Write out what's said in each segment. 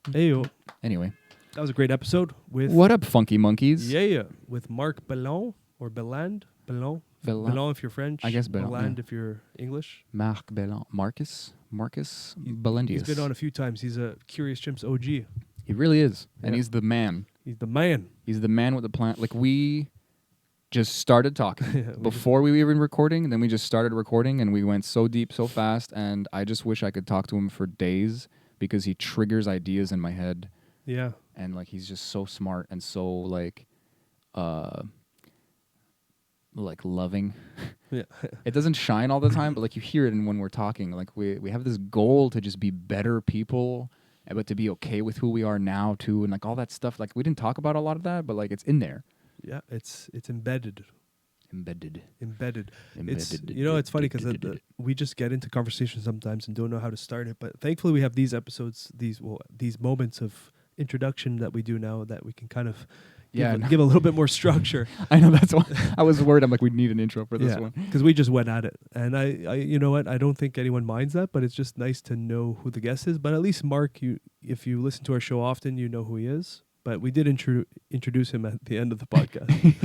Heyo. Anyway. That was a great episode with... What up, funky monkeys? Yeah. With Marc Beland or Beland. Beland if you're French. I guess Beland if you're English. Marc Beland. Marcus Belandius. He's been on a few times. He's a Curious Chimps OG. He really is. And he's the man. He's the man. He's the man with the plan. Like, we just started talking before we were even recording. And then we just started recording, and we went so deep so fast. And I just wish I could talk to him for days because he triggers ideas in my head. Yeah. And, like, he's just so smart and so, like loving. Yeah. It doesn't shine all the time, but like you hear it when we're talking. Like we have this goal to just be better people, but to be okay with who we are now too, and like all that stuff. Like we didn't talk about a lot of that, but like it's in there. Yeah, it's embedded. Embedded. It's it's funny because we just get into conversation sometimes and don't know how to start it. But thankfully, we have these episodes, these moments of introduction that we do now that we can kind of give a little bit more structure. I know, that's why I was worried. I'm like, we need an intro for this one because we just went at it, and I you know what? I don't think anyone minds that, but it's just nice to know who the guest is. But at least Marc, if you listen to our show often, you know who he is. But we did introduce him at the end of the podcast.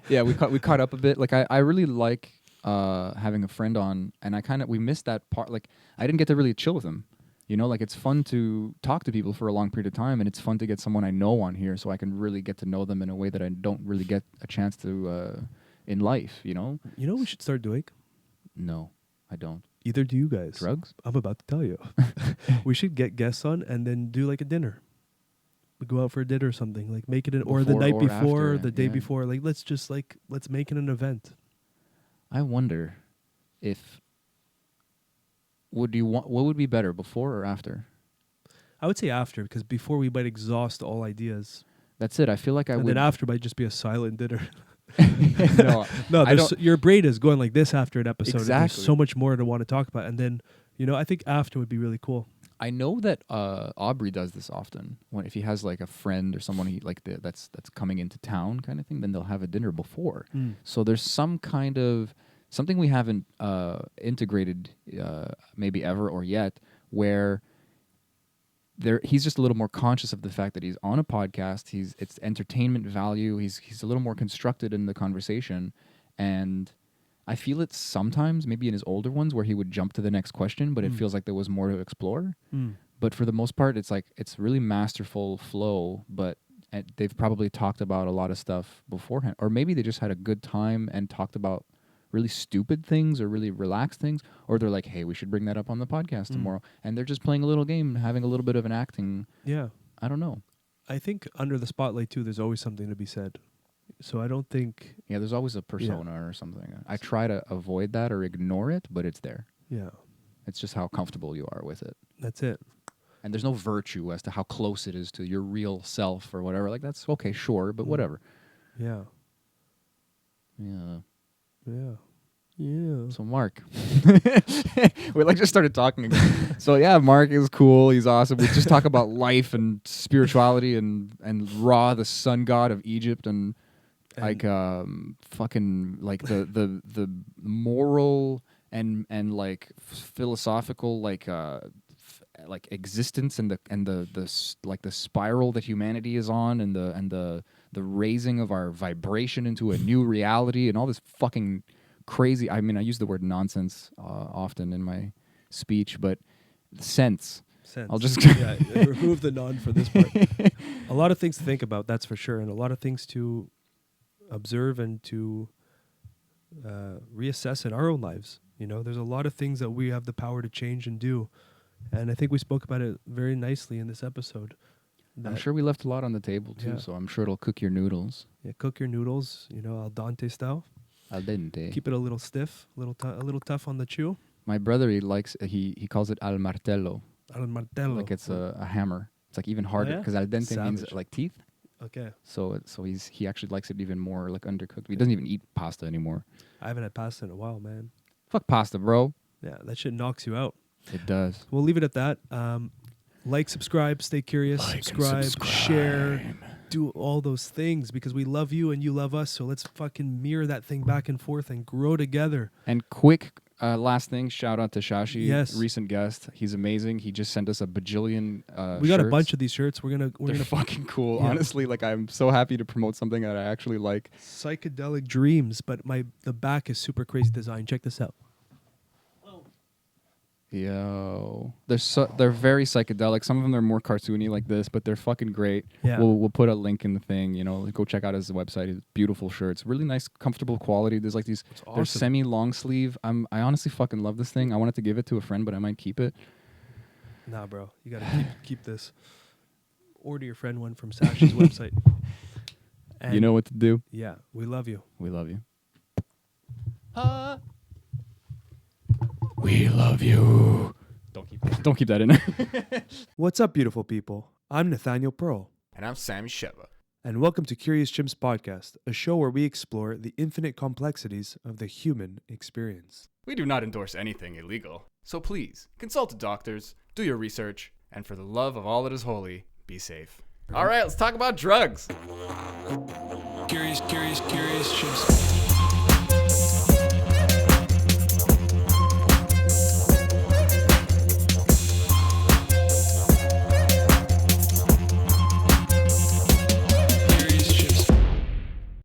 Yeah, we caught up a bit. Like I really like having a friend on, and we missed that part. Like I didn't get to really chill with him. You know, like it's fun to talk to people for a long period of time, and it's fun to get someone I know on here so I can really get to know them in a way that I don't really get a chance to in life, you know? You know what we should start doing? No, I don't. Either do you guys. Drugs? I'm about to tell you. We should get guests on and then do like a dinner. We go out for a dinner or something, like make it or the night before, the day before. Like let's make it an event. I wonder if... what would be better, before or after? I would say after, because before we might exhaust all ideas. That's it. I feel like I would. And then after might just be a silent dinner. No, your brain is going like this after an episode. Exactly. There's so much more to want to talk about, and then I think after would be really cool. I know that Aubrey does this often. If he has like a friend or someone that's coming into town kind of thing, then they'll have a dinner before. So there's some kind of something we haven't integrated maybe ever or yet, where he's just a little more conscious of the fact that he's on a podcast. It's entertainment value. He's a little more constructed in the conversation, and I feel it sometimes, maybe in his older ones, where he would jump to the next question, but it feels like there was more to explore. But for the most part, it's like it's really masterful flow, but they've probably talked about a lot of stuff beforehand, or maybe they just had a good time and talked about really stupid things or really relaxed things, or they're like, hey, we should bring that up on the podcast tomorrow, and they're just playing a little game, having a little bit of an acting. Yeah. I don't know. I think under the spotlight, too, there's always something to be said. So I don't think... Yeah, there's always a persona or something. I try to avoid that or ignore it, but it's there. Yeah. It's just how comfortable you are with it. That's it. And there's no virtue as to how close it is to your real self or whatever. Like, that's okay, sure, but whatever. Yeah. Yeah. Yeah. Yeah. So Marc, we just started talking again. So yeah, Marc is cool. He's awesome. We just talk about life and spirituality and Ra, the sun god of Egypt, and fucking like the moral and like philosophical like existence and the spiral that humanity is on, and the raising of our vibration into a new reality, and all this fucking crazy. I mean, I use the word nonsense often in my speech, but sense. I'll just remove the non for this part. A lot of things to think about, that's for sure, and a lot of things to observe and to reassess in our own lives. You know, there's a lot of things that we have the power to change and do, and I think we spoke about it very nicely in this episode. I'm sure we left a lot on the table too, so I'm sure it'll cook your noodles. Yeah, cook your noodles, al dente style. Al dente. Keep it a little stiff, a little tough on the chew. My brother, he calls it al martello. Al martello. Like it's a hammer. It's like even harder because al dente means like teeth. Okay. So he actually likes it even more like undercooked. He doesn't even eat pasta anymore. I haven't had pasta in a while, man. Fuck pasta, bro. Yeah, that shit knocks you out. It does. We'll leave it at that. Like, subscribe, stay curious, subscribe, share, do all those things because we love you and you love us. So let's fucking mirror that thing back and forth and grow together. And quick Last thing, shout out to Shashi, Yes. recent guest. He's amazing. He just sent us a bajillion. We got a shirts. bunch of these shirts. We're They're gonna fucking cool. Yeah. Honestly, like I'm so happy to promote something that I actually like. psychedelic dreams, but the back is super crazy design. Check this out. Yo, they're very psychedelic. Some of them are more cartoony like this, but they're fucking great. Yeah. We'll put a link in the thing. You know, go check out his website. His beautiful shirts, really nice, comfortable quality. There's like these. Awesome. They're semi long sleeve. I honestly fucking love this thing. I wanted to give it to a friend, but I might keep it. Nah, bro, you gotta keep this. Order your friend one from Sash's website. And You know what to do. Yeah, we love you. We love you. We love you. Don't keep that in. What's up, beautiful people? I'm Nathaniel Pearl, And I'm Sammy Sheva. and welcome to Curious Chimps Podcast, a show where we explore the infinite complexities of the human experience. We do not endorse anything illegal, so please consult the doctors, do your research, and for the love of all that is holy, be safe. All right, let's talk about drugs. Curious Chimps.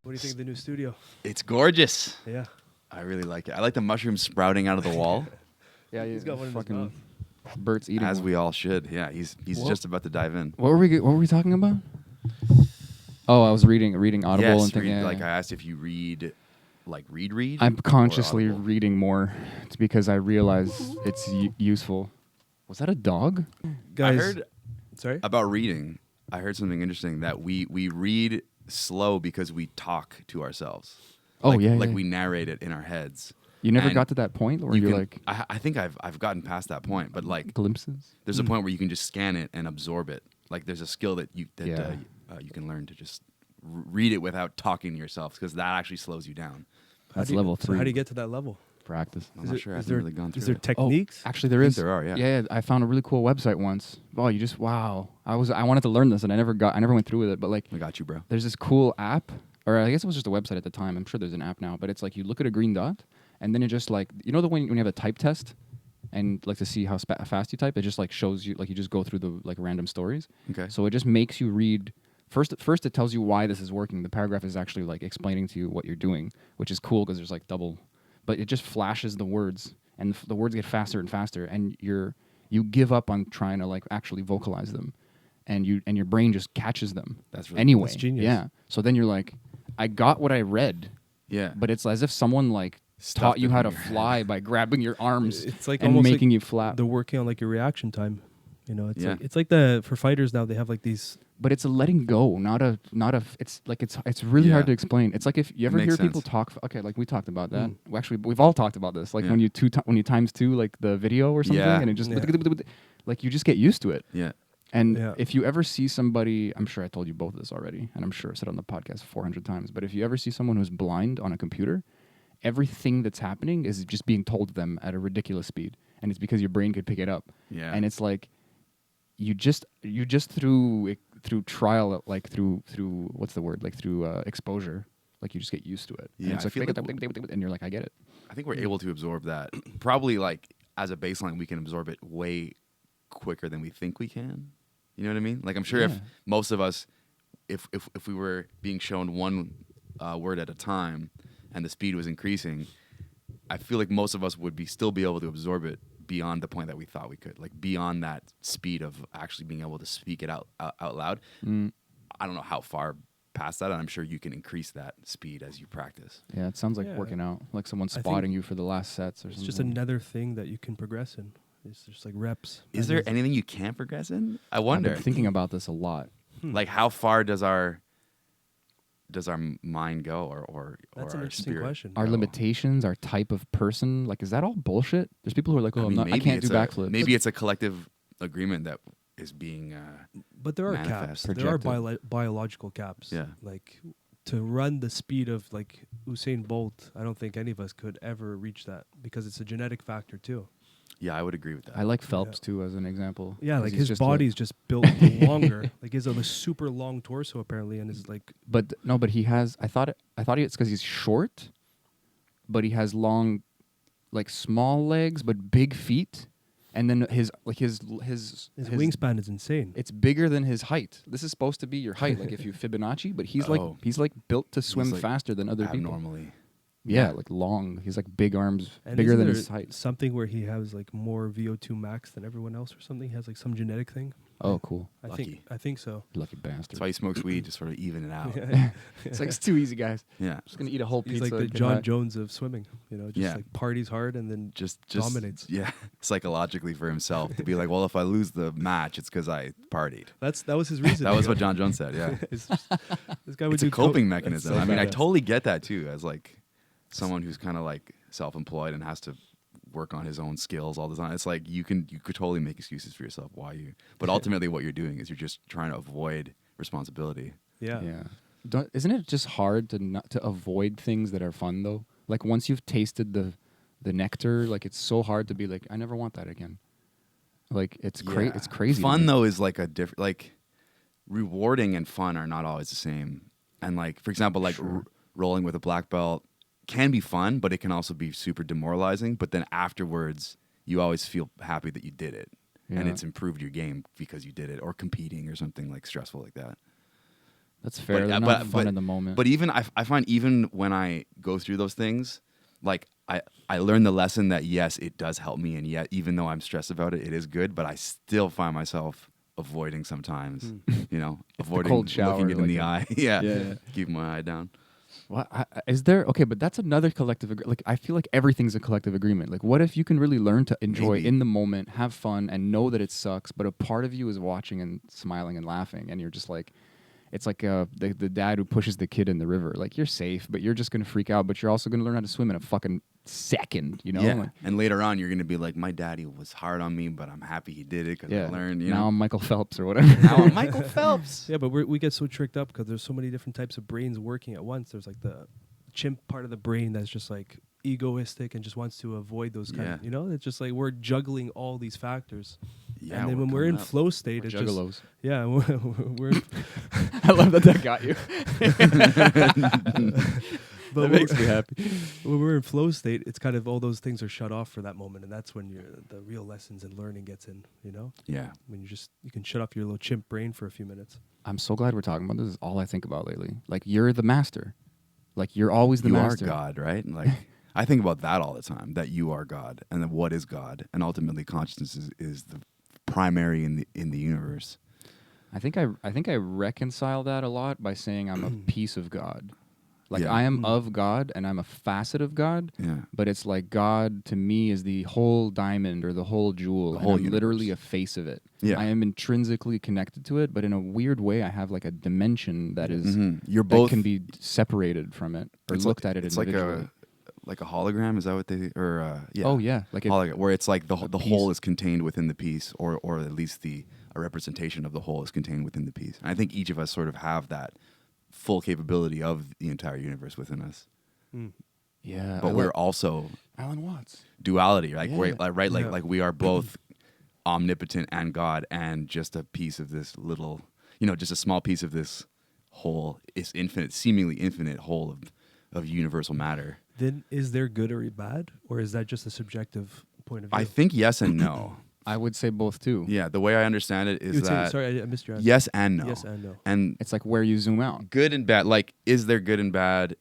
What do you think of the new studio? It's gorgeous. Yeah. I really like it. I like the mushrooms sprouting out of the wall, Yeah, He's got one in his fucking mouth. Bert's eating. as one. we all should. Yeah, he's Whoa. just about to dive in. What were we talking about? Oh, I was reading Audible Yes, and thinking. like I asked if you read, read. I'm or consciously Audible. reading more. It's because I realize it's useful. Was that a dog? Guys, I heard sorry? about reading. I heard something interesting that we read slow because we talk to ourselves. Oh, Like- yeah, like yeah. we narrate it in our heads. You never And got to that point where You you're can- like I think I've gotten past that point, but like glimpses. there's a point where you can just scan it and absorb it. Like there's a skill that you Yeah. you can learn to just read it without talking to yourself, because that actually slows you down. That's How do you- level So 3. how do you get to that level? Practice? I'm not sure. I haven't really gone through Is there it. techniques? Actually, there I think is. there are, yeah. Yeah, I found a really cool website once. Oh, wow. I wanted to learn this and I never went through with it. But like, I got you, bro. there's this cool app, or I guess it was just a website at the time. I'm sure there's an app now, but it's like you look at a green dot, and then it just like, you know, when you have a type test, and like to see how fast you type, it just like shows you, like you just go through the like random stories. Okay. So it just makes you read. First, it tells you why this is working. The paragraph is actually like explaining to you what you're doing, which is cool because there's like double. But it just flashes the words, and the words get faster and faster, and you give up on trying to like actually vocalize them, and your brain just catches them. That's really anyway. That's genius. Yeah. So then you're like, I got what I read, Yeah. but it's as if someone like Stuffed taught you it how in to your fly by grabbing your arms It's like and almost making like you flap. They're working on like your reaction time. You know, it's Yeah. like, it's like the for fighters now they have like these. But it's a letting go, not a. It's like it's really Yeah. hard to explain. It's like if you ever Makes hear people sense. talk. Okay, like we talked about that. Well, actually, we've all talked about this. Like Yeah. when you times two like the video or something, Yeah. and it just Yeah. like you just get used to it. Yeah. And Yeah. if you ever see somebody, I'm sure I told you both this already, and I'm sure I said it on the podcast 400 times. But if you ever see someone who's blind on a computer, everything that's happening is just being told to them at a ridiculous speed, and it's because your brain could pick it up. Yeah. And it's like you just through trial, like through what's the word, like through exposure, like you just get used to it. Yeah, And it's I like, feel and you're like, I get it. I think we're able to absorb that. Probably like as a baseline, we can absorb it way quicker than we think we can. You know what I mean? Like I'm sure if Yeah. most of us, if we were being shown one word at a time and the speed was increasing, I feel like most of us would still be able to absorb it beyond the point that we thought we could, like beyond that speed of actually being able to speak it out loud. I don't know how far past that, and I'm sure you can increase that speed as you practice. Yeah, it sounds like Yeah. working out, like someone think spotting you for the last sets or It's something. just another thing that you can progress in. It's just like reps. Is there anything you can't progress in? I wonder. I've been thinking about this a lot. Like how far does our mind go, or That's our an interesting spirit question. Our go? limitations, our type of person, like is that all bullshit? There's people who are like, oh, mean, I maybe can't do it's backflips. Maybe it's a collective agreement that is being But there are manifest, caps. There are projected. biological caps. Yeah. Like to run the speed of like Usain Bolt, I don't think any of us could ever reach that because it's a genetic factor too. yeah, I would agree with that. I like Phelps too as an example. Yeah, 'cause like he's his just body's just built longer. Like he has a super long torso apparently, and is like But no, but he has. I thought it's because he's short, but he has long like small legs but big feet, and then his wingspan is insane. It's bigger than his height. This is supposed to be your height, like if you Fibonacci, but he's like built to swim like faster than other people. Abnormally. Yeah, like long. He's like big arms, And bigger isn't than there his height. something where he has like more VO2 max than everyone else or something? He has like some genetic thing. Oh, cool. Lucky. I think so. Lucky bastard. That's why he smokes weed to sort of even it out. It's like, it's too easy, guys. Yeah. I'm just going to eat a whole He's pizza. like the and get John high. Jones of swimming, just like parties hard and then Just dominates. Yeah, psychologically for himself to be like, well, if I lose the match, it's because I partied. That was his reason. That was what John Jones said. Yeah, It's just- this guy would it's do a coping coke. mechanism. That's I so mean, I badass. totally get that too, as like someone who's kind of like self-employed and has to work on his own skills all the time. It's like you could totally make excuses for yourself why you, but ultimately what you're doing is you're just trying to avoid responsibility. Yeah. Yeah. Isn't it just hard to avoid things that are fun though? Like once you've tasted the nectar, like it's so hard to be like, I never want that again. Like it's Yeah. it's crazy. Fun though is like a different, like rewarding and fun are not always the same. And like, for example, like rolling with a black belt can be fun, but it can also be super demoralizing. But then afterwards, you always feel happy that you did it. And Yeah. it's improved your game because you did it, or competing or something like stressful like that. That's fair. They're not fun in the moment. But even I find even when I go through those things, like I learn the lesson that yes, it does help me, and yet even though I'm stressed about it, it is good. But I still find myself avoiding sometimes. Avoiding cold shower, looking it in like the a- eye. Yeah, Yeah. keeping my eye down. Is there okay? But that's another collective. Like I feel like everything's a collective agreement. Like what if you can really learn to enjoy Maybe. in the moment, have fun, and know that it sucks, but a part of you is watching and smiling and laughing, and you're just like, it's like the dad who pushes the kid in the river. Like you're safe, but you're just gonna freak out. But you're also gonna learn how to swim in a fucking second. You know? Yeah. Like, And later on, you're gonna be like, my daddy was hard on me, but I'm happy he did it because I learned. You now know, I'm Michael Phelps or whatever. now I'm Michael Phelps. Yeah, but we get so tricked up because there's so many different types of brains working at once. There's like the chimp part of the brain that's just like egoistic and just wants to avoid those kind of, it's just like we're juggling all these factors. Yeah, and then when we're in flow state, it's Juggalos. just, yeah, we're I love that got you. but That makes me happy. when we're in flow state, it's kind of all those things are shut off for that moment, and that's when the real lessons and learning gets in. Yeah. When you can shut off your little chimp brain for a few minutes. I'm so glad we're talking about this. This is all I think about lately. Like you're the master. Like you're always the You master. are God, right? Like I think about that all the time. That you are God, and then what is God, and ultimately consciousness is the primary in the universe. I think I reconcile that a lot by saying I'm a piece of God. Like Yeah. I am of God and I'm a facet of God. Yeah. But it's like God to me is the whole diamond or the whole jewel. The And whole I'm literally a universe. face of it. Yeah. I am intrinsically connected to it, but in a weird way I have like a dimension that is You're that both can be separated from it or it's looked at it It's individually. like a hologram. Is that what they or yeah? Oh yeah, like it, Hologram, where it's like the a whole piece. is contained within the piece, or at least a representation of the whole is contained within the piece. And I think each of us sort of have that full capability of the entire universe within us. yeah. But we're also Alan Watts. duality, like Yeah. like we are both omnipotent and God, and just a piece of this little, just a small piece of this whole, is infinite, seemingly infinite whole of universal matter. Then is there good or bad, or is that just a subjective point of view? I think yes and no. I would say both too. Yeah, the way I understand it You is would say- that sorry, I missed your answer. yes and no. Yes and no. And It's like where you zoom out. good and bad, like, is there good and bad?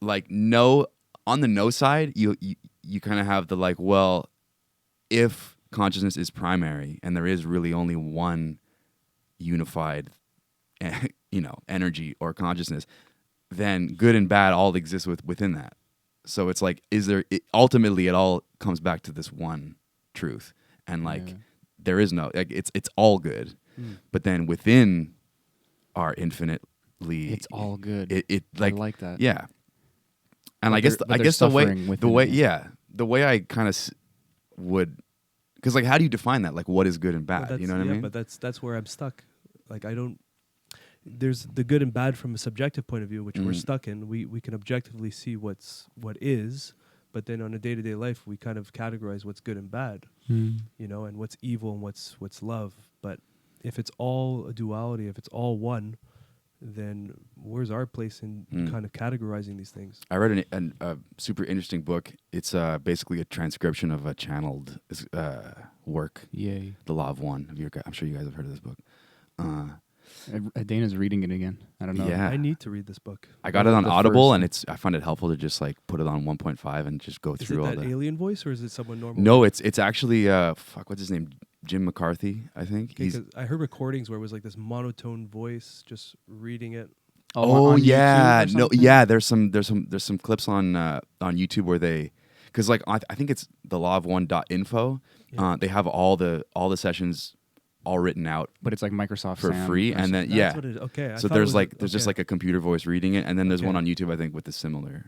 Like, no, on the no side, you kind of have the like, well, if consciousness is primary and there is really only one unified, energy or consciousness, then good and bad all exist within that. So it's like, ultimately it all comes back to this one truth, and like Yeah. there is no, like, it's all good, but then within our infinitely, It's all good. It I like like that. yeah. And But I guess there- I but guess there's the way suffering within it. the way I kind of would, because like, how do you define that? Like, what is good and bad? But You know what I mean? But that's where I'm stuck. Like I don't. There's the good and bad from a subjective point of view, which we're stuck in. We can objectively see what is, but then on a day-to-day life, we kind of categorize what's good and bad, and what's evil and what's love. But if it's all a duality, if it's all one, then where's our place in kind of categorizing these things? I read a super interesting book. It's basically a transcription of a channeled work. Yay. The Law of One. I'm sure you guys have heard of this book. Dana's reading it again. I don't know. Yeah. I need to read this book. I got it on The Audible, first- and I find it helpul to just like put it on 1.5 and just go Is it through all that the. alien voice or is it someone normal? No, it's actually what's his name? Jim McCarthy, I think. Okay, He's 'cause I heard recordings where it was like this monotone voice just reading it. Oh, on YouTube yeah, or no, something? yeah. There's some clips on YouTube where they, because like I think it's the lawof1.info. Yeah. They have all the sessions all written out But it's like Microsoft for Sam free, or and then That's yeah. what it is. Okay. I So thought it there's was just like a computer voice reading it, and then there's Okay. one on YouTube I think with the similar.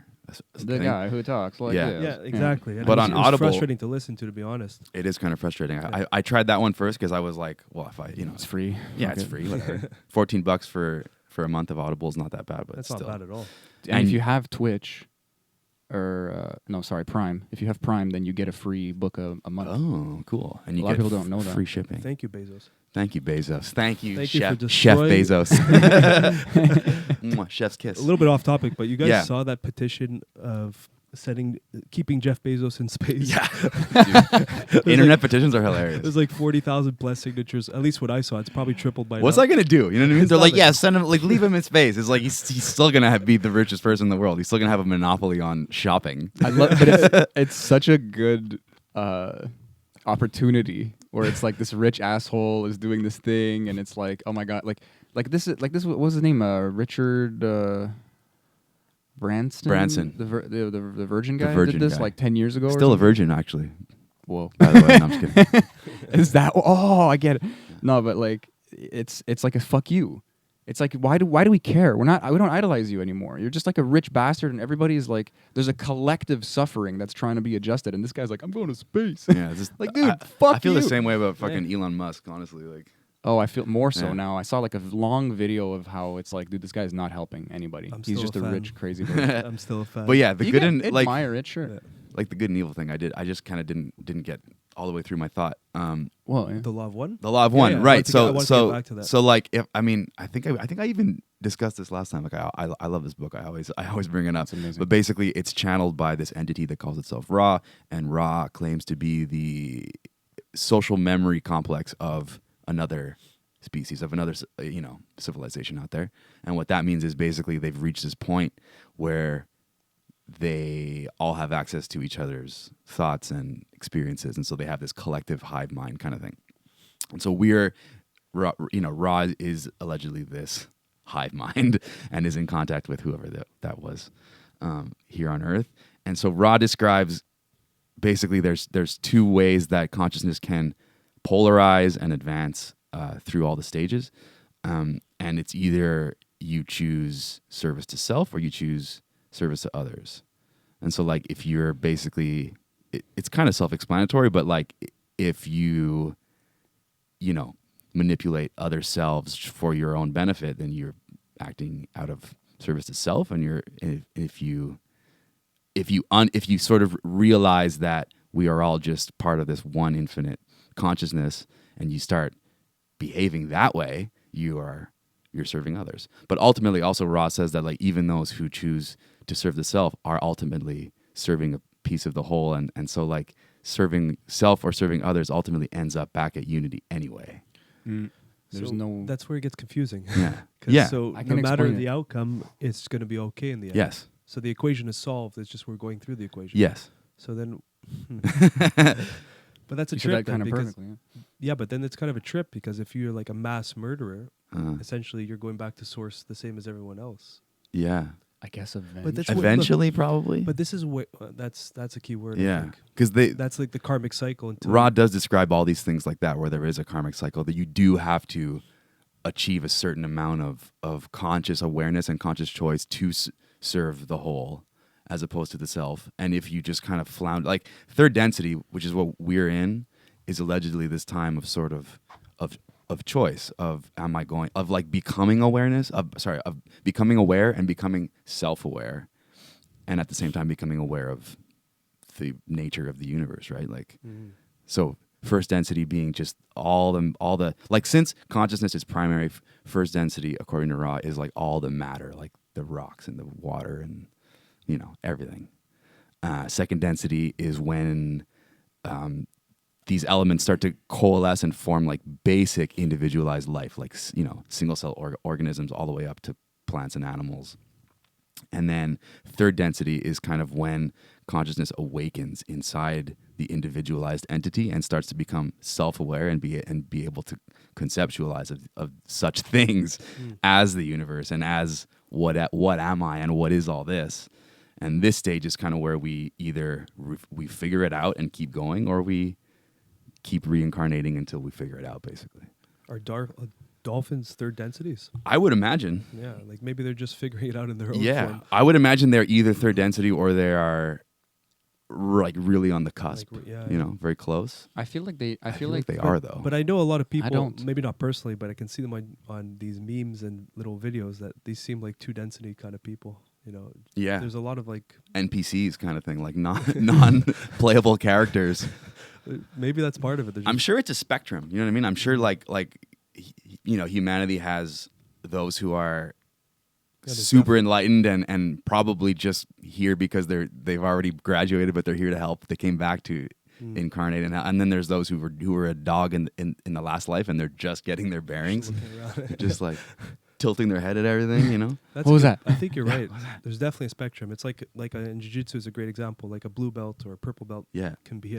the thing. guy who talks like Yeah. this. Yeah, exactly. And But it was, on it was Audible- frustrating to listen to be honest. It is kind of frustrating. Yeah. I tried that one first because I was like, well, if I It's free. yeah, Fuck it's it. free. Whatever. $14 for a month of Audible is not that bad, but That's still. not bad at all. And And- if you have Twitch, or Prime. If you have Prime, then you get a free book a month. Oh, cool! And you A lot of get people don't know that. free shipping. Thank you, Bezos. Thank you, Bezos. Thank you, Thank you Chef, for Chef destroying- Bezos. Mwah, Chef's kiss. A little bit off topic, but you guys Yeah. saw that petition of keeping Jeff Bezos in space. Yeah. Dude, internet petitions are hilarious. There's like 40,000 plus signatures. At least what I saw. It's probably tripled by What's now. that gonna do? You know what I mean? It's They're like, nothing. yeah, send him, like, leave him in space. It's like he's still gonna be the richest person in the world. He's still gonna have a monopoly on shopping. I love, but it's such a good opportunity where it's like this rich asshole is doing this thing, and it's like, oh my god, like this. What was his name? Richard Branson. The Virgin guy Virgin did this guy. like 10 years ago. or Still a something? virgin, actually. Whoa. By the way, no, I'm just kidding. Is that? Oh, I get it. No, but like it's like a fuck you. It's like why do we care? We don't idolize you anymore. You're just like a rich bastard, and everybody's like there's a collective suffering that's trying to be adjusted, and this guy's like I'm going to space. Yeah, it's just, Like, dude, I fuck feel you. the same way about fucking Elon Musk. Honestly, like. Oh, I feel more so Yeah. now. I saw like a long video of how it's like, dude, this guy's not helping anybody. I'm He's still just a a fan. rich, crazy person. I'm still a fan. But yeah, the You good can and like admire it, sure. Yeah. like the good and evil thing. I just kind of didn't get all the way through my thought. Well, yeah. The Law of One? The Law of Yeah, One, yeah, I right? wanted to get- I wanted to get So back to that. so like if I think I even discussed this last time. Like I love this book. I always bring it up. It's amazing. But basically, it's channeled by this entity that calls itself Ra, and Ra claims to be the social memory complex of another species, of another civilization out there. And what that means is basically they've reached this point where they all have access to each other's thoughts and experiences, and so they have this collective hive mind kind of thing. And so Ra is allegedly this hive mind and is in contact with whoever that was here on Earth. And so Ra describes basically there's two ways that consciousness can polarize and advance through all the stages, and it's either you choose service to self or you choose service to others. And so like if you're basically it's kind of self-explanatory, but like if you manipulate other selves for your own benefit, then you're acting out of service to self. And if you sort of realize that we are all just part of this one infinite consciousness, and you start behaving that way, you're serving others. But ultimately, also Ross says that like even those who choose to serve the self are ultimately serving a piece of the whole, and so like serving self or serving others ultimately ends up back at unity anyway. There's So no. That's where it gets confusing. Yeah. 'Cause Yeah. So I no can matter explain the it. outcome, it's going to be okay in the end. Yes. So the equation is solved. It's just we're going through the equation. Yes. So then, but that's a You said trip that kind then, of because perfectly. yeah, but then it's kind of a trip because if you're like a mass murderer, Uh, essentially you're going back to source the same as everyone else. yeah. I guess eventually. But that's what- Eventually, probably. But this is what that's a key word. I yeah. think. Because That's like the karmic cycle. Until Rod does describe all these things like that, where there is a karmic cycle that you do have to achieve a certain amount of conscious awareness and conscious choice to serve the whole, as opposed to the self. And if you just kind of flounder, like third density, which is what we're in, is allegedly this time of sort of choice of like becoming awareness of becoming aware and becoming self-aware, and at the same time becoming aware of the nature of the universe, right? Like, so first density being just all the like, since consciousness is primary, first density according to Ra is like all the matter, like the rocks and the water and everything. Second density is when these elements start to coalesce and form like basic individualized life, like single cell organisms all the way up to plants and animals. And then third density is kind of when consciousness awakens inside the individualized entity and starts to become self-aware and be able to conceptualize of such things as the universe and as what am I and what is all this. And this stage is kind of where we either we figure it out and keep going, or we keep reincarnating until we figure it out, basically. Are dolphins third densities? I would imagine. Yeah, like maybe they're just figuring it out in their own form. I would imagine they're either third density or they are like really on the cusp. Like, very close. I feel like they are though. But I know a lot of people. I don't. Maybe not personally, but I can see them on these memes and little videos that these seem like two density kind of people. Yeah. There's a lot of like NPCs kind of thing, like non-playable characters. Maybe that's part of it. I'm sure it's a spectrum. You know what I mean? I'm sure like humanity has those who are super enlightened and probably just here because they've already graduated, but they're here to help. They came back to incarnate, and then there's those who were a dog in the last life, and they're just getting their bearings, just like tilting their head at everything. What was that? I think you're right. There's definitely a spectrum. It's like in jiu-jitsu is a great example. Like a blue belt or a purple belt can be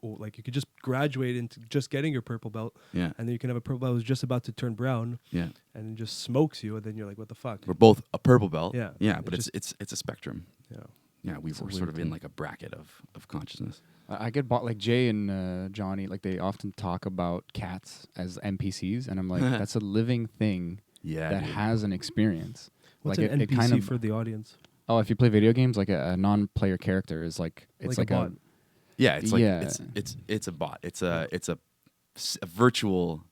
like you could just graduate into just getting your purple belt, and then you can have a purple belt who's just about to turn brown, and it just smokes you, and then you're like, what the fuck? We're both a purple belt, but it's a spectrum. We're sort of in like a bracket of consciousness. I get like Jay and Johnny, like they often talk about cats as NPCs, and I'm like, that's a living thing. That has an experience. What's like an it NPC kind of, for the audience? Oh, if you play video games, like a non-player character is like it's like a bot. It's like it's a bot. It's a virtual.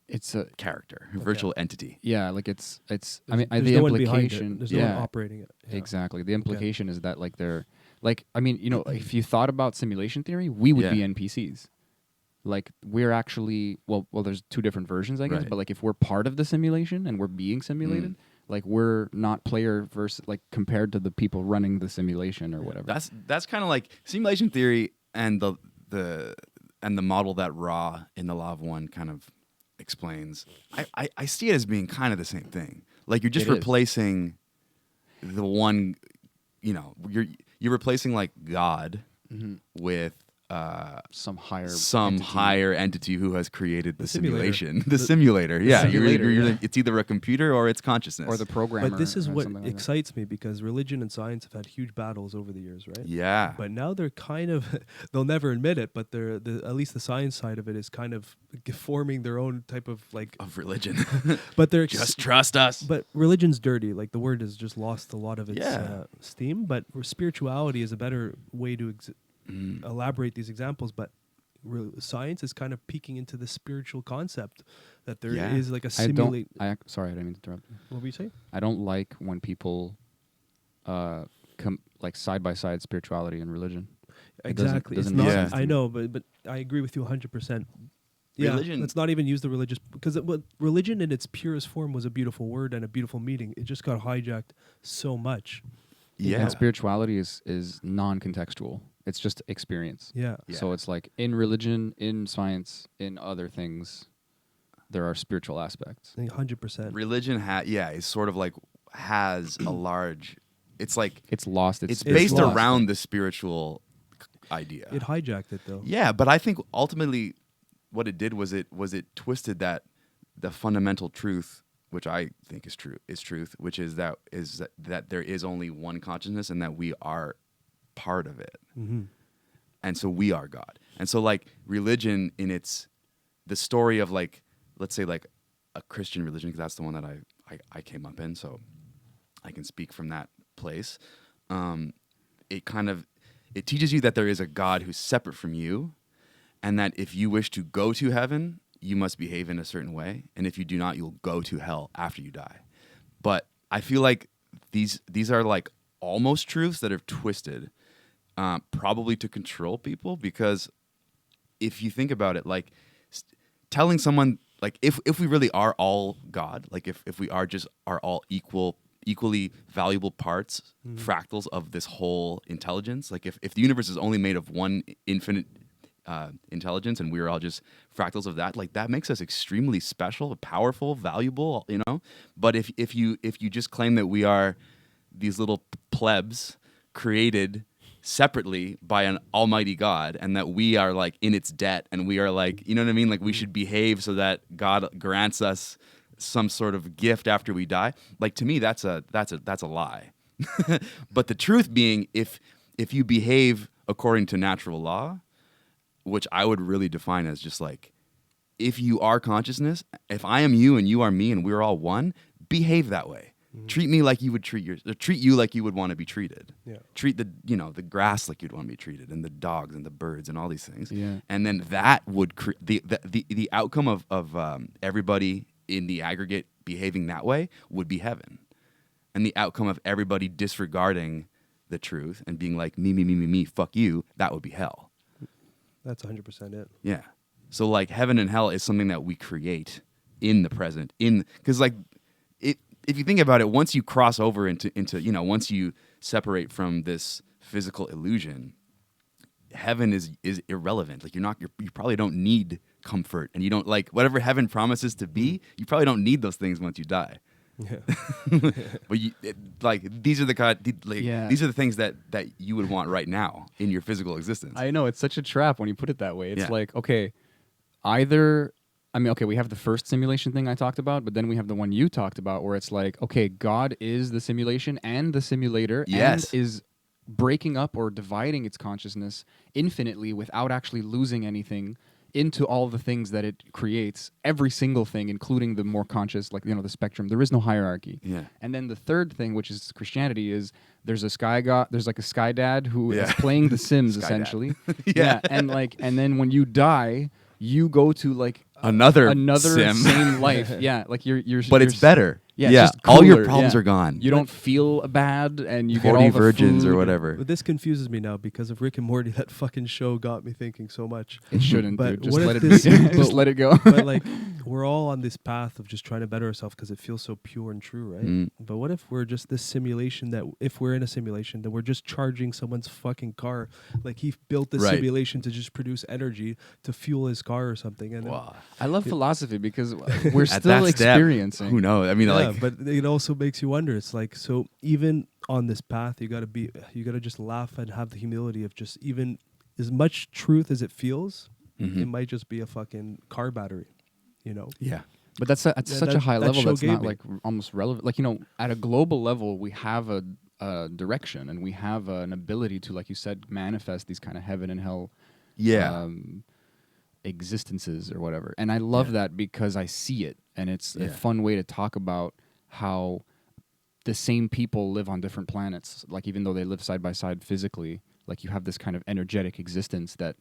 It's a character, a virtual entity. Yeah, like it's. I there's mean, the no implication. One behind it. There's no one operating it. Yeah. Exactly. The implication is that like they're like. I mean, if you thought about simulation theory, we would be NPCs. Like we're actually well, there's two different versions, I guess. Right. But like if we're part of the simulation and we're being simulated, like we're not player versus like compared to the people running the simulation or whatever. That's kind of like simulation theory and the model that Ra in the Law of One kind of explains. I see it as being kind of the same thing. Like you're just replacing the one, you're replacing like God with some higher entity who has created the simulation, the simulator. Yeah, it's either a computer or it's consciousness or the programmer. But this is what excites me because religion and science have had huge battles over the years, right? Yeah. But now they're kind of they'll never admit it, but they're at least the science side of it is kind of forming their own type of like of religion. But they're just trust us. But religion's dirty. Like the word has just lost a lot of its steam. But spirituality is a better way to elaborate these examples, but science is kind of peeking into the spiritual concept that there is like a simulate. Sorry, I didn't mean to interrupt. What were you saying? I don't like when people like side by side spirituality and religion. Exactly. It's not, I know, but I agree with you 100%. Yeah, religion. Let's not even use the religious because religion in its purest form was a beautiful word and a beautiful meaning. It just got hijacked so much. Yeah, and spirituality is non-contextual. It's just experience. Yeah. So it's like in religion, in science, in other things, there are spiritual aspects. 100%. Religion is sort of like has a large. It's like it's lost. It's based around the spiritual idea. It hijacked it though. Yeah, but I think ultimately, what it did was it twisted the fundamental truth, which I think is truth, which is that there is only one consciousness and that we are part of it. And so we are God. And so like religion in the story of like, let's say like a Christian religion, because that's the one that I came up in, so I can speak from that place. It teaches you that there is a God who's separate from you, and that if you wish to go to heaven, you must behave in a certain way, and if you do not, you'll go to hell after you die. But I feel like these are like almost truths that are twisted, probably to control people, because if you think about it, like telling someone, like if we really are all God, like if we are all equally valuable parts, fractals of this whole intelligence, like if the universe is only made of one infinite intelligence and we're all just fractals of that, like that makes us extremely special, powerful, valuable, you know. But if you just claim that we are these little plebs created separately by an almighty God, and that we are like in its debt, and we are like, you know what I mean, like we should behave so that God grants us some sort of gift after we die, like to me that's a lie. But the truth being, if you behave according to natural law, which I would really define as just like, if you are consciousness, if I am you and you are me and we're all one, behave that way. Treat me like you would treat you like you would want to be treated. Yeah. Treat the grass like you'd want to be treated, and the dogs and the birds and all these things. Yeah. And then that would the outcome of everybody in the aggregate behaving that way would be heaven, and the outcome of everybody disregarding the truth and being like me, fuck you, that would be hell. That's 100% it. Yeah. So like heaven and hell is something that we create in the present, because like if you think about it, once you cross over into once you separate from this physical illusion, heaven is irrelevant. Like you probably don't need comfort, and you don't, like, whatever heaven promises to be, you probably don't need those things once you die. Yeah. But these are these are the things that you would want right now in your physical existence. I know, it's such a trap when you put it that way. It's like, okay, we have the first simulation thing I talked about, but then we have the one you talked about where it's like, okay, God is the simulation and the simulator, and is breaking up or dividing its consciousness infinitely without actually losing anything into all the things that it creates, every single thing, including the more conscious, like, the spectrum. There is no hierarchy. Yeah. And then the third thing, which is Christianity, is there's a sky god, there's like a sky dad who is playing The Sims essentially. Yeah. And then when you die, you go to like another sim. same life. Yeah, like you're but it's better. Yeah, just all your cooler. problems are gone. You don't feel bad, and you 40 get all the virgins food or whatever. But this confuses me now because of Rick and Morty. That fucking show got me thinking so much. It shouldn't, but dude. Just let it be. Just let it go. But like, we're all on this path of just trying to better ourselves because it feels so pure and true, right? But what if we're just this simulation that, if we're in a simulation, then we're just charging someone's fucking car? Like, he built this simulation to just produce energy to fuel his car or something. And I love philosophy because we're still experiencing. Who knows? I mean, but it also makes you wonder. It's like, so even on this path, you gotta just laugh and have the humility of just, even as much truth as it feels, it might just be a fucking car battery, Yeah. But that's such a high level that's not like almost relevant. Like, at a global level, we have a direction, and we have an ability to, like you said, manifest these kind of heaven and hell existences or whatever. And I love that because I see it, and it's a fun way to talk about how the same people live on different planets. Like, even though they live side by side physically, like, you have this kind of energetic existence that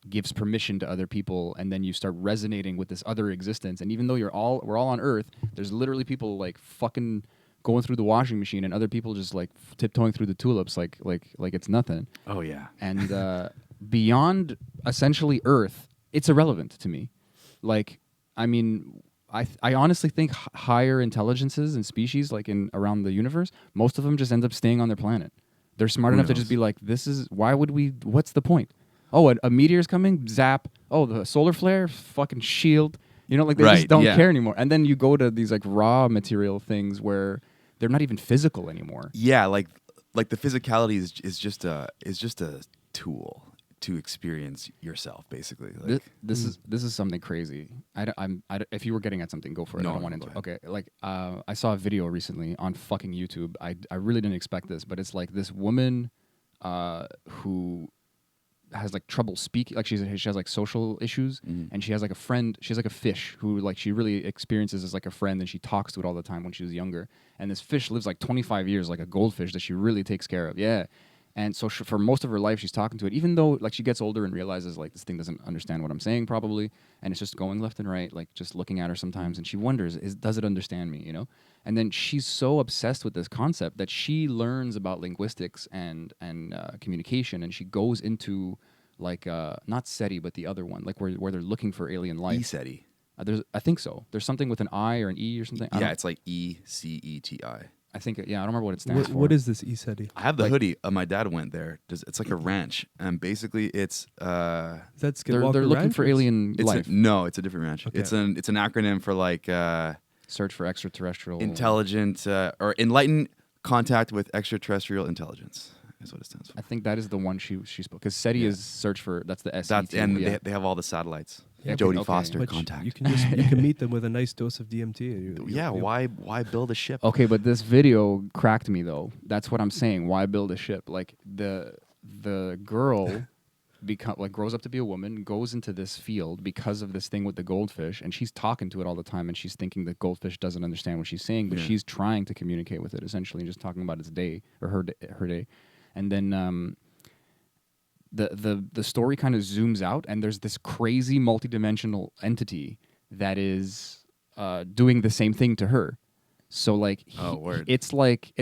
gives permission to other people, and then you start resonating with this other existence. And even though we're all on Earth, there's literally people like fucking going through the washing machine, and other people just like tiptoeing through the tulips like it's nothing. Oh yeah. And beyond essentially Earth, it's irrelevant to me. Like, I mean, I honestly think higher intelligences and species, like around the universe, most of them just end up staying on their planet. They're smart enough to just be like, what's the point? Oh, a meteor's coming, zap. Oh, the solar flare, fucking shield. They just don't care anymore. And then you go to these like raw material things where they're not even physical anymore. Yeah, like the physicality is just a tool to experience yourself, basically. Like, this is something crazy. If you were getting at something, go for it. No, I don't want to. Okay, like I saw a video recently on fucking YouTube. I really didn't expect this, but it's like this woman who has like trouble speaking. Like, she has like social issues, and she has like a friend. She has like a fish who like she really experiences as like a friend, and she talks to it all the time when she was younger. And this fish lives like 25 years, like a goldfish that she really takes care of. Yeah. And so for most of her life, she's talking to it, even though like she gets older and realizes like this thing doesn't understand what I'm saying probably, and it's just going left and right, like just looking at her sometimes, and she wonders, does it understand me, And then she's so obsessed with this concept that she learns about linguistics and communication, and she goes into like not SETI, but the other one, like where they're looking for alien life. ECETI. I think so. There's something with an I or an E or something. Yeah, it's like ECETI. I think, yeah, I don't remember what it stands for. What is this ESETI? I have the hoodie. My dad went there. It's like a ranch, and basically it's Is that They're Skinwalker looking Ranch for or is- alien life. no, it's a different ranch. Okay. It's an acronym for like Search for extraterrestrial. intelligent or enlightened contact with extraterrestrial intelligence. Is what it stands for. I think that is the one she spoke. Because SETI Yeah. is search for, that's the SET. That's and yeah. they have all the satellites. Yeah, Jodie okay. Foster But contact. you can meet them with a nice dose of DMT. yeah, why build a ship? Okay, but this video cracked me though. That's what I'm saying. Why build a ship? Like the girl grows up to be a woman, goes into this field because of this thing with the goldfish, and she's talking to it all the time, and she's thinking the goldfish doesn't understand what she's saying, but Yeah. she's trying to communicate with it essentially, and just talking about its day or her day, and then the story kind of zooms out, and there's this crazy multidimensional entity that is doing the same thing to her. So like, Word. it's like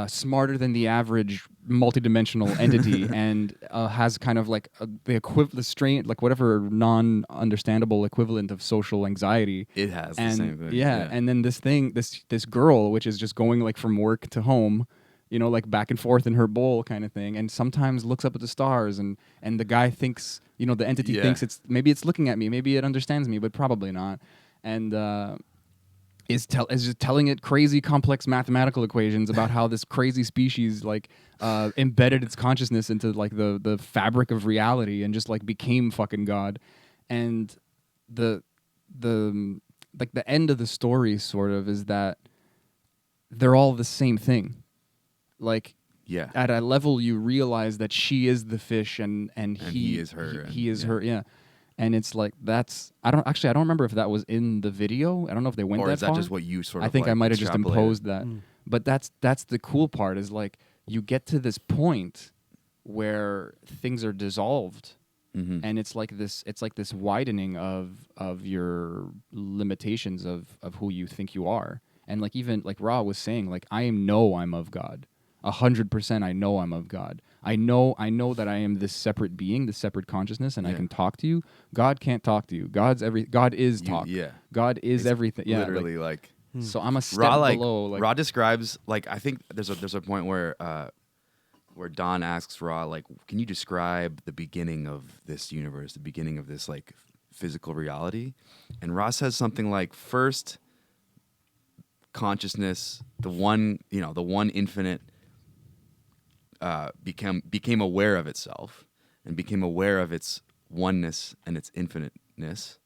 smarter than the average multidimensional entity, and has kind of like the strain, like whatever non-understandable equivalent of social anxiety. It has the And same thing. yeah, and then this girl, which is just going like from work to home, like back and forth in her bowl kind of thing, and sometimes looks up at the stars, and the guy thinks, the entity Yeah. thinks maybe it's looking at me, maybe it understands me, but probably not, and is just telling it crazy complex mathematical equations about how this crazy species like embedded its consciousness into like the fabric of reality and just like became fucking God. And the like the end of the story sort of is that they're all the same thing. Like yeah. at a level you realize that she is the fish and he is her, He is yeah. her, yeah. And it's like I don't remember if that was in the video. I don't know if they went Or that is that far. just what you sort of I think I like might have just extrapolated? imposed that. But that's the cool part, is like you get to this point where things are dissolved, Mhm. and it's like this widening of your limitations of who you think you are. And like even like Ra was saying, like I'm of God. 100% I know I'm of God. I know that I am this separate being, this separate consciousness, and I Yeah. can talk to you. God can't talk to you. God is talk. Yeah. God is It's everything. Yeah. Literally like So I'm a step Ra below. Like, Ra describes like I think there's a point where Don asks Ra like, can you describe the beginning of this universe, the beginning of this like physical reality? And Ra says something like, first consciousness, the one infinite became aware of itself and became aware of its oneness and its infiniteness.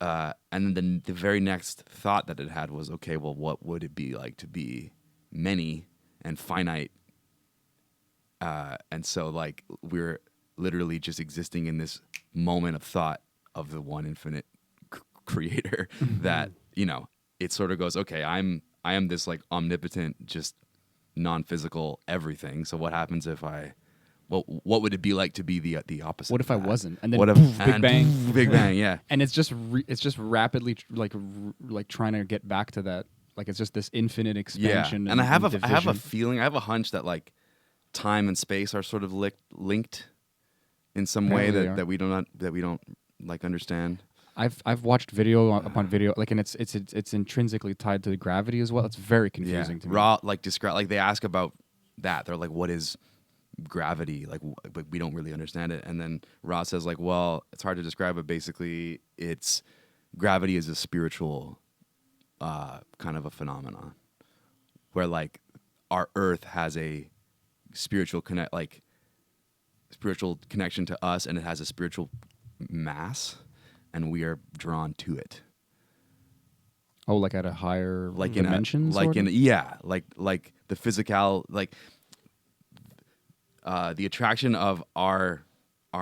And then the very next thought that it had was, okay, well, what would it be like to be many and finite? And so, like, we're literally just existing in this moment of thought of the one infinite creator that, it sort of goes, okay, I am this, like, omnipotent, just non-physical everything. So what happens if what would it be like to be the opposite? what if I of that? wasn't? And then What if poof, Big and Bang. poof, Big Bang, yeah. And it's just rapidly like trying to get back to that. Like it's just this infinite expansion. Yeah, and I have a division. feeling, I have a hunch that like time and space are sort of linked in some Apparently way they are. that we don't like understand. I've watched video upon video, like, and it's intrinsically tied to gravity as well. It's very confusing to me. Raw like describe like they ask about that. They're like, what is gravity? Like, but we don't really understand it. And then Ra says like, well, it's hard to describe, but basically, gravity is a spiritual kind of a phenomenon where like our Earth has a spiritual connection to us, and it has a spiritual mass, and we are drawn to it. Oh, like at a higher Like dimension, like sort of? like the physical, like the attraction of our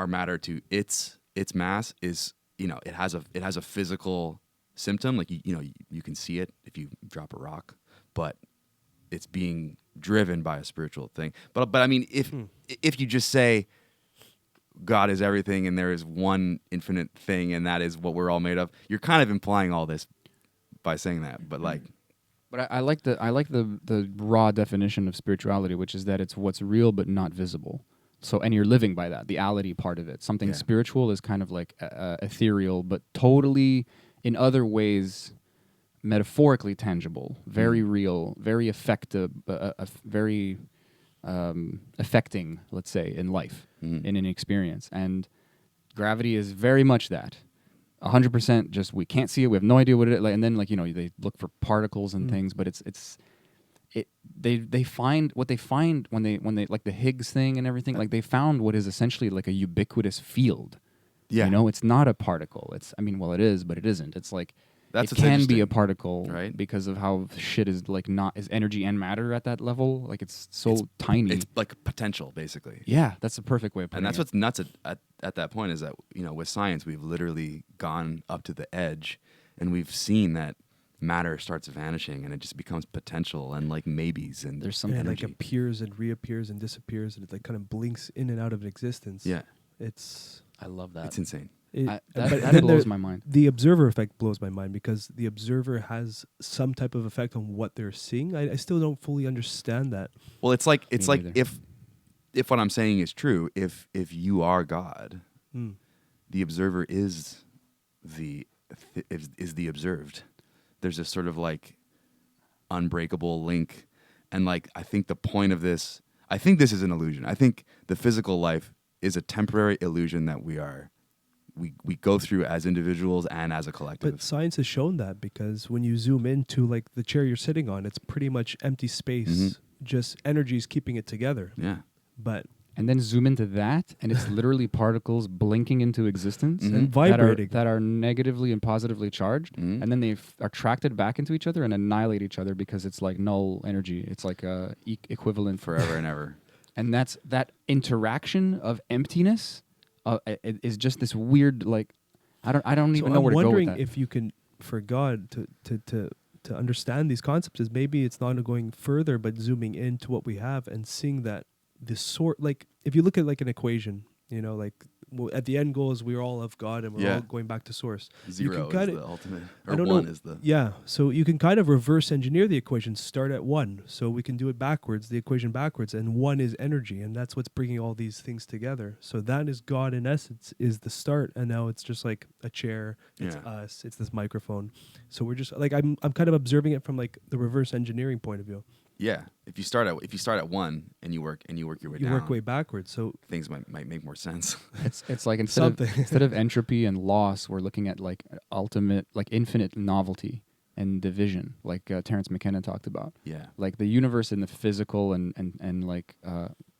matter to its mass is, it has a physical symptom, like you can see it if you drop a rock, but it's being driven by a spiritual thing. But I mean, if you just say God is everything and there is one infinite thing and that is what we're all made of, you're kind of implying all this by saying that. But like, But I like the raw definition of spirituality, which is that it's what's real but not visible. and you're living by that, the ality part of it. Something Yeah. spiritual is kind of like ethereal, but totally in other ways metaphorically tangible, very real, very effective, very affecting, let's say, in life, in an experience. And gravity is very much that. 100% just we can't see it, we have no idea what it is. Like, and then they look for particles and things, but they find what they find when they like the Higgs thing and everything, like they found what is essentially like a ubiquitous field. Yeah. It's not a particle. It is, but it isn't. It's like That's it what's can be a interesting, particle, right? Because of how shit is like not is energy and matter at that level. Like it's so tiny. It's like potential, basically. Yeah, that's the perfect way of putting And that's it. what's nuts at that point is that, with science, we've literally gone up to the edge and we've seen that matter starts vanishing and it just becomes potential and like maybes and There's some It energy. like appears and reappears and disappears, and it like kind of blinks in and out of existence. Yeah, It's I love that. it's insane. That but that then blows my mind. The observer effect blows my mind because the observer has some type of effect on what they're seeing. I still don't fully understand that. Well, it's like neither. if what I'm saying is true, if you are God, Mm. the observer is the observed. There's this sort of like unbreakable link, and like I think the point of this, I think this is an illusion. I think the physical life is a temporary illusion that we go through as individuals and as a collective. But science has shown that because when you zoom into like the chair you're sitting on, it's pretty much empty space. Just energy is keeping it together. Yeah. But And then zoom into that, and it's literally particles blinking into existence and vibrating. that are negatively and positively charged, Mhm. and then they are attracted back into each other and annihilate each other because it's like null energy. It's like a equivalent Forever and ever. And that's that interaction of emptiness is just this weird like I don't even know I'm where to go with wondering that. if you can, for God to understand these concepts, is maybe it's not going further, but zooming into what we have and seeing that this sort, like if you look at like an equation, like at the end goal is we're all of God and we're Yeah. all going back to source. Zero is kinda- the ultimate, I or don't one know. is the. Yeah, so you can kind of reverse engineer the equation, start at 1. So we can do it backwards, the equation backwards, and 1 is energy, and that's what's bringing all these things together. So that is God in essence, is the start, and now it's just like a chair, it's Yeah. us, it's this microphone. So we're just like I'm kind of observing it from like the reverse engineering point of view. Yeah. If you start at 1 and you work your way You down, work way backwards. So things might make more sense. It's like instead Something. of entropy and loss, we're looking at like ultimate, like infinite novelty and division, like Terrence McKenna talked about. Yeah. Like the universe in the physical and like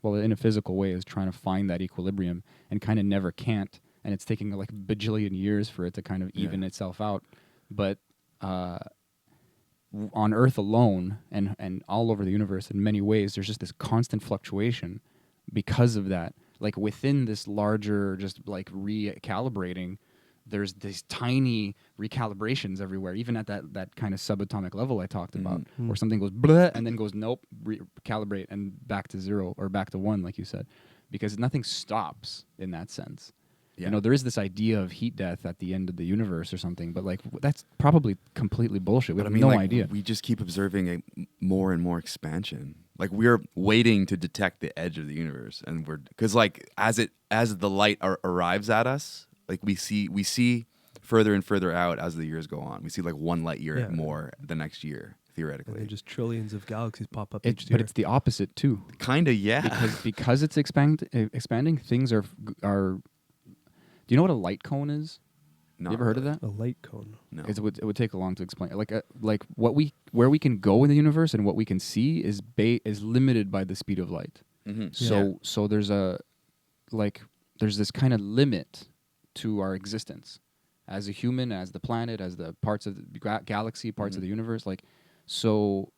in a physical way is trying to find that equilibrium and kind of never can't, and it's taking like bajillion years for it to kind of even itself out. But on Earth alone and all over the universe in many ways, there's just this constant fluctuation because of that. Like within this larger, just like recalibrating, there's these tiny recalibrations everywhere, even at that kind of subatomic level I talked about, where something goes blah and then goes nope, recalibrate and back to 0 or back to 1, like you said, because nothing stops in that sense. Yeah. There is this idea of heat death at the end of the universe or something, but like that's probably completely bullshit. We But have no like, idea. We just keep observing a more and more expansion. Like we're waiting to detect the edge of the universe, and because like as the light arrives at us, like we see further and further out as the years go on. We see like 1 light year more the next year, and theoretically. then just trillions of galaxies pop up each year. But it's the opposite too, Kinda, yeah. because it's expanding. Things are. Do you know what a light cone is? You ever heard of that? a light cone. No. It would take a long to explain. Like where we can go in the universe and what we can see is limited by the speed of light. Mm-hmm. So there's this kind of limit to our existence as a human, as the planet, as the parts of the galaxy, parts of the universe. Like so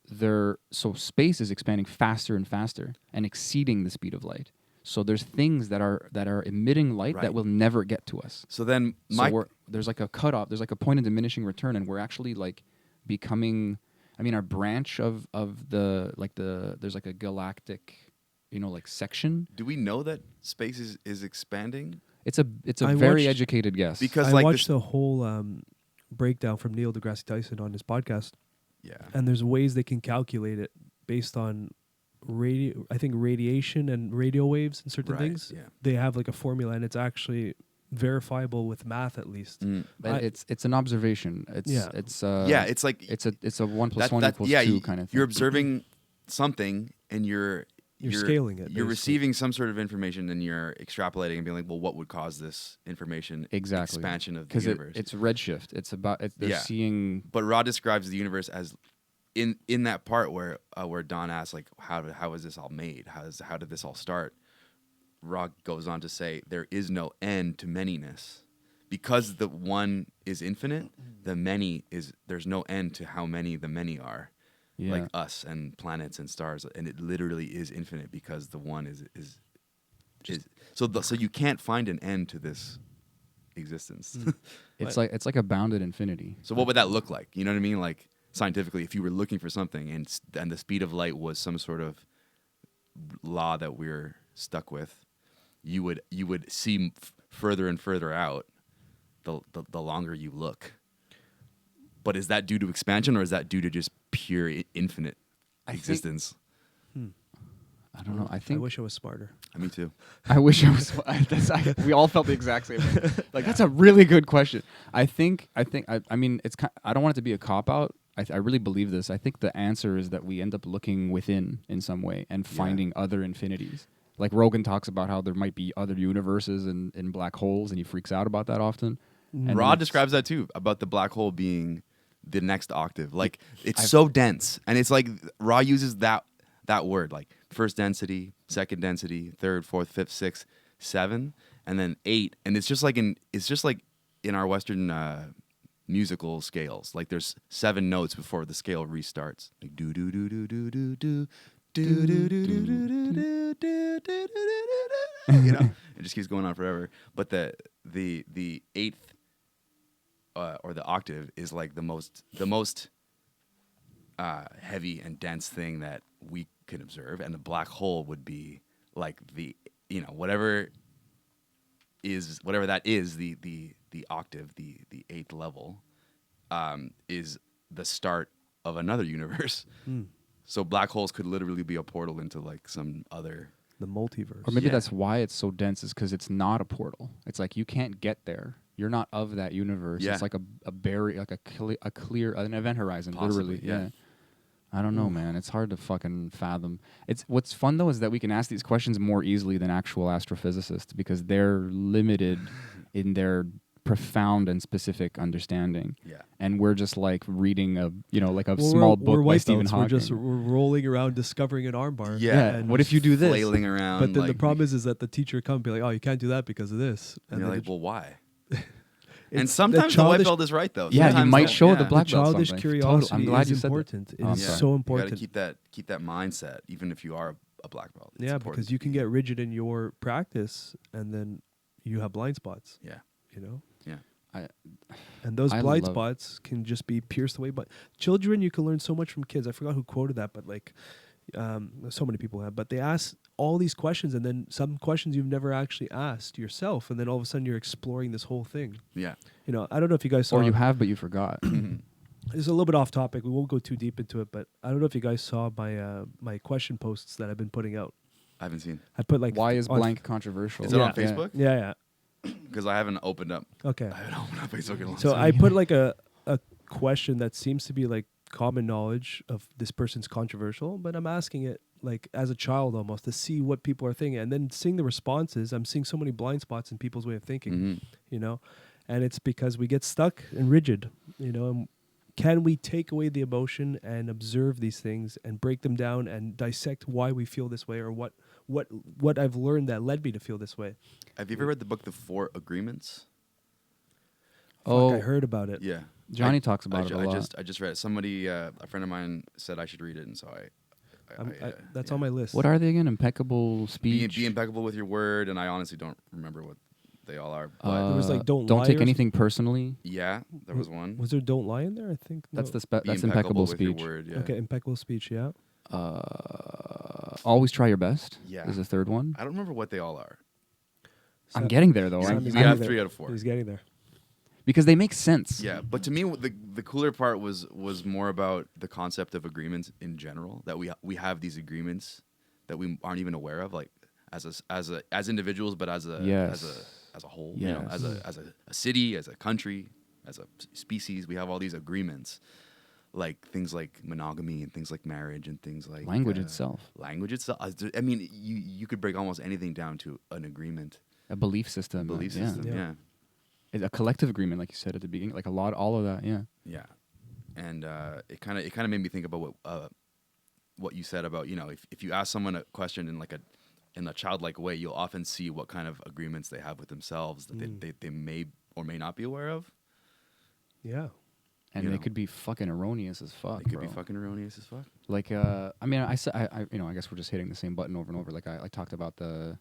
space is expanding faster and faster and exceeding the speed of light. So there's things that are emitting light that will never get to us. So then There's like a cutoff. There's like a point of diminishing return, and we're actually like becoming. I mean, our branch of there's like a galactic, like section. do we know that space is expanding? It's a I very watched- educated guess. Because I like watched this, the whole breakdown from Neil deGrasse Tyson on his podcast, yeah. and there's ways they can calculate it based on radiation and radio waves and certain Right, things. yeah. They have like a formula, and it's actually verifiable with math at least. But it's an observation. It's It's like it's a 1 + 1 = 2 kind of thing. You're observing something, and you're scaling it. You're basically. receiving some sort of information, and you're extrapolating and being like, well, what would cause this information expansion of the universe? It's redshift. It's about they're seeing. But Ra describes the universe as in that part where Don asks like, how was this all made? How did this all start? Ra goes on to say there is no end to manyness. Because the one is infinite, the many there's no end to how many the many are. Yeah. Like us and planets and stars, and it literally is infinite because the one is so you can't find an end to this existence. It's like a bounded infinity. So what would that look like? You know what I mean? Like scientifically, if you were looking for something and the speed of light was some sort of law that we're stuck with, you would see further and further out the longer you look. But is that due to expansion, or is that due to just pure infinite existence? I don't know. I I wish I was smarter. Me too. I wish I was. We all felt the exact same way. Like that's a really good question. I mean, it's. I don't want it to be a cop out. I really believe this. I think the answer is that we end up looking within in some way and finding other infinities. Like Rogan talks about how there might be other universes in black holes, and he freaks out about that often. And Rod describes that too, about the black hole being the next octave. Like it's so dense, and it's like Ra uses that word, like first density, second density, third, fourth, fifth, sixth, 7, and then 8, and it's just like in our Western musical scales. Like there's 7 notes before the scale restarts. Like do do do do do do do do do do do do do do. You know, it just keeps going on forever. But the 8th or the octave is like the most heavy and dense thing that we can observe, and the black hole would be like whatever that is, the octave, the 8th level, is the start of another universe. So black holes could literally be a portal into like some other, The multiverse. Or maybe that's why it's so dense, is because it's not a portal. It's like you can't get there. You're not of that universe. Yeah. It's like a barrier, like an event horizon, Possibly, literally. yeah. I don't know, man. It's hard to fucking fathom. What's fun though is that we can ask these questions more easily than actual astrophysicists, because they're limited in their profound and specific understanding. Yeah. And we're just like reading a Well, small book we're by white Stephen belts. Hawking. We're rolling around discovering an armbar. Yeah. And What if you do this? flailing around. But then the like, problem is that the teacher come and be like, "Oh, you can't do that because of this." and you're then like, well, why? And it's sometimes the white belt is right though. Yeah, you Sometimes might show the the black belt childish something. curiosity Totally. I'm glad is you said that. important. Oh, I'm It is sorry. so You important. got to keep that mindset, even if you are a black belt. It's Yeah, important because you can get rigid in your practice, and then you have blind spots. Yeah. You know. I- And those I blind love- spots can just be pierced away by children. You can learn so much from kids. I forgot who quoted that, but like, so many people have. But they ask all these questions, and then some questions you've never actually asked yourself, and then all of a sudden you're exploring this whole thing. Yeah. You know, I don't know if you guys saw. Or you have, but you forgot. It's a little bit off topic. We won't go too deep into it, but I don't know if you guys saw my my question posts that I've been putting out. I haven't seen. I put like Why is on- blank controversial? Is it on Yeah. Facebook? Yeah, Because I haven't opened up. yeah. Okay. I haven't opened up Facebook in a long So time. I put like a question that seems to be like common knowledge of this person's controversial, but I'm asking it like as a child almost to see what people are thinking, and then seeing the responses. I'm seeing so many blind spots in people's way of thinking, Mhm. you know, and it's because we get stuck and rigid, you know. And can we take away the emotion and observe these things and break them down and dissect why we feel this way, or what I've learned that led me to feel this way? Have you ever read the book The 4 Agreements? Oh, Fuck, I heard about it. Yeah. Johnny talks about it a lot. I just read it. Somebody, a friend of mine said I should read it, and so That's yeah. on my list. What are they again? Impeccable Be speech. impeccable with your word, and I honestly don't remember what they all are. But There was like don't lie take or anything personally. yeah, there was one. Was there don't lie in there? I think That's no. the Be that's impeccable with your speech. word, yeah. Okay, impeccable speech. Yeah. Always try your best. Yeah. Is the third one. I don't remember what they all are. I'm getting there though. Sam I'm- is We getting have there. 3 out of 4. He's getting there. because they make sense. Yeah, but to me, the cooler part was more about the concept of agreements in general. That we have these agreements, that we aren't even aware of, like as individuals, but as a whole, you know, as a city, as a country, as a species. We have all these agreements, like things like monogamy and things like marriage and things like language itself. Language itself. I mean, you could break almost anything down to an agreement, A belief system. Yeah. A collective agreement, like you said at the beginning, like all of that. Yeah. And it kind of made me think about what you said about, you know, if you ask someone a question in a childlike way, you'll often see what kind of agreements they have with themselves that they may or may not be aware of. Yeah. And they could be fucking erroneous as fuck. They could be fucking erroneous as fuck. Like, I mean, I guess we're just hitting the same button over and over. Like, I talked about the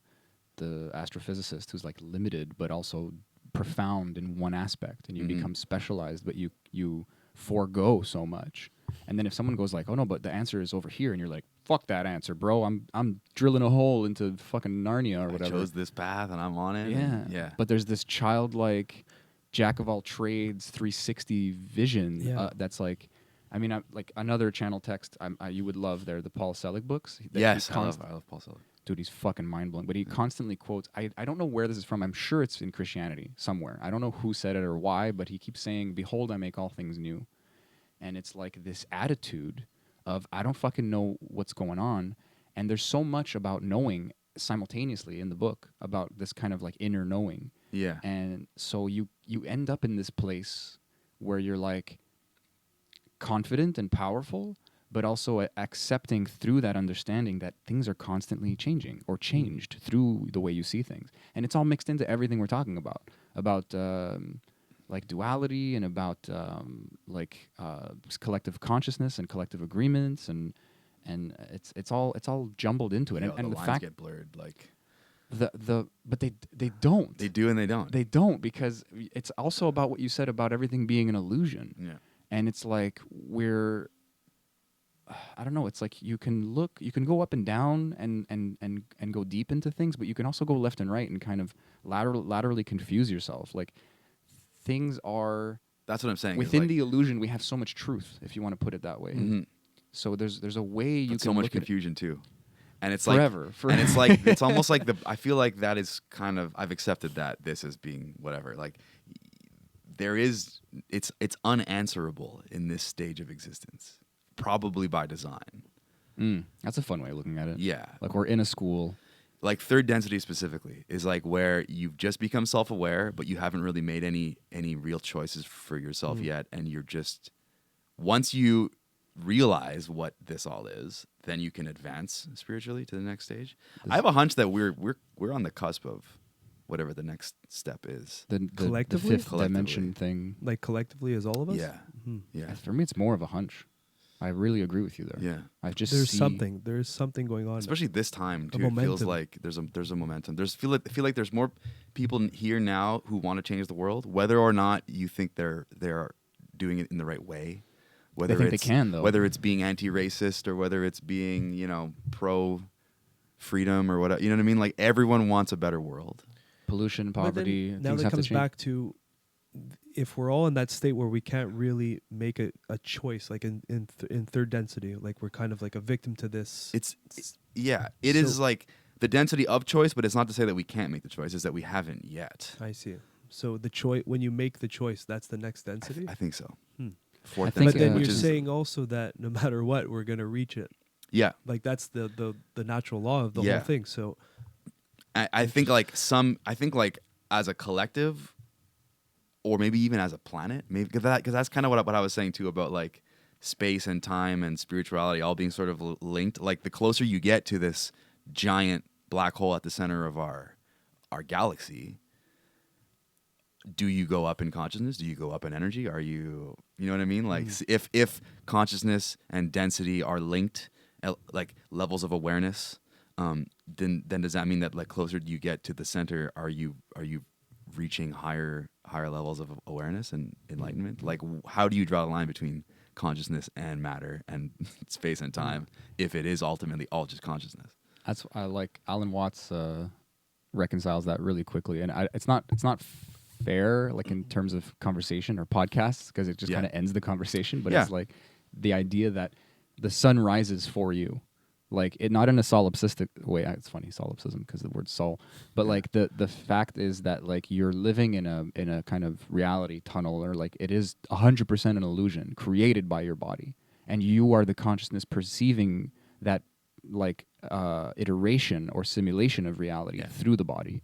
astrophysicist who's like limited but also profound in one aspect, and you become specialized, but you forego so much. And then if someone goes like, "Oh no, but the answer is over here," and you're like, "Fuck that answer, bro! I'm drilling a hole into fucking Narnia or whatever. I chose this path and I'm on it." Yeah. But there's this childlike, jack of all trades, 360 vision that's like, I mean, like another channel text you would love. They're the Paul Selig books. Yes, I love Paul Selig. Dude, he's fucking mind-blowing. But he constantly quotes, I don't know where this is from. I'm sure it's in Christianity somewhere. I don't know who said it or why, but he keeps saying, "Behold, I make all things new." And it's like this attitude of, I don't fucking know what's going on. And there's so much about knowing simultaneously in the book, about this kind of like inner knowing. Yeah. And so you end up in this place where you're like confident and powerful, but also accepting through that understanding that things are constantly changing or changed through the way you see things. And it's all mixed into everything we're talking about like duality and about collective consciousness and collective agreements, and it's all jumbled into it. You and know, the lines fact get blurred, like but they don't. they do and they don't. They don't, because it's also about what you said about everything being an illusion. Yeah. And it's like I don't know, it's like you can go up and down and go deep into things, but you can also go left and right and kind of laterally confuse yourself. Like, things are... That's what I'm saying. Within the illusion, we have so much truth, if you want to put it that way. Mm-hmm. So there's a way you can so much look at confusion too. And it's forever. And it's like, it's almost like I feel like that is kind of, I've accepted that this as being whatever. Like, it's unanswerable in this stage of existence, probably by design. That's a fun way of looking at it. Yeah. Like, we're in a school. Like, third density specifically is like where you've just become self-aware, but you haven't really made any real choices for yourself yet. And you're just, once you realize what this all is, then you can advance spiritually to the next stage. I have a hunch that we're on the cusp of whatever the next step is. The Collectively? fifth dimension thing. Like collectively as all of us? Yeah. Mm-hmm. Yeah. For me, it's more of a hunch. I really agree with you there. Yeah. I just There's see something going on. Especially this time too. It momentum. feels like there's a momentum. I feel like there's more people here now who want to change the world, whether or not you think they're doing it in the right way. Whether I think they can, though. Whether it's being anti-racist or whether it's being, pro freedom or whatever. You know what I mean? Like, everyone wants a better world. pollution, poverty. But then, now things that have comes to change. back to, if we're all in that state where we can't really make a choice, like in third density, like we're kind of like a victim to this. It is like the density of choice, but it's not to say that we can't make the choice. It's that we haven't yet. I see. So the choice, when you make the choice, that's the next density. I think so. I Fourth think, But then which you're is- saying also that no matter what, we're gonna reach it. Yeah. Like, that's the natural law of the Yeah. whole thing. So I think like as a collective, or maybe even as a planet, maybe because that's kind of what I was saying too about like space and time and spirituality all being sort of linked. Like, the closer you get to this giant black hole at the center of our galaxy, do you go up in consciousness? Do you go up in energy? Are you know what I mean? Like, if consciousness and density are linked, like levels of awareness, then does that mean that, like, closer you get to the center, are you reaching higher levels of awareness and enlightenment? Like, how do you draw the line between consciousness and matter and space and time if it is ultimately all just consciousness? That's I like Alan Watts reconciles that really quickly, and it's not fair, like, in terms of conversation or podcasts, because it just kind of ends the conversation. But it's like the idea that the sun rises for you, like it not in a solipsistic way. It's funny solipsism because the word soul, but like the fact is that like you're living in a kind of reality tunnel, or like it is 100% an illusion created by your body, and you are the consciousness perceiving that like iteration or simulation of reality through the body.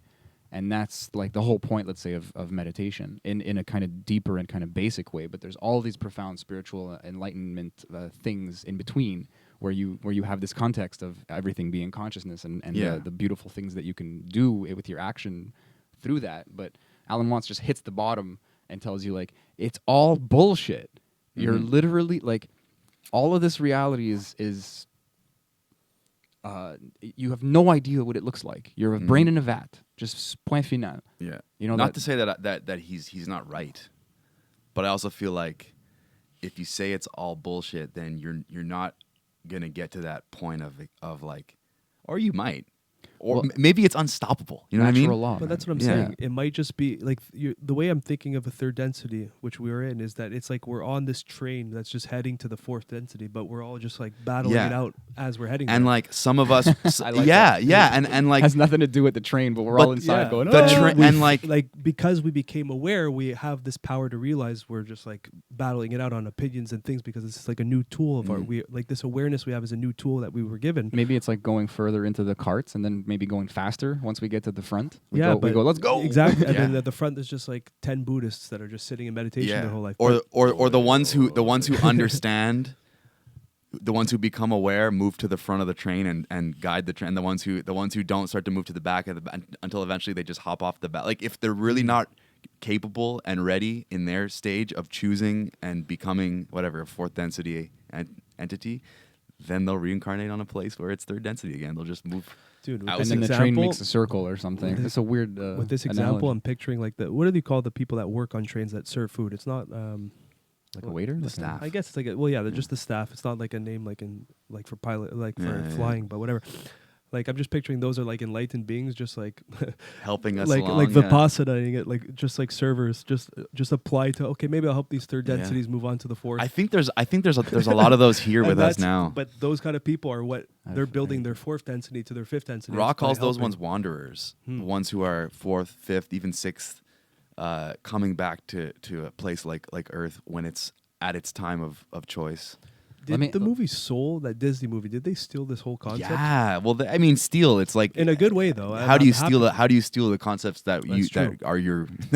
And that's like the whole point, let's say, of meditation in a kind of deeper and kind of basic way. But there's all these profound spiritual enlightenment things in between where you have this context of everything being consciousness and the beautiful things that you can do with your action through that. But Alan Watts just hits the bottom and tells you, like, it's all bullshit. You're literally, like, all of this reality is you have no idea what it looks like. You're a brain in a vat. Just point final. Yeah. You know, not to say that he's not right, but I also feel like if you say it's all bullshit, then you're not gonna get to that point of like, or you might, or maybe it's unstoppable. You know what I mean? Natural law. But that's what I'm saying. It might just be like the way I'm thinking of a third density, which we were in, is that it's like we're on this train that's just heading to the fourth density, but we're all just like battling it out as we're heading. And there. like some of us, I like and like has nothing to do with the train, but we're all inside going. the "Oh." train and like because we became aware, we have this power to realize we're just like battling it out on opinions and things because it's like a new tool of our like this awareness we have is a new tool that we were given. Maybe it's like going further into the carts and then maybe going faster once we get to the front. We but go, let's go. Exactly. And then at the front there's just like 10 Buddhists that are just sitting in meditation their whole life. Or the ones who understand, the ones who become aware move to the front of the train and guide the train. The ones who don't start to move to the back of the until eventually they just hop off the back. Like if they're really not capable and ready in their stage of choosing and becoming whatever a fourth density entity, then they'll reincarnate on a place where it's third density again. They'll just move. Dude, And then the train makes a circle or something. It's a weird with this example, analogy. I'm picturing like what do they call the people that work on trains that serve food? It's not like a waiter? The staff. I guess it's like they're just the staff. It's not like a name like in like for pilot for flying, but whatever. Like I'm just picturing those are like enlightened beings, just like helping us like along, like vipassanaing it, like just like servers, just apply to maybe I'll help these third densities move on to the fourth. I think there's a lot of those here with us now. But those kind of people are what they're building their fourth density to their fifth density. Ra calls those ones wanderers, the ones who are fourth, fifth, even sixth, coming back to a place like Earth when it's at its time of choice. Did the movie Soul, that Disney movie, did they steal this whole concept? Yeah, well, I mean, steal. It's like in a good way, though. How do you steal the concepts that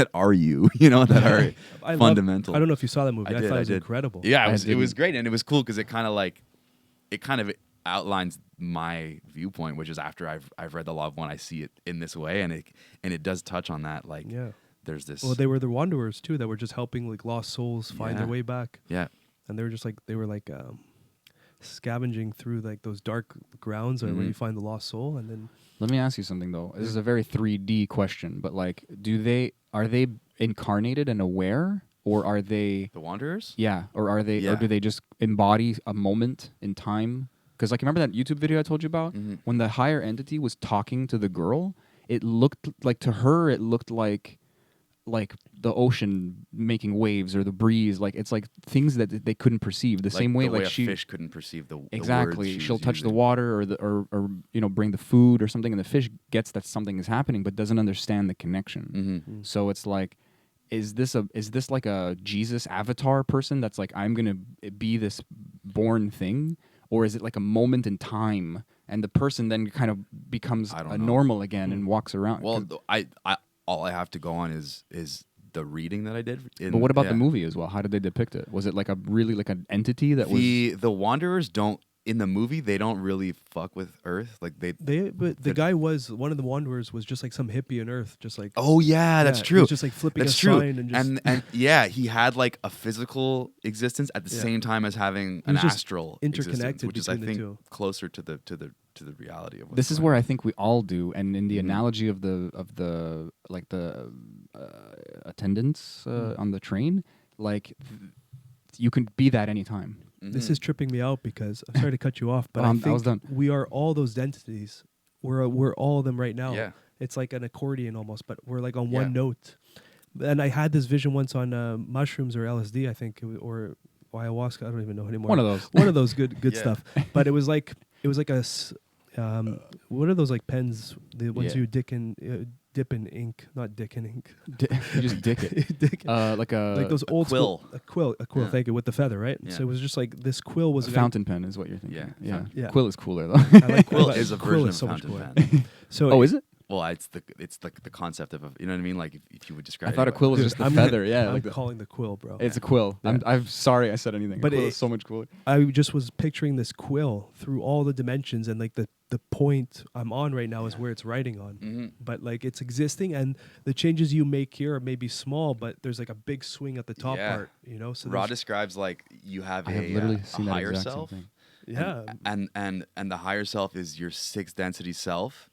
are you? You know, that are fundamental. I don't know if you saw that movie. I thought it was did. incredible. Yeah, it was great, and it was cool because it kind of outlines my viewpoint, which is after I've read The Law of One, I see it in this way, and it does touch on that. Like, there's this. Well, they were the wanderers too that were just helping like lost souls find their way back. Yeah. And they were just like scavenging through like those dark grounds where you find the lost soul, and then. Let me ask you something though. This is a very 3D question, but like, are they incarnated and aware, or are they the wanderers? Yeah, or are they, or do they just embody a moment in time? Because like, remember that YouTube video I told you about when the higher entity was talking to the girl? It looked like to her, it looked like the ocean making waves or the breeze, like it's like things that they couldn't perceive the same way, like a fish couldn't perceive the exactly. words She'll touch using. the water or bring the food or something, and the fish gets that something is happening but doesn't understand the connection. So it's like, is this like a Jesus avatar person that's like, I'm gonna be this born thing, or is it like a moment in time and the person then kind of becomes normal again and walks around? Well, all I have to go on is the reading that I did. But what about the movie as well? How did they depict it? Was it like an entity that the wanderers don't in the movie? They don't really fuck with Earth. Like but the guy was one of the wanderers was just like some hippie on Earth, just like that's true. He was just like flipping that's a true. sign and just and he had like a physical existence at the same time as having an astral interconnected, which is I think two. closer to the reality of what's this is going where on. I think we all do, and in the analogy of the attendants on the train, like you can be that anytime. This is tripping me out because I'm sorry to cut you off, but I I think was done. we are all those densities. We're all of them right now. Yeah. It's like an accordion almost, but we're like on one note. And I had this vision once on mushrooms or LSD, I think, or ayahuasca. I don't even know anymore. One of those good stuff. But it was like it was like what are those like pens? The ones Yeah. you dip in ink, not dick in ink. You just dick it. Dick. Like those old quill. school, a quill. Yeah. Thank you, with the feather, right? Yeah. So it was just like this quill was a fountain pen is what you're thinking. Yeah, Yeah. Yeah. Quill is cooler though. I like Quill but is a quill version is of so much fountain cooler. pen. So Oh, is it? Well, it's the concept of you know what I mean. Like if you would describe. I thought a it quill was Dude, just the I'm feather. Yeah, I'm like the, calling the quill, bro. it's a quill. Yeah. I'm sorry I said anything. But a quill it- is so much cooler. I just was picturing this quill through all the dimensions, and like the point I'm on right now is where it's writing on. Mm-hmm. But like it's existing, and the changes you make here are maybe small, but there's like a big swing at the top Yeah. part, you know. So Ra there's- describes like you have I have literally a seen that higher exact self, same thing. yeah, and the higher self is your sixth density self,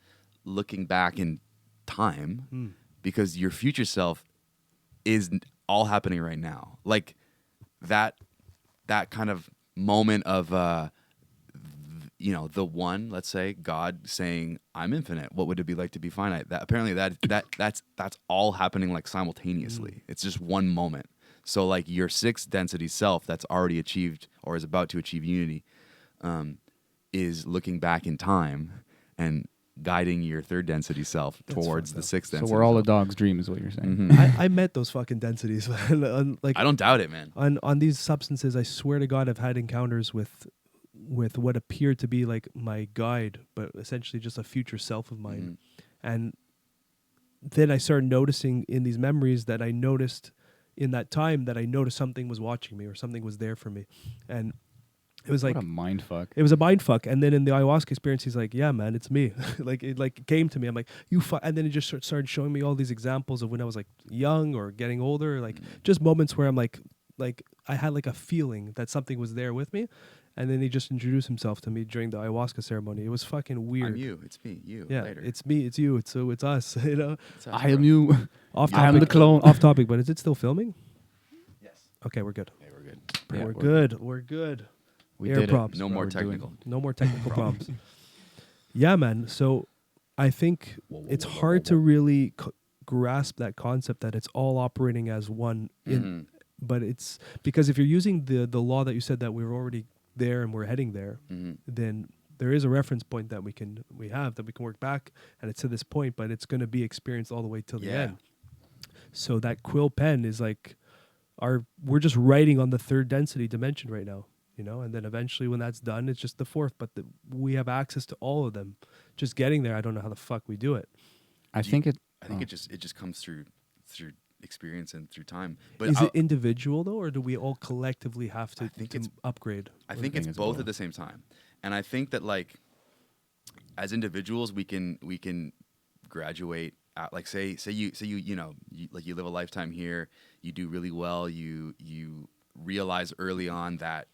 looking back in time, because your future self is all happening right now. Like that kind of moment of the one, let's say God saying I'm infinite, what would it be like to be finite? That apparently that's all happening like simultaneously. It's just one moment. So like your sixth density self that's already achieved or is about to achieve unity is looking back in time and guiding your third density self That's towards fucked the up. sixth So density we're all a self. dog's dream, is what you're saying. I met those fucking densities, man. Like I don't doubt it, man. on these substances. I swear to God, I've had encounters with what appeared to be like my guide, but essentially just a future self of mine. And then I started noticing in these memories that I noticed in that time that I noticed something was watching me or something was there for me, and it was like What a mind fuck. it was a mind fuck. And then in the ayahuasca experience, he's like, "Yeah, man, it's me." Like it came to me. I'm like, "You," and then it just started showing me all these examples of when I was like young or getting older, like just moments where I'm like I had like a feeling that something was there with me. And then he just introduced himself to me during the ayahuasca ceremony. It was fucking weird. I'm you. It's me. You. Yeah, Later. it's me, it's you, it's us. You know, It's us, I am bro. you. off I am topic. the clone. Off topic, but is it still filming? Yes. Okay, we're good. Okay, we're good. Yeah, we're good. We're good. We Air did props. it. No That's more what we're doing. technical. No more technical problems. Yeah, man. So I think it's hard to really grasp that concept that it's all operating as one. Mhm. But it's because if you're using the law that you said that we're already there and we're heading there, Mhm. then there is a reference point that we can work back, and it's to this point, but it's going to be experienced all the way till the Yeah. end. So that quill pen is like we're just writing on the third density dimension right now, you know, and then eventually when that's done, it's just the fourth, but we have access to all of them. Just getting there, I don't know how the fuck we do it. I think it. I think oh. it just comes through experience and through time. But Is it individual though, or do we all collectively have to, I think it's- upgrade? I think thing it's as both well. at the same time, and I think that like as individuals we can graduate at, like say you live a lifetime here, you do really well, you realize early on that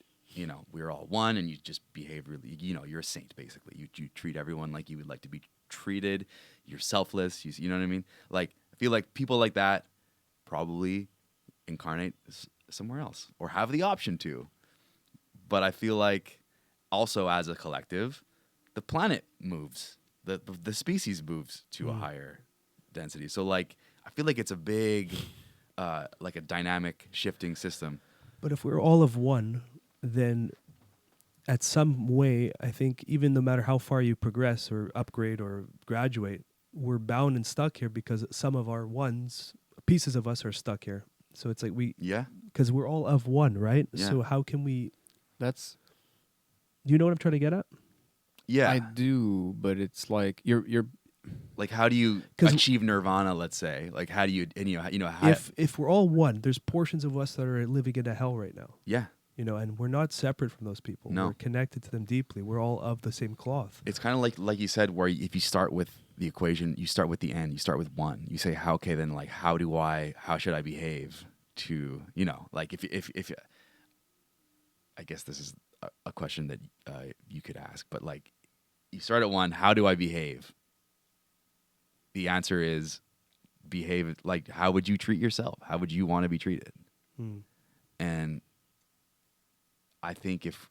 we're all one, and you just behave really, you're a saint basically. You treat everyone like you would like to be treated. You're selfless. You know what I mean? Like I feel like people like that probably incarnate somewhere else or have the option to. But I feel like also as a collective, the planet moves, the species moves to a higher density. So like I feel like it's a big like a dynamic shifting system. But if we're all of one, then at some way, I think even no matter how far you progress or upgrade or graduate, we're bound and stuck here because some of our pieces of us are stuck here. So it's like because we're all of one, right? Yeah. So how can we, That's. do you know what I'm trying to get at? Yeah. I do, but it's like you're. Like how do you 'Cause achieve nirvana, let's say? Like how do you how, If we're all one, there's portions of us that are living in a hell right now, yeah. you know, and we're not separate from those people. No. We're connected to them deeply. We're all of the same cloth. It's kind of like you said, where if you start with the equation, you start with the end, you start with one. You say, then like how should I behave to, like if I guess this is a question that you could ask, but like you start at one, how do I behave? The answer is behave like, how would you treat yourself? How would you want to be treated? And I think if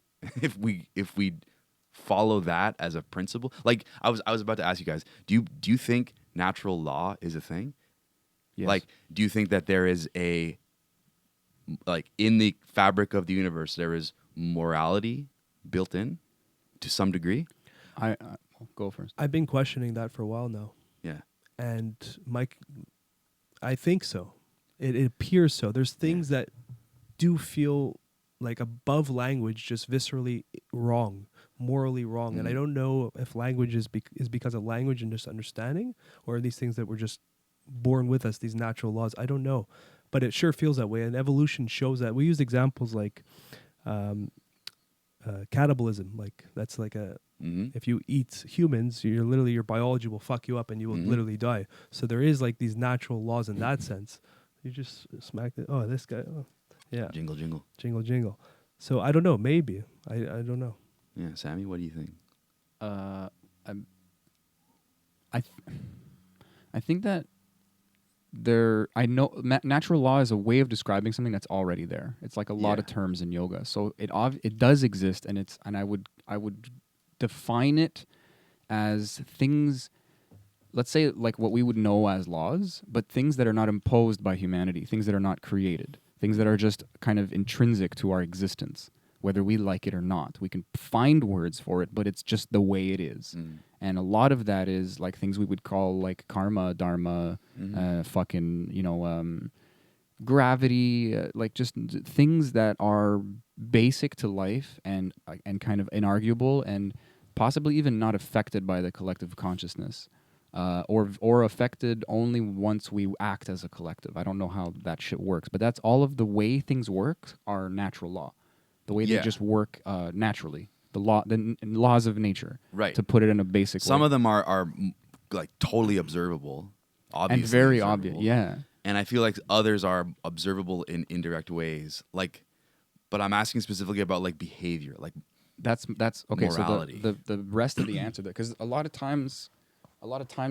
we follow that as a principle, like I was about to ask you guys, do you think natural law is a thing? Yes. Like, do you think that there is like in the fabric of the universe there is morality built in to some degree? Well, go first. I've been questioning that for a while now, Yeah. and Mike, I think so. It appears so. There's things that do feel like above language, just viscerally wrong, morally wrong, and I don't know if language is because of language and just understanding, or are these things that were just born with us, these natural laws. I don't know, but it sure feels that way, and evolution shows that. We used examples like cannibalism, like that's like a if you eat humans, your biology will fuck you up and you will literally die. So there is like these natural laws in that sense. You just smacked it. Oh, this guy. Oh, yeah. Jingle, jingle. Jingle, jingle. So I don't know. Maybe I don't know. Yeah, Sammy, what do you think? I think that natural law is a way of describing something that's already there. It's like a lot of terms in yoga. So it does exist, and I would define it as things, let's say like what we would know as laws, but things that are not imposed by humanity, things that are not created, things that are just kind of intrinsic to our existence, whether we like it or not. We can find words for it, but it's just the way it is. And a lot of that is like things we would call like karma, dharma, gravity, like just things that are basic to life and kind of inarguable and possibly even not affected by the collective consciousness, or affected only once we act as a collective. I don't know how that shit works, but that's all of the way things work are natural law, the way they just work naturally. The laws of nature, right? To put it in a basic way. Some of them are like totally observable, obviously and very observable. obvious. Yeah, and I feel like others are observable in indirect ways. Like, but I'm asking specifically about like behavior, like that's okay. morality. So the rest of the answer, because a lot of times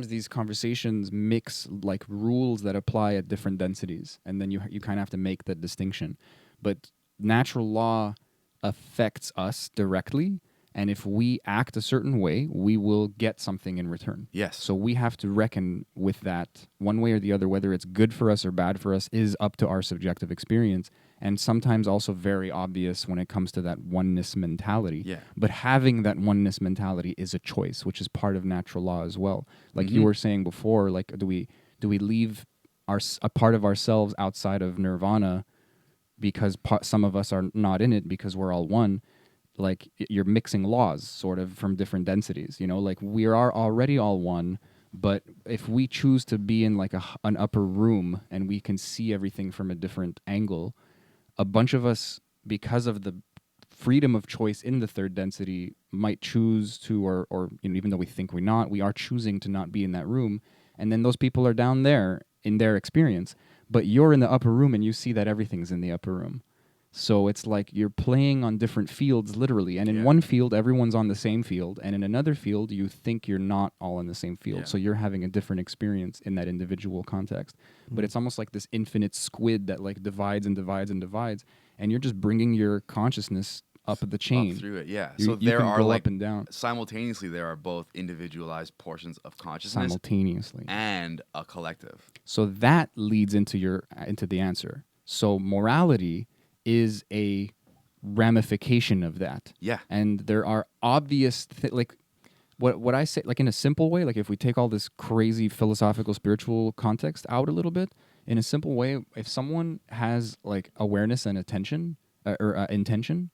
these conversations mix like rules that apply at different densities, and then you kind of have to make that distinction. But natural law affects us directly, and if we act a certain way, we will get something in return. Yes. So we have to reckon with that one way or the other. Whether it's good for us or bad for us is up to our subjective experience, and sometimes also very obvious when it comes to that oneness mentality. Yeah. But having that oneness mentality is a choice, which is part of natural law as well. Like you were saying before, like do we leave a part of ourselves outside of nirvana because some of us are not in it because we're all one? Like you're mixing laws sort of from different densities, like we are already all one, but if we choose to be in like an upper room and we can see everything from a different angle, a bunch of us, because of the freedom of choice in the third density, might choose to, or even though we think we are choosing to not be in that room, and then those people are down there in their experience, but you're in the upper room and you see that everything's in the upper room. So it's like you're playing on different fields, literally. And in one field, everyone's on the same field. And in another field, you think you're not all in the same field. Yeah. So you're having a different experience in that individual context. But it's almost like this infinite squid that like divides and divides and divides. And you're just bringing your consciousness up the chain. Up through it, yeah. So there are like up and down. Simultaneously, there are both individualized portions of consciousness. Simultaneously. And a collective. So that leads into the answer. So morality is a ramification of that. Yeah. And there are obvious like what I say, like in a simple way, like if we take all this crazy philosophical spiritual context out a little bit, in a simple way, if someone has like awareness and attention or intention,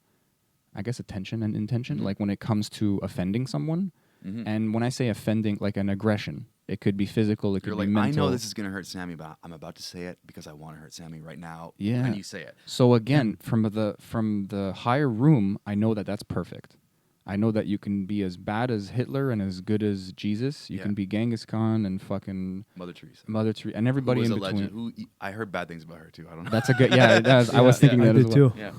I guess attention and intention, like when it comes to offending someone, and when I say offending, like an aggression, it could be physical, it could be mental. I know this is going to hurt Sammy, but I'm about to say it because I want to hurt Sammy right now. Yeah. And you say it. So again, from the higher room, I know that that's perfect. I know that you can be as bad as Hitler and as good as Jesus. You can be Genghis Khan and fucking Mother Teresa and everybody in between. Legend. I heard bad things about her too. I don't know. That's a good. Yeah, I was thinking that as well. Too. Yeah.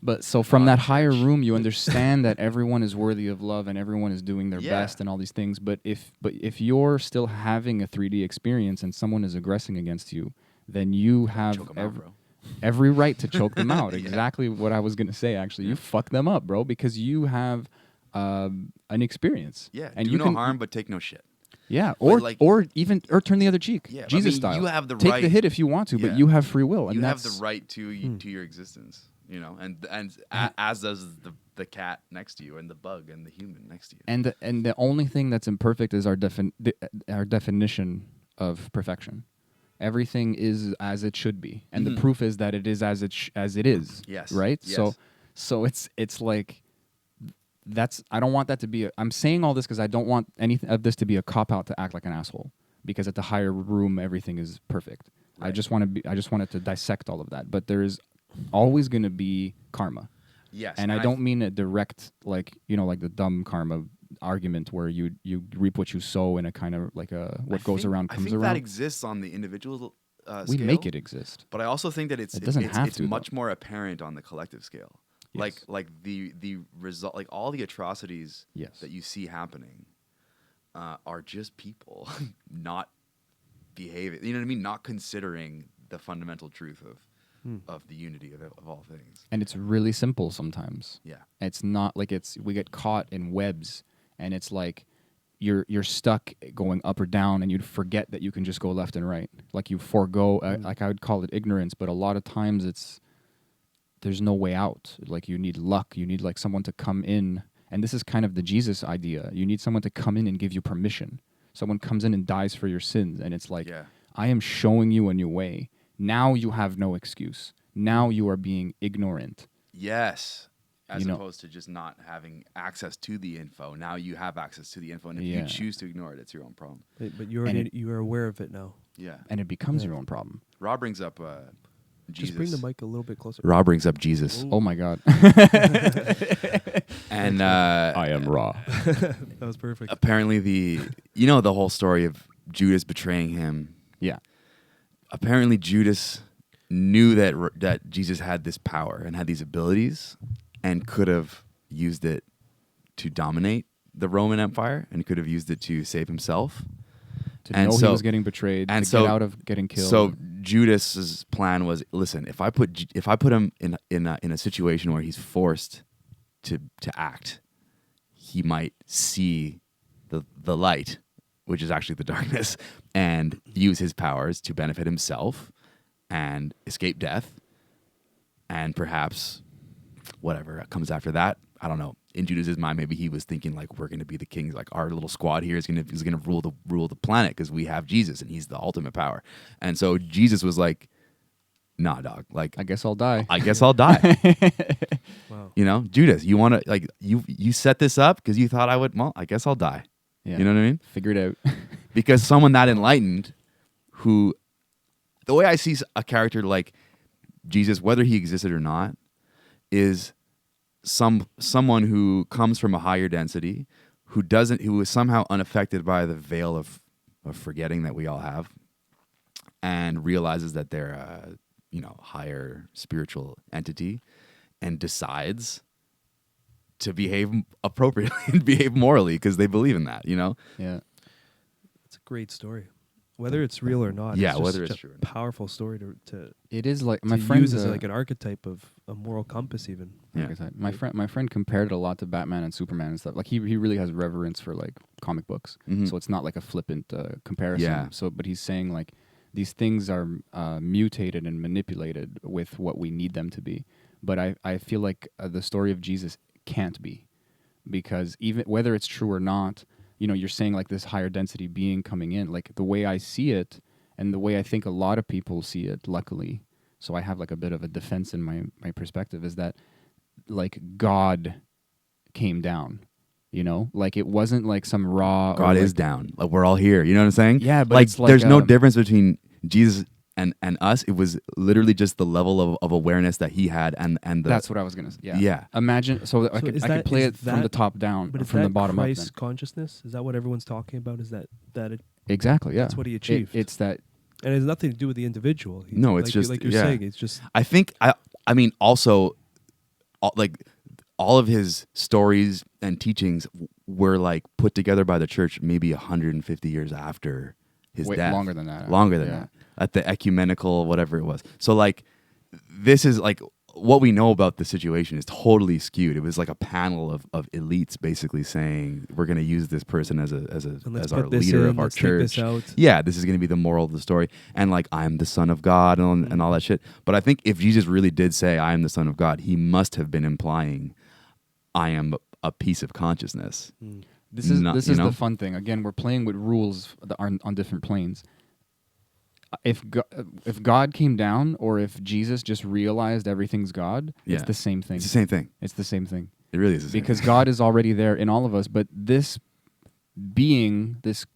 But so from that higher room, you understand that everyone is worthy of love and everyone is doing their best and all these things. But if you're still having a 3D experience and someone is aggressing against you, then you have every right to choke them out. Exactly what I was going to say, actually. You fuck them up, bro, because you have an experience. Yeah, and do no harm, but take no shit. Yeah, or turn the other cheek, Jesus style. You have the take right. the hit if you want to, but you have free will. And you have the right to your existence, and as does the cat next to you and the bug and the human next to you. And the only thing that's imperfect is our definition of perfection. Everything is as it should be, and the proof is that it is as it is. Yes. Right. Yes. So it's like that's. I don't want that to be. I'm saying all this because I don't want anything of this to be a cop out to act like an asshole. Because at the higher room, everything is perfect. Right. I just wanted to dissect all of that. But there is always going to be karma. Yes. And I don't mean a direct, like the dumb karma argument where you reap what you sow in a kind of like a what goes around comes around. I think that exists on the individual we scale. make it exist. But I also think that it's much more apparent on the collective scale. Yes. Like the result, like all the atrocities that you see happening are just people not behaving. You know what I mean? Not considering the fundamental truth of the unity of all things. And it's really simple sometimes. Yeah. It's not like we get caught in webs, and it's like you're stuck going up or down, and you'd forget that you can just go left and right. Like you forego, like I would call it ignorance, but a lot of times there's no way out. Like you need luck. You need like someone to come in. And this is kind of the Jesus idea. You need someone to come in and give you permission. Someone comes in and dies for your sins. And it's like, I am showing you a new way. Now you have no excuse. Now you are being ignorant. Yes. As opposed to just not having access to the info. Now you have access to the info. And if you choose to ignore it, it's your own problem. But you are aware of it now. Yeah. And it becomes your own problem. Rob brings up Jesus. Just bring the mic a little bit closer. Rob brings up Jesus. Oh my God. And I am raw. That was perfect. Apparently the whole story of Judas betraying him. Yeah. Apparently Judas knew that Jesus had this power and had these abilities and could have used it to dominate the Roman Empire and could have used it to save himself. He was getting betrayed, and get out of getting killed. So Judas's plan was, listen, if I put him in a situation where he's forced to act, he might see the light, which is actually the darkness, and use his powers to benefit himself and escape death, and perhaps whatever comes after that. I don't know. In Judas's mind, maybe he was thinking like, we're going to be the kings. Like our little squad here is going to rule the planet because we have Jesus and he's the ultimate power. And so Jesus was like, nah, dog. Like, I guess I'll die. Wow. Judas, you want to like you set this up because you thought I would. Well, I guess I'll die. Yeah. You know what I mean? Figure it out. Because someone that enlightened, who, the way I see a character like Jesus, whether he existed or not, is someone who comes from a higher density, who is somehow unaffected by the veil of forgetting that we all have, and realizes that they're a higher spiritual entity, and decides to behave appropriately and behave morally because they believe in that. Yeah, it's a great story. Whether it's real or not, yeah, it's just whether it's a true or not. Powerful story to it is like to my friend use as like an archetype of a moral compass, even. Yeah. My friend compared it a lot to Batman and Superman and stuff. Like he really has reverence for like comic books, so it's not like a flippant comparison. Yeah. So, but he's saying like these things are mutated and manipulated with what we need them to be. But I feel like the story of Jesus can't be, because even whether it's true or not, you're saying like this higher density being coming in, like the way I see it and the way I think a lot of people see it, luckily. So I have like a bit of a defense in my perspective, is that like God came down, like it wasn't like some raw. God is down. Like we're all here. You know what I'm saying? Yeah, but like, it's like there's no difference between Jesus and us. It was literally just the level of awareness that he had, and that's what I was gonna say. Yeah. Imagine I could play it from the top down, but from the bottom up. Christ consciousness, is that what everyone's talking about? Is that it? Exactly. Yeah, that's what he achieved. It's that, and it has nothing to do with the individual. No, it's like, just like you're saying. It's just. I think I mean also, like all of his stories and teachings were like put together by the church maybe 150 years after his death. Longer than that. Longer than that. At the ecumenical, whatever it was. So like, this is like, what we know about the situation is totally skewed. It was like a panel of elites basically saying, we're going to use this person as our leader of our church. Yeah, this is going to be the moral of the story. And like, I'm the son of God and all that shit. But I think if Jesus really did say, I am the son of God, he must have been implying, I am a piece of consciousness. This is Not- this you is know? the fun thing. Again, we're playing with rules that are on different planes. If God came down, or if Jesus just realized everything's God, Yeah. it's the same thing. It's the same thing. It's the same thing. It really is the same Because thing. God is already there in all of us, but this being, this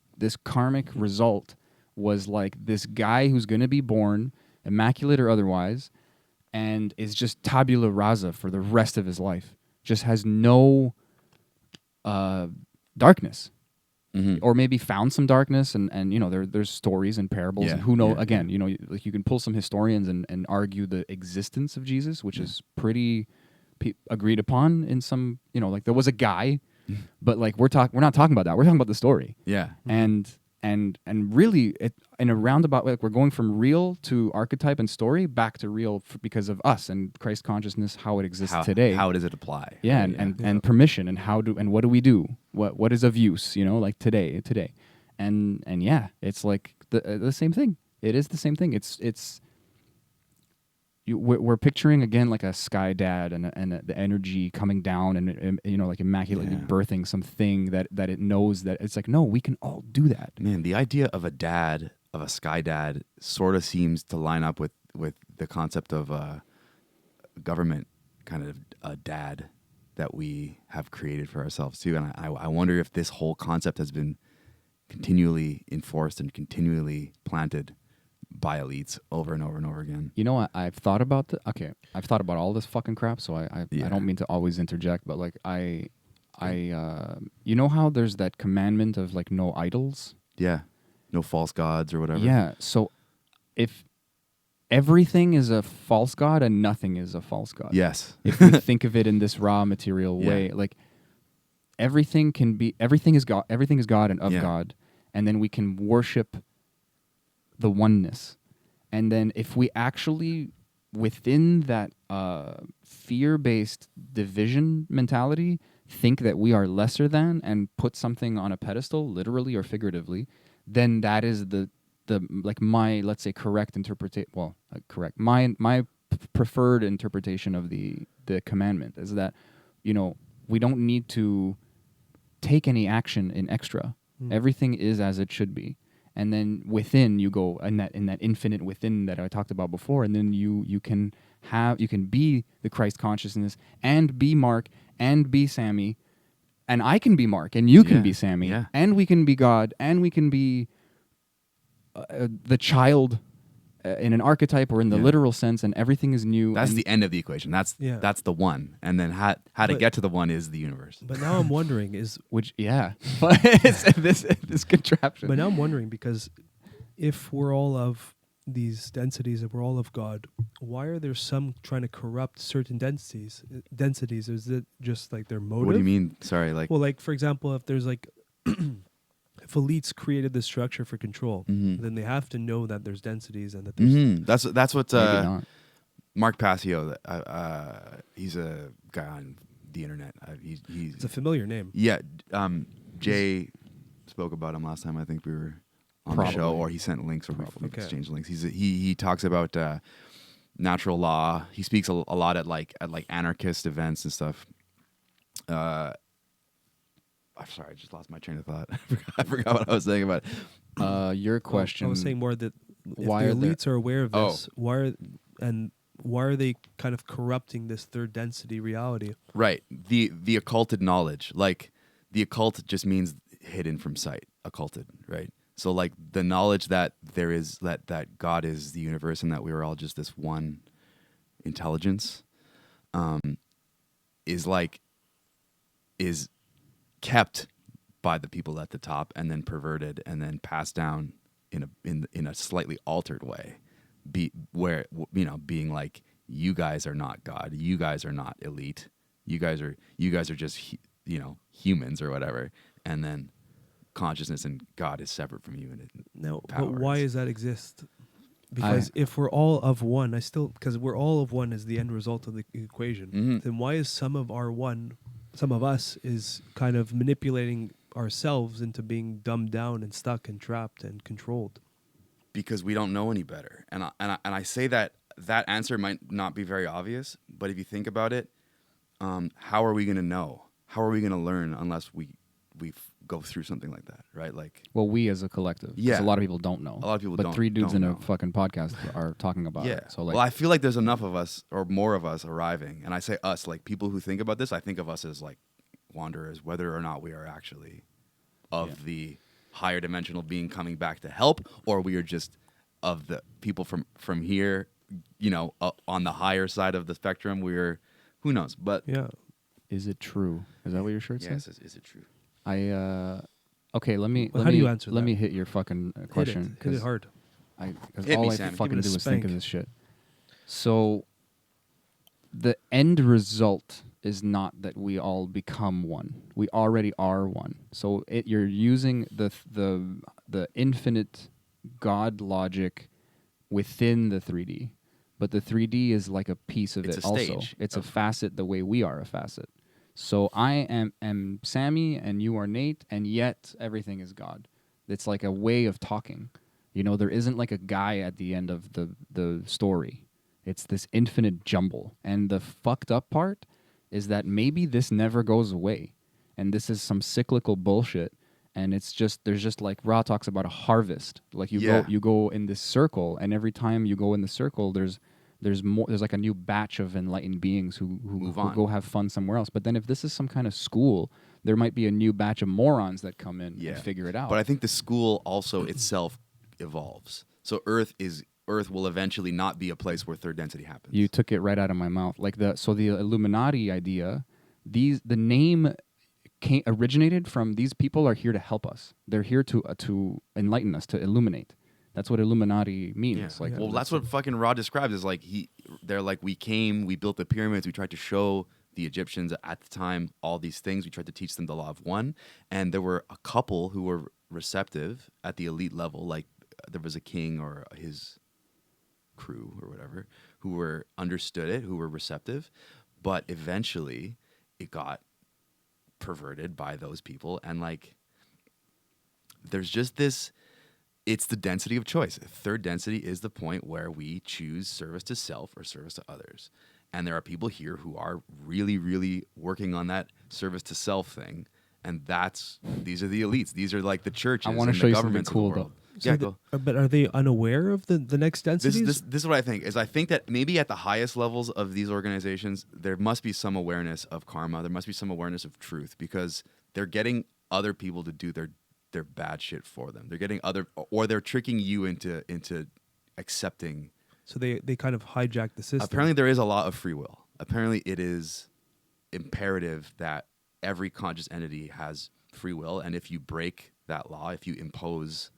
karmic result, was like this guy who's going to be born, immaculate or otherwise, and is just tabula rasa for the rest of his life. Just has no darkness. Mhm. Or maybe found some darkness, and you know, there's stories and parables, Yeah, and who know, yeah, again, you know, like you can pull some historians and argue the existence of Jesus, which is pretty agreed upon in some, you know, like there was a guy, but like we're not talking about that. We're talking about the story. Yeah. And really, in a roundabout way, like we're going from real to archetype and story back to real because of us and Christ consciousness, how it exists today. How does it apply? Yeah, Right, and permission, and what do we do? What is of use? You know, like today, and yeah, it's like the same thing. It is the same thing. We're picturing again like a sky dad and the energy coming down and you know, like immaculately birthing something that it knows that it's like, no, we can all do that. Man, the idea of a dad, of a sky dad, sort of seems to line up with the concept of a government kind of a dad that we have created for ourselves too. And I wonder if this whole concept has been continually enforced and continually planted by elites over and over and over again. You know what? I've thought about I've thought about all this fucking crap, so I don't mean to always interject, but like I you know how there's that commandment of like no idols? Yeah. No false gods or whatever. Yeah. So if everything is a false god and nothing is a false god. Yes. If we think of it in this raw material way, Yeah. like everything is God and of Yeah. God, and then we can worship the oneness. And then if we actually, within that fear-based division mentality, think that we are lesser than and put something on a pedestal, literally or figuratively, then that is the like my, let's say, correct interpretation. Well, correct. My preferred interpretation of the commandment is that, you know, we don't need to take any action in extra. Everything is as it should be. And then within you go in that infinite within that I talked about before, and then you can be the Christ consciousness and be Mark and be Sammy, and I can be Mark and you can be Sammy, and we can be God, and we can be the child in an archetype or in the literal sense, and everything is new. That's the end of the equation. That's the one. And then how to get to the one is the universe. But now I'm wondering it's this contraption. But now I'm wondering, because if we're all of these densities, if we're all of God, why are there some trying to corrupt certain densities? Is it just like their motive? What do you mean? Sorry, like. Well, like for example, if there's like if elites created this structure for control, then they have to know that there's densities and that there's That's what Maybe not. Mark Passio. He's a guy on the internet. He's it's a familiar name. Yeah. Jay spoke about him last time. I think we were on the show, or he sent links, or we exchanged links. He talks about natural law. He speaks a lot at like anarchist events and stuff. I'm sorry, I just lost my train of thought. I forgot what I was saying about it. Your question. I was saying more that why if are the elites are aware of this, Oh. why are they kind of corrupting this third density reality? Right. The occulted knowledge. Like, the occult just means hidden from sight. Occulted, right? So like the knowledge that there is that God is the universe and that we are all just this one intelligence is kept by the people at the top and then perverted and then passed down in a slightly altered way, being like, you guys are not God, you guys are not elite, you guys are just humans or whatever, and then consciousness and God is separate from you. But why does that exist? Because if we're all of one, because we're all of one is the end result of the equation. Then why is some of us is kind of manipulating ourselves into being dumbed down and stuck and trapped and controlled? Because we don't know any better. And I say that answer might not be very obvious, but if you think about it, how are we going to know? How are we going to learn unless we go through something like that, right? Like, well, we as a collective. 'Cause Yeah. a lot of people don't know. A lot of people but don't- 3 dudes don't in a know. fucking podcast are talking about yeah. it. So like, well, I feel like there's enough of us or more of us arriving. And I say us, like people who think about this, I think of us as like wanderers, whether or not we are actually of the higher dimensional being coming back to help, or we are just of the people from here, on the higher side of the spectrum. We're, who knows? But Yeah. is it true? Is that what your shirt says? is it true? Okay, let me. Well, let how do me, you answer Let that? me hit your fucking question. Hit it hard. Because Hit all me, I Sammy. fucking Give it do a is think of spank. this shit. So, the end result is not that we all become one. We already are one. So you're using the infinite God logic within the 3D, but the 3D is like a piece of It's it. a Also, stage it's a of- facet the way we are a facet. So I am Sammy and you are Nate, and yet everything is God. It's like a way of talking. There isn't like a guy at the end of the story. It's this infinite jumble. And the fucked up part is that maybe this never goes away. And this is some cyclical bullshit. And it's just, there's just like Ra talks about a harvest. Like you go in this circle, and every time you go in the circle, there's like a new batch of enlightened beings who go have fun somewhere else. But then if this is some kind of school, there might be a new batch of morons that come in and figure it out. But I think the school also itself evolves. So Earth will eventually not be a place where third density happens. You took it right out of my mouth. Like the Illuminati idea, the name originated from these people are here to help us. They're here to enlighten us, to illuminate. That's what Illuminati means. Like, well, that's what fucking Ra describes as like they're like, we came, we built the pyramids, we tried to show the Egyptians at the time all these things. We tried to teach them the law of one, and there were a couple who were receptive at the elite level. Like there was a king or his crew or whatever who were understood it, who were receptive, but eventually it got perverted by those people, and like there's just this. It's the density of choice. Third density is the point where we choose service to self or service to others. And there are people here who are really, really working on that service to self thing. And these are the elites. These are like the churches I wanna and show the you something governments cool, of the world. So Yeah, go. But are they unaware of the next densities? This is what I think. I think that maybe at the highest levels of these organizations, there must be some awareness of karma. There must be some awareness of truth, because they're getting other people to do their bad shit for them. They're getting or they're tricking you into accepting. So they kind of hijack the system. Apparently there is a law of free will. Apparently it is imperative that every conscious entity has free will, and if you break that law, if you impose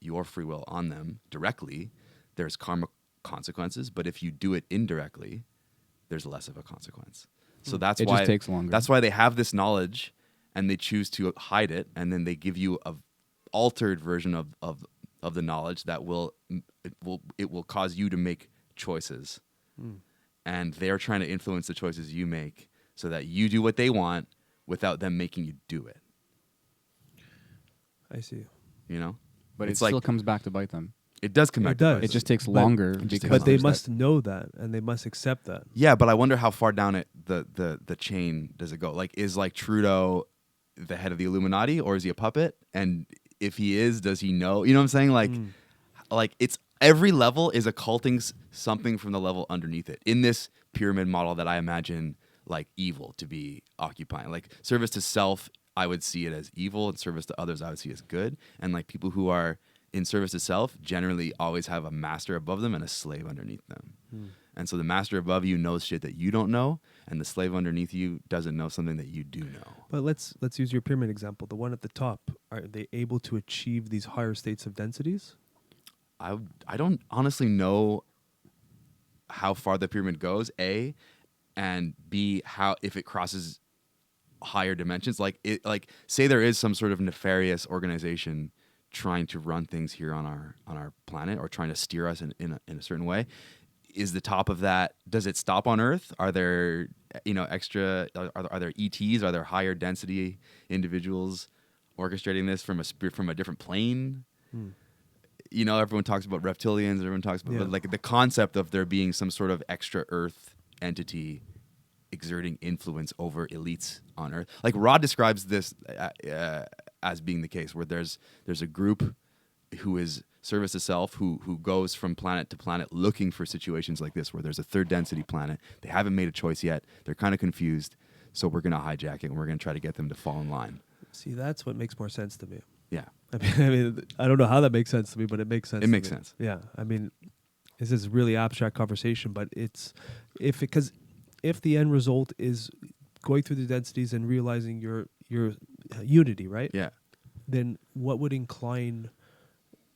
your free will on them directly, there's karma consequences, but if you do it indirectly, there's less of a consequence. So that's It why just takes longer. That's why they have this knowledge and they choose to hide it, and then they give you a altered version of the knowledge that will cause you to make choices. And they're trying to influence the choices you make so that you do what they want without them making you do it. I see. but It's it like, still comes back to bite them. it does come It back. does. It just takes But- longer. just takes because But they there's that- must know that, and they must accept that. Yeah, but I wonder how far down the chain does it go? Like, is like Trudeau the head of the Illuminati, or is he a puppet? And if he is, does he know? You know what I'm saying? Like it's every level is occulting something from the level underneath it in this pyramid model that I imagine like evil to be occupying. Like service to self, I would see it as evil, and service to others, I would see as good. And like people who are in service to self generally always have a master above them and a slave underneath them. And so the master above you knows shit that you don't know, and the slave underneath you doesn't know something that you do know. But let's use your pyramid example. The one at the top, are they able to achieve these higher states of densities? I don't honestly know how far the pyramid goes, A, and B, how if it crosses higher dimensions. Like say there is some sort of nefarious organization trying to run things here on our planet, or trying to steer us in a certain way. Is the top of that, does it stop on Earth? Are there extra are there ETs? Are there higher density individuals orchestrating this from a different plane? Everyone talks about reptilians, everyone talks about but like the concept of there being some sort of extra Earth entity exerting influence over elites on Earth. Like Rod describes this as being the case, where there's a group who is service to self, who goes from planet to planet looking for situations like this, where there's a third density planet. They haven't made a choice yet. They're kind of confused. So we're going to hijack it, and we're going to try to get them to fall in line. See, that's what makes more sense to me. Yeah. I mean, I don't know how that makes sense to me, but it makes sense. It makes to me. sense. Yeah. I mean, this is really abstract conversation, but it's if the end result is going through the densities and realizing your unity, right? Yeah. Then what would incline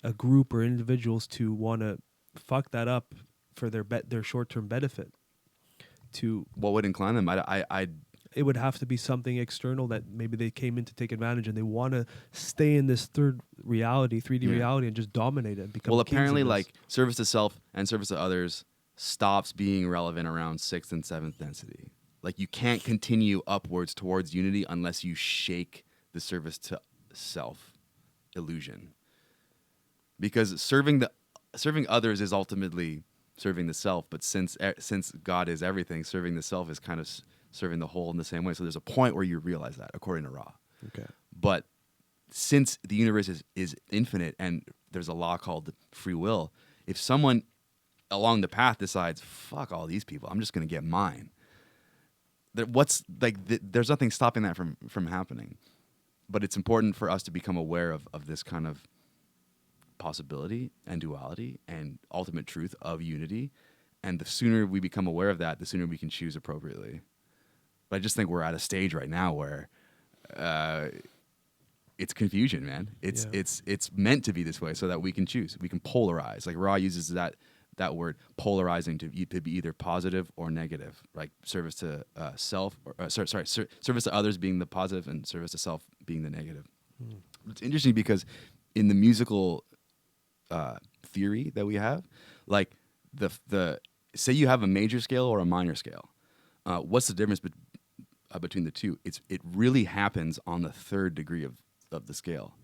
a group or individuals to want to fuck that up for their short-term benefit? What would incline them? It would have to be something external that maybe they came in to take advantage, and they want to stay in this third reality, 3D reality, and just dominate it and become Well, kings of apparently, this. like, service to self and service to others stops being relevant around 6th and 7th density. Like, you can't continue upwards towards unity unless you shake the service to self illusion. Because serving others is ultimately serving the self, but since God is everything, serving the self is kind of serving the whole in the same way. So there's a point where you realize that, according to Ra. Okay. But since the universe is infinite and there's a law called free will, if someone along the path decides, fuck all these people, I'm just going to get mine, there's nothing stopping that from happening. But it's important for us to become aware of this kind of possibility and duality and ultimate truth of unity. And the sooner we become aware of that, the sooner we can choose appropriately. But I just think we're at a stage right now where it's confusion, man. It's meant to be this way so that we can choose. We can polarize. Like Ra uses that word, polarizing, to be either positive or negative. Like service to self, or service to others being the positive and service to self being the negative. It's interesting because in the musical theory that we have, like the say you have a major scale or a minor scale. What's the difference between the two? It really happens on the third degree of the scale.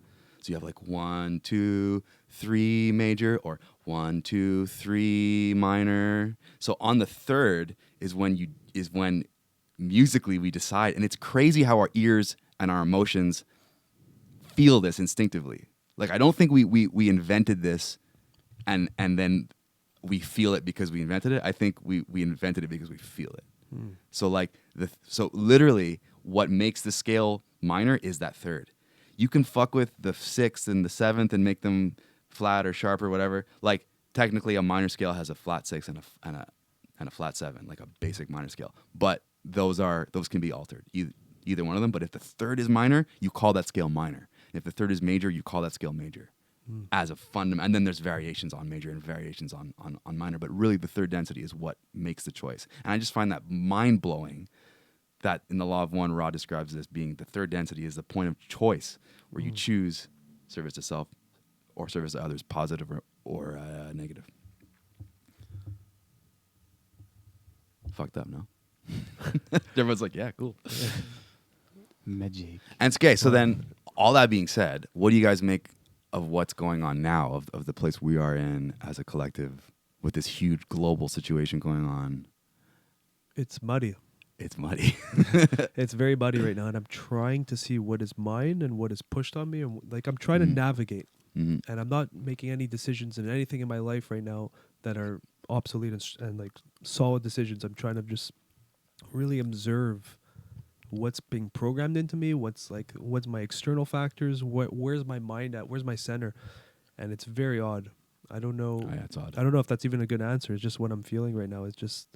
So you have like 1, 2, 3 major, or 1, 2, 3 minor. So on the third is when musically we decide, and it's crazy how our ears and our emotions feel this instinctively. Like I don't think we invented this, and then we feel it because we invented it. I think we invented it because we feel it. So like so literally what makes the scale minor is that third. You can fuck with the 6th and the 7th and make them flat or sharp or whatever. Like technically a minor scale has a flat 6 and a flat 7, like a basic minor scale. But those can be altered, either one of them. But if the third is minor, you call that scale minor. If the third is major, you call that scale major. As a fundamental, and then there's variations on major and variations on minor, but really the third density is what makes the choice. And I just find that mind-blowing that in the Law of One, Ra describes this being the third density is the point of choice where you choose service to self or service to others, positive or negative. Fucked up, no? Everyone's like, yeah, cool. Magic. And it's okay, so then all that being said, what do you guys make of what's going on now, of the place we are in as a collective with this huge global situation going on? It's muddy. It's muddy. It's very muddy right now, and I'm trying to see what is mine and what is pushed on me, and like I'm trying to navigate. And I'm not making any decisions in anything in my life right now that are obsolete and like solid decisions. I'm trying to just really observe what's being programmed into me, what's my external factors, where's my mind at, where's my center, and it's very odd. I don't know. Oh, yeah, it's odd. I don't know if that's even a good answer. It's just what I'm feeling right now. It's just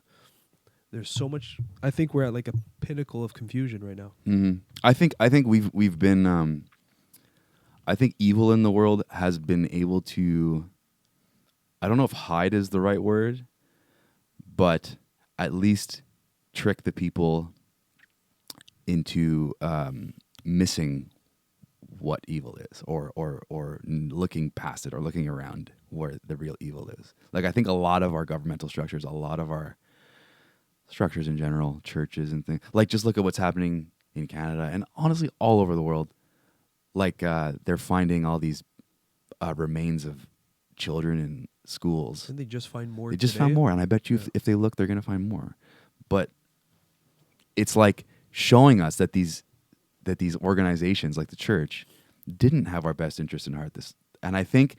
there's so much. I think we're at like a pinnacle of confusion right now. I think we've been. I think evil in the world has been able to. I don't know if hide is the right word, but at least trick the people into missing what evil is, or looking past it, or looking around where the real evil is. Like I think a lot of our governmental structures, a lot of our structures in general, churches and things, like just look at what's happening in Canada and honestly all over the world. Like they're finding all these remains of children in schools. Didn't they just find more? They just found more, and I bet you if they look, they're going to find more. But it's like showing us that these organizations like the church didn't have our best interest in heart. And I think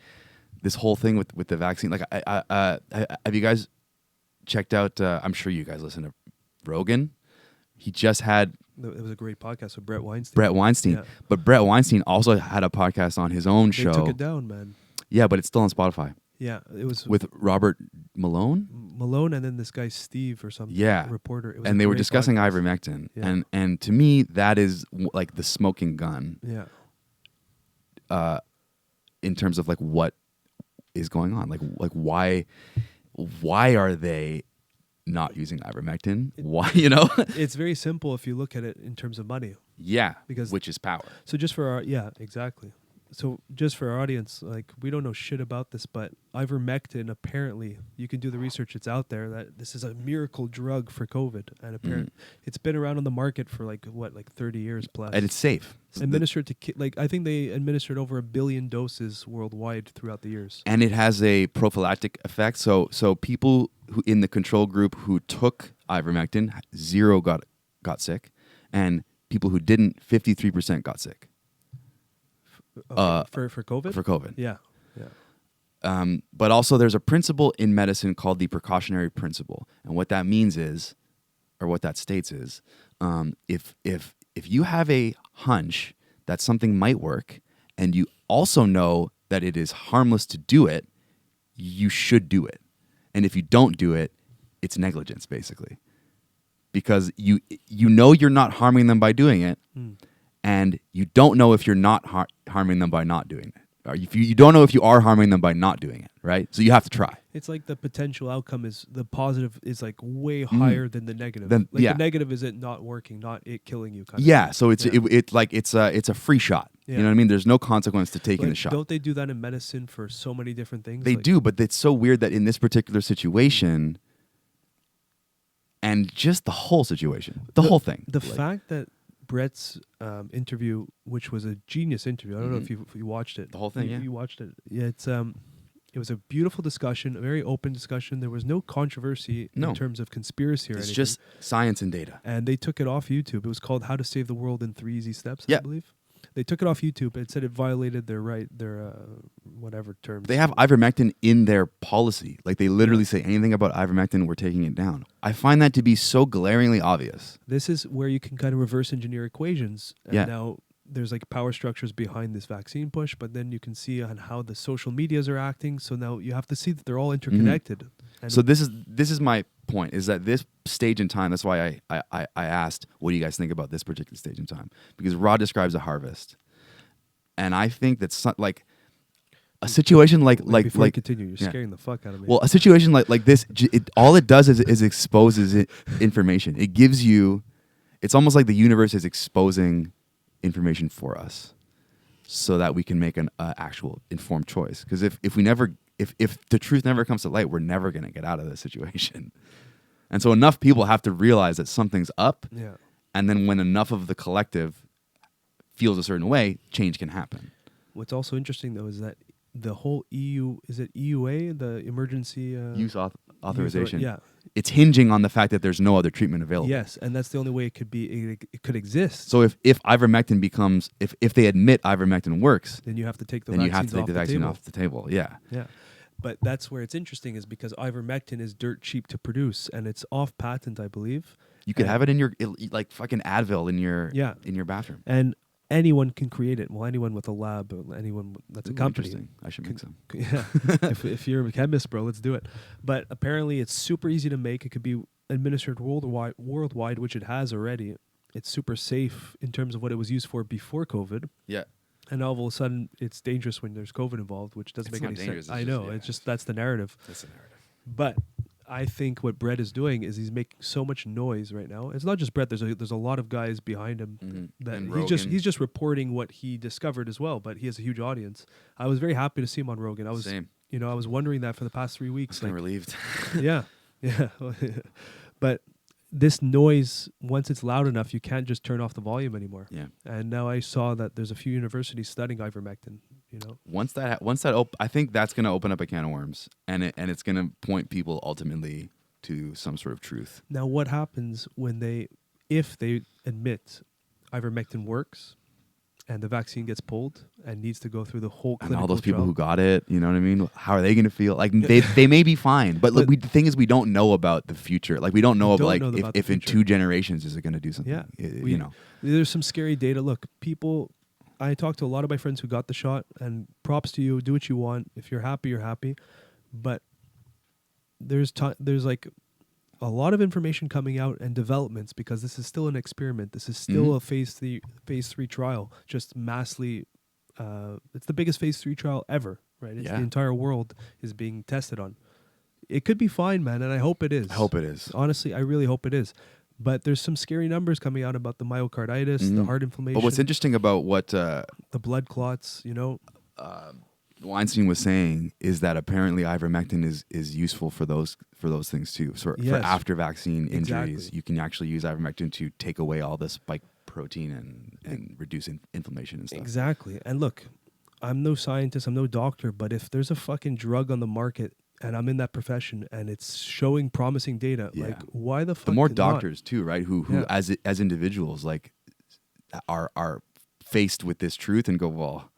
this whole thing with the vaccine, like, have you guys checked out? I'm sure you guys listen to Rogan. He just had. It was a great podcast with Brett Weinstein. Yeah. But Brett Weinstein also had a podcast on his own show. They took it down, man. Yeah, but it's still on Spotify. Yeah, it was with Robert Malone, and then this guy Steve or some reporter. It was and they were discussing ivermectin, and to me that is like the smoking gun. Yeah. In terms of like what is going on, like why are they not using ivermectin? Why, It's very simple if you look at it in terms of money. Yeah, because which is power. So just for our exactly. So just for our audience, like, we don't know shit about this, but ivermectin, apparently, you can do the research, it's out there, that this is a miracle drug for COVID. And apparently, it's been around on the market for, like 30 years plus. And it's safe. Administered to, I think they administered over 1 billion doses worldwide throughout the years. And it has a prophylactic effect. So people who in the control group who took ivermectin, 0 got sick. And people who didn't, 53% got sick. For COVID? For COVID. Yeah. But also there's a principle in medicine called the precautionary principle. And what that means is, or what that states is, if you have a hunch that something might work and you also know that it is harmless to do it, you should do it. And if you don't do it, it's negligence, basically. Because you know you're not harming them by doing it. And you don't know if you're not harming them by not doing it. Or if you don't know if you are harming them by not doing it, right? So you have to try. It's like the potential outcome is, the positive is like way higher than the negative. The negative is it not working, not it killing you. Kind of thing. So it's a free shot. You know what I mean? There's no consequence to taking the shot. Don't they do that in medicine for so many different things? They do, but it's so weird that in this particular situation, and just the whole situation, the whole thing. The fact that Brett's interview, which was a genius interview. I don't know if you watched it. The whole thing, You watched it. Yeah, it was a beautiful discussion, a very open discussion. There was no controversy in terms of conspiracy or anything. It's just science and data. And they took it off YouTube. It was called How to Save the World in 3 Easy Steps, I believe. They took it off YouTube. It said it violated their whatever terms. They have ivermectin in their policy. Like, they literally say anything about ivermectin, we're taking it down. I find that to be so glaringly obvious. This is where you can kind of reverse engineer equations. And now there's like power structures behind this vaccine push, but then you can see on how the social medias are acting. So now you have to see that they're all interconnected. And so this is my point, is that this stage in time, that's why I asked, what do you guys think about this particular stage in time? Because Rod describes a harvest. And I think that's like a situation before you continue, you're scaring the fuck out of me. Well, a situation like this, all it does is exposes information. It gives you, it's almost like the universe is exposing information for us so that we can make an actual informed choice. Because if the truth never comes to light, we're never going to get out of this situation. And so enough people have to realize that something's up. Yeah. And then when enough of the collective feels a certain way, change can happen. What's also interesting, though, is that the whole EUA, the emergency use authorization? Yeah. It's hinging on the fact that there's no other treatment available. Yes, and that's the only way it could be. It could exist. So if ivermectin becomes, if they admit ivermectin works, then you have to take the vaccine off the table. Yeah. Yeah. But that's where it's interesting, is because ivermectin is dirt cheap to produce, and it's off patent, I believe. You could have it in your, like fucking Advil in your bathroom. And anyone can create it. Well, anyone with a lab, anyone that's a company. Interesting. I should make some. Yeah. if you're a chemist, bro, let's do it. But apparently it's super easy to make. It could be administered worldwide, which it has already. It's super safe in terms of what it was used for before COVID. Yeah. And all of a sudden, it's dangerous when there's COVID involved, which doesn't make any sense. I know. It's just, that's the narrative. That's the narrative. But I think what Brett is doing is he's making so much noise right now. It's not just Brett. There's a lot of guys behind him that he's just reporting what he discovered as well. But he has a huge audience. I was very happy to see him on Rogan. I was I was wondering that for the past 3 weeks. I'm kind of relieved. Yeah. But this noise, once it's loud enough, you can't just turn off the volume anymore. Yeah. And now I saw that there's a few universities studying ivermectin. Once that I think that's going to open up a can of worms, and it's going to point people ultimately to some sort of truth. Now, what happens when they if they admit ivermectin works and the vaccine gets pulled and needs to go through the whole And clinical all those people trial. who got it, you know what I mean? How are they going to feel? Like they may be fine, but look, the thing is, we don't know about the future. Like we don't know don't like know about the if in future. 2 generations is it going to do something? Yeah, You know. there's some scary data. Look, people. I talked to a lot of my friends who got the shot, and props to you. Do what you want. If you're happy, you're happy. But there's like a lot of information coming out and developments because this is still an experiment. This is still a phase 3 trial. Just massively, it's the biggest phase 3 trial ever. Right? It's the entire world is being tested on. It could be fine, man, and I hope it is. I hope it is. Honestly, I really hope it is. But there's some scary numbers coming out about the myocarditis, the heart inflammation. But what's interesting about what the blood clots, you know, Weinstein was saying is that apparently ivermectin is useful for those things too. So for after vaccine injuries, Exactly. you can actually use ivermectin to take away all the spike protein and reduce inflammation and stuff. Exactly. And look, I'm no scientist, I'm no doctor, but if there's a fucking drug on the market and I'm in that profession and it's showing promising data, like why the fuck? The more not? doctors too, right? Who as individuals like are faced with this truth and go, well,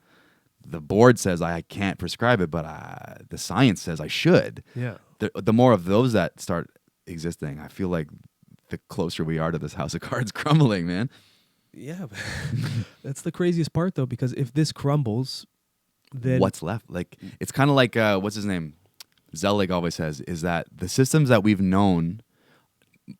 the board says I can't prescribe it, but the science says I should. Yeah. The more of those that start existing, I feel like the closer we are to this house of cards crumbling, man. Yeah. That's the craziest part though, because if this crumbles, then what's left? Like it's kind of like what's his name? Zelig always says is that the systems that we've known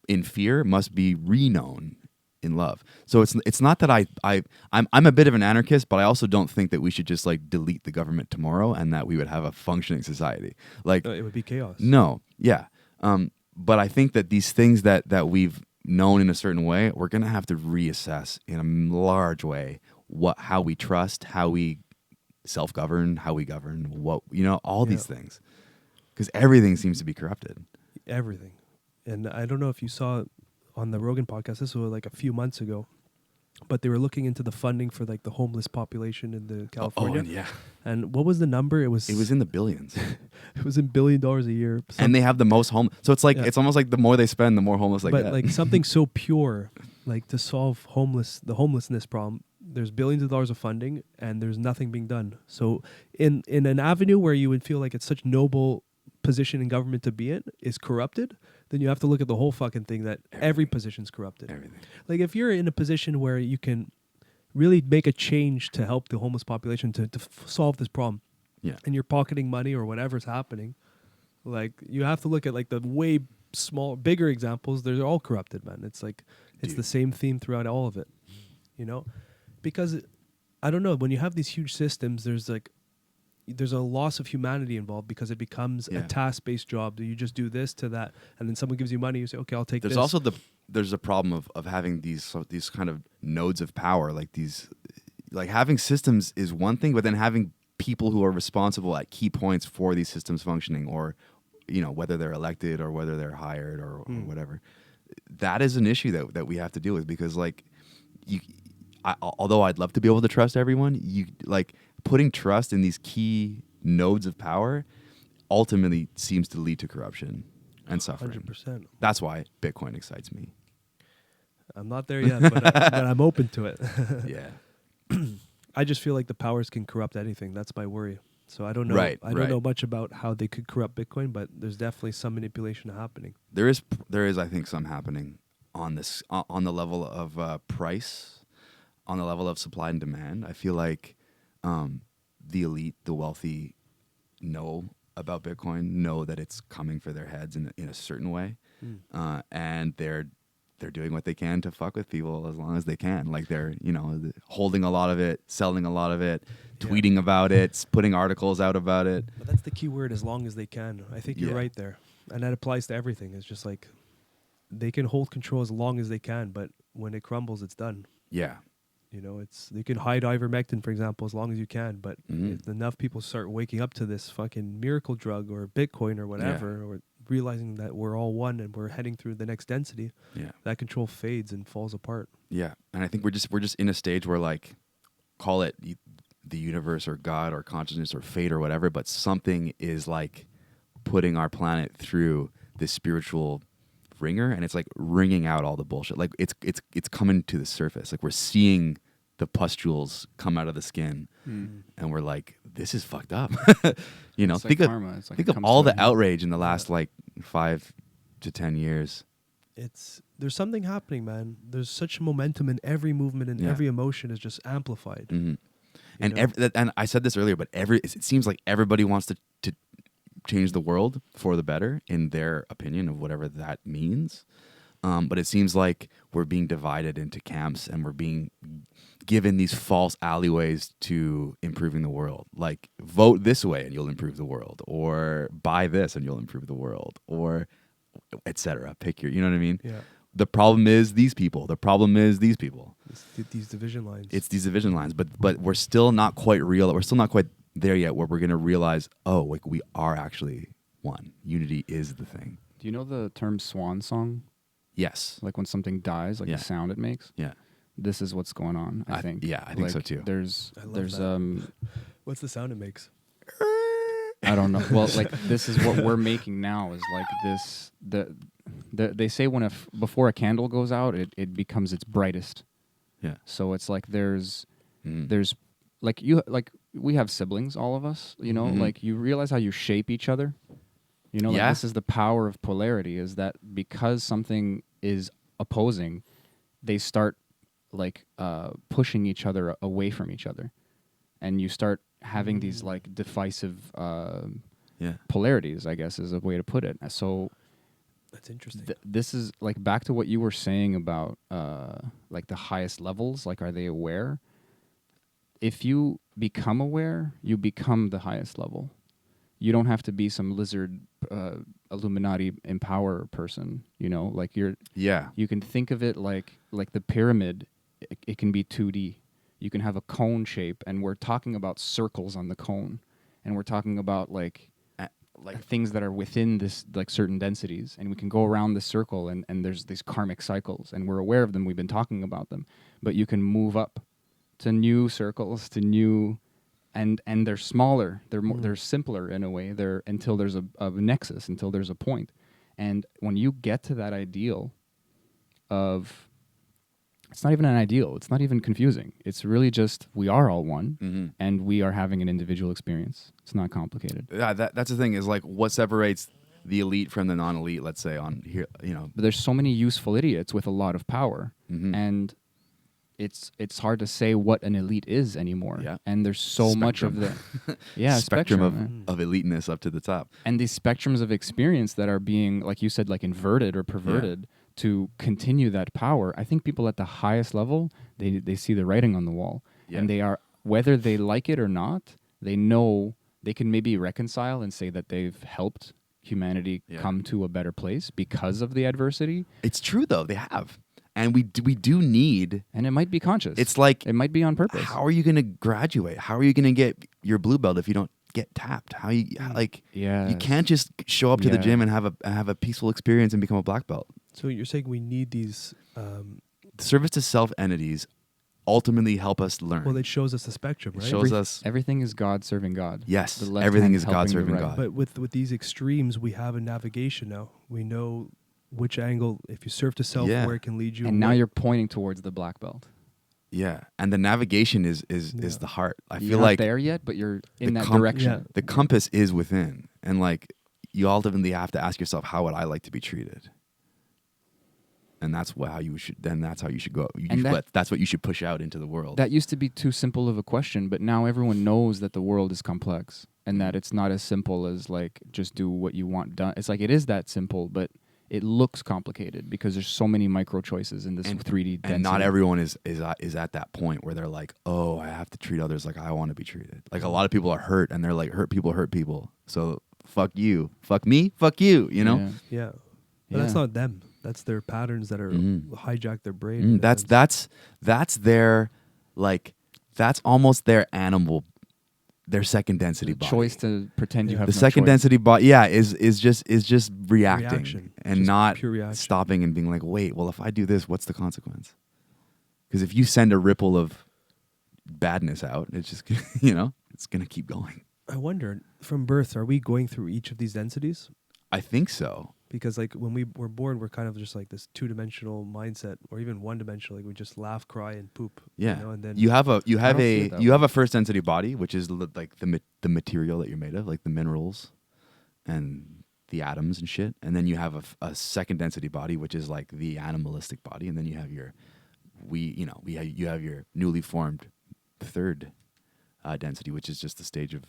in fear must be reknown in love. So it's not that I'm a bit of an anarchist, but I also don't think that we should just like delete the government tomorrow and that we would have a functioning society. Like it would be chaos. No, yeah. But I think that these things that we've known in a certain way, we're gonna have to reassess in a large way how we trust, how we self-govern, how we govern, all these things. Because everything seems to be corrupted. Everything. And I don't know if you saw on the Rogan podcast, this was like a few months ago, but they were looking into the funding for like the homeless population in the California. And what was the number? It was in the billions. It was in $1 billion a year. And they have the most home. So it's like it's almost like the more they spend, the more homeless they get. But like something so pure, like to solve the homelessness problem, there's billions of dollars of funding and there's nothing being done. So in an avenue where you would feel like it's such noble position in government to be in is corrupted, then you have to look at the whole fucking thing that every position's corrupted. Everything. Like if you're in a position where you can really make a change to help the homeless population to solve this problem, and you're pocketing money or whatever's happening, like you have to look at like the way bigger examples. They're all corrupted, man. It's like it's the same theme throughout all of it, you know, because I don't know, when you have these huge systems, there's a loss of humanity involved because it becomes a task-based job. You just do this to that, and then someone gives you money. You say, "Okay, I'll take this." There's also there's a problem of having these kind of nodes of power, like these, like having systems is one thing, but then having people who are responsible at key points for these systems functioning, or whether they're elected or whether they're hired or whatever, that is an issue that we have to deal with because like although I'd love to be able to trust everyone, putting trust in these key nodes of power ultimately seems to lead to corruption and suffering. 100%. That's why Bitcoin excites me. I'm not there yet, but I'm open to it. Yeah. I just feel like the powers can corrupt anything. That's my worry. So I don't know. Right, I don't know much about how they could corrupt Bitcoin, but there's definitely some manipulation happening. There is, I think, some happening on this on the level of price, on the level of supply and demand. I feel like the elite, the wealthy, know about Bitcoin, know that it's coming for their heads in a certain way, and they're doing what they can to fuck with people as long as they can. Like they're holding a lot of it, selling a lot of it, tweeting about it, putting articles out about it. But that's the key word, as long as they can. I think you're right there, and that applies to everything. It's just like they can hold control as long as they can, but when it crumbles, it's done. Yeah. You can hide ivermectin, for example, as long as you can, but if enough people start waking up to this fucking miracle drug or Bitcoin or whatever, or realizing that we're all one and we're heading through the next density, that control fades and falls apart. Yeah, and I think we're just in a stage where, like, call it the universe or God or consciousness or fate or whatever, but something is like putting our planet through this spiritual ringer, and it's like wringing out all the bullshit. Like it's coming to the surface. Like we're seeing the pustules come out of the skin, and we're like, this is fucked up. You know, It's like karma. It's like think it of comes all to the an- outrage in the last like 5 to 10 years. There's something happening, man. There's such momentum in every movement, and every emotion is just amplified. Mm-hmm. And know? and I said this earlier, but it seems like everybody wants to change the world for the better in their opinion of whatever that means. But it seems like we're being divided into camps, and we're being given these false alleyways to improving the world. Like, vote this way and you'll improve the world, or buy this and you'll improve the world, or etc. Pick your, you know what I mean? Yeah. The problem is these people. The problem is these people. These division lines. It's these division lines, but we're still not quite real. We're still not quite there yet where we're going to realize, oh, like we are actually one. Unity is the thing. Do you know the term swan song? Yes. Like when something dies, like Yeah. the sound it makes? Yeah. This is what's going on, I think. Yeah, I think so Like, too. I love that. What's the sound it makes? I don't know. Well, like this is what we're making now is like this they say before a candle goes out, it becomes its brightest. Yeah. So it's like there's Mm. like we have siblings, all of us, you know, Mhm. like you realize how you shape each other. You know, like Yeah. this is the power of polarity, is that because something is opposing, they start like pushing each other away from each other. And you start having these like divisive Yeah. polarities, I guess is a way to put it. So That's interesting. this is like back to what you were saying about like the highest levels, like are they aware? If you become aware, you become the highest level. You don't have to be some lizard Illuminati empower person, you know, like Yeah. you can think of it like the pyramid. It can be 2D. You can have a cone shape, and we're talking about circles on the cone, and we're talking about like things that are within this like certain densities, and we can go around the circle, and there's these karmic cycles, and we're aware of them. We've been talking about them, but you can move up to new circles, to new, and they're smaller. They're simpler in a way. They're until there's a nexus, until there's a point, and when you get to that ideal of it's not even an ideal. It's not even confusing. It's really just we are all one, and we are having an individual experience. It's not complicated. Yeah, that's the thing is like what separates the elite from the non-elite, let's say on here, you know. But there's so many useful idiots with a lot of power, and it's hard to say what an elite is anymore. Yeah. And there's so much of the spectrum of eliteness up to the top. and these spectrums of experience that are being, like you said, like inverted or perverted to continue that power. I think people at the highest level, they see the writing on the wall, and they are, whether they like it or not, they know they can maybe reconcile and say that they've helped humanity come to a better place because of the adversity. It's true though, they have. And we do need, And it might be conscious. it's like, it might be on purpose. how are you going to graduate? How are you going to get your blue belt if you don't get tapped? How you like? Yeah. You can't just show up to the gym and have a peaceful experience and become a black belt. So you're saying we need these? Service to self entities ultimately help us learn. Well, it shows us the spectrum, It right? shows us. Everything is God serving God. Yes, The left everything hand is God helping the serving right. God. But with these extremes, we have a navigation now. We know which angle, if you serve to self, Yeah. where it can lead you. And now where- you're pointing towards the black belt. Yeah, and the navigation is the heart. I You're feel not like there yet, but you're in the that com- direction. Yeah. the compass is within, and like you ultimately have to ask yourself, how would I like to be treated? And that's how you should. Then that's how you should go. That's what you should push out into the world. That used to be too simple of a question, but now everyone knows that the world is complex and that it's not as simple as like just do what you want done. It's like it is that simple, but it looks complicated because there's so many micro choices in this 3D density. and not everyone is at that point where they're like, oh, I have to treat others like I want to be treated. Like a lot of people are hurt, and they're like, hurt people. So fuck you, fuck me, fuck you. You know. Yeah. But that's Yeah. not them. That's their patterns that are hijack their brain. in a That's sense. that's their like that's almost their animal, their second density The body. choice to pretend you have The no second choice. density body, is just reacting Reaction. and Just not pure reaction. stopping and being like, wait, well, if I do this, what's the consequence? Because if you send a ripple of badness out, it's just it's gonna keep going. I wonder, from birth, are we going through each of these densities? I think so. because like when we were born, we're kind of just like this 2-dimensional mindset, or even 1-dimensional. Like we just laugh, cry, and poop. Yeah, You know? And then you have don't see it that you have way. a first density body, which is like the material that you're made of, like the minerals and the atoms and shit. And then you have a second density body, which is like the animalistic body. And then you have you have your newly formed third density, which is just the stage of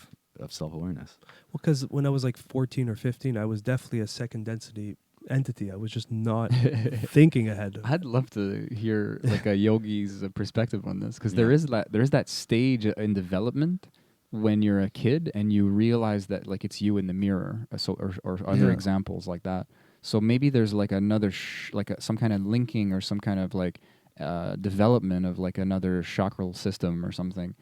self-awareness. Well, because when I was like 14 or 15, I was definitely a second density entity. I was just not thinking ahead. I'd love to hear like a yogi's perspective on this, because Yeah. there's that stage in development when you're a kid and you realize that like it's you in the mirror, or other Yeah. examples like that. So maybe there's like another some kind of linking or some kind of like development of like another chakral system or something,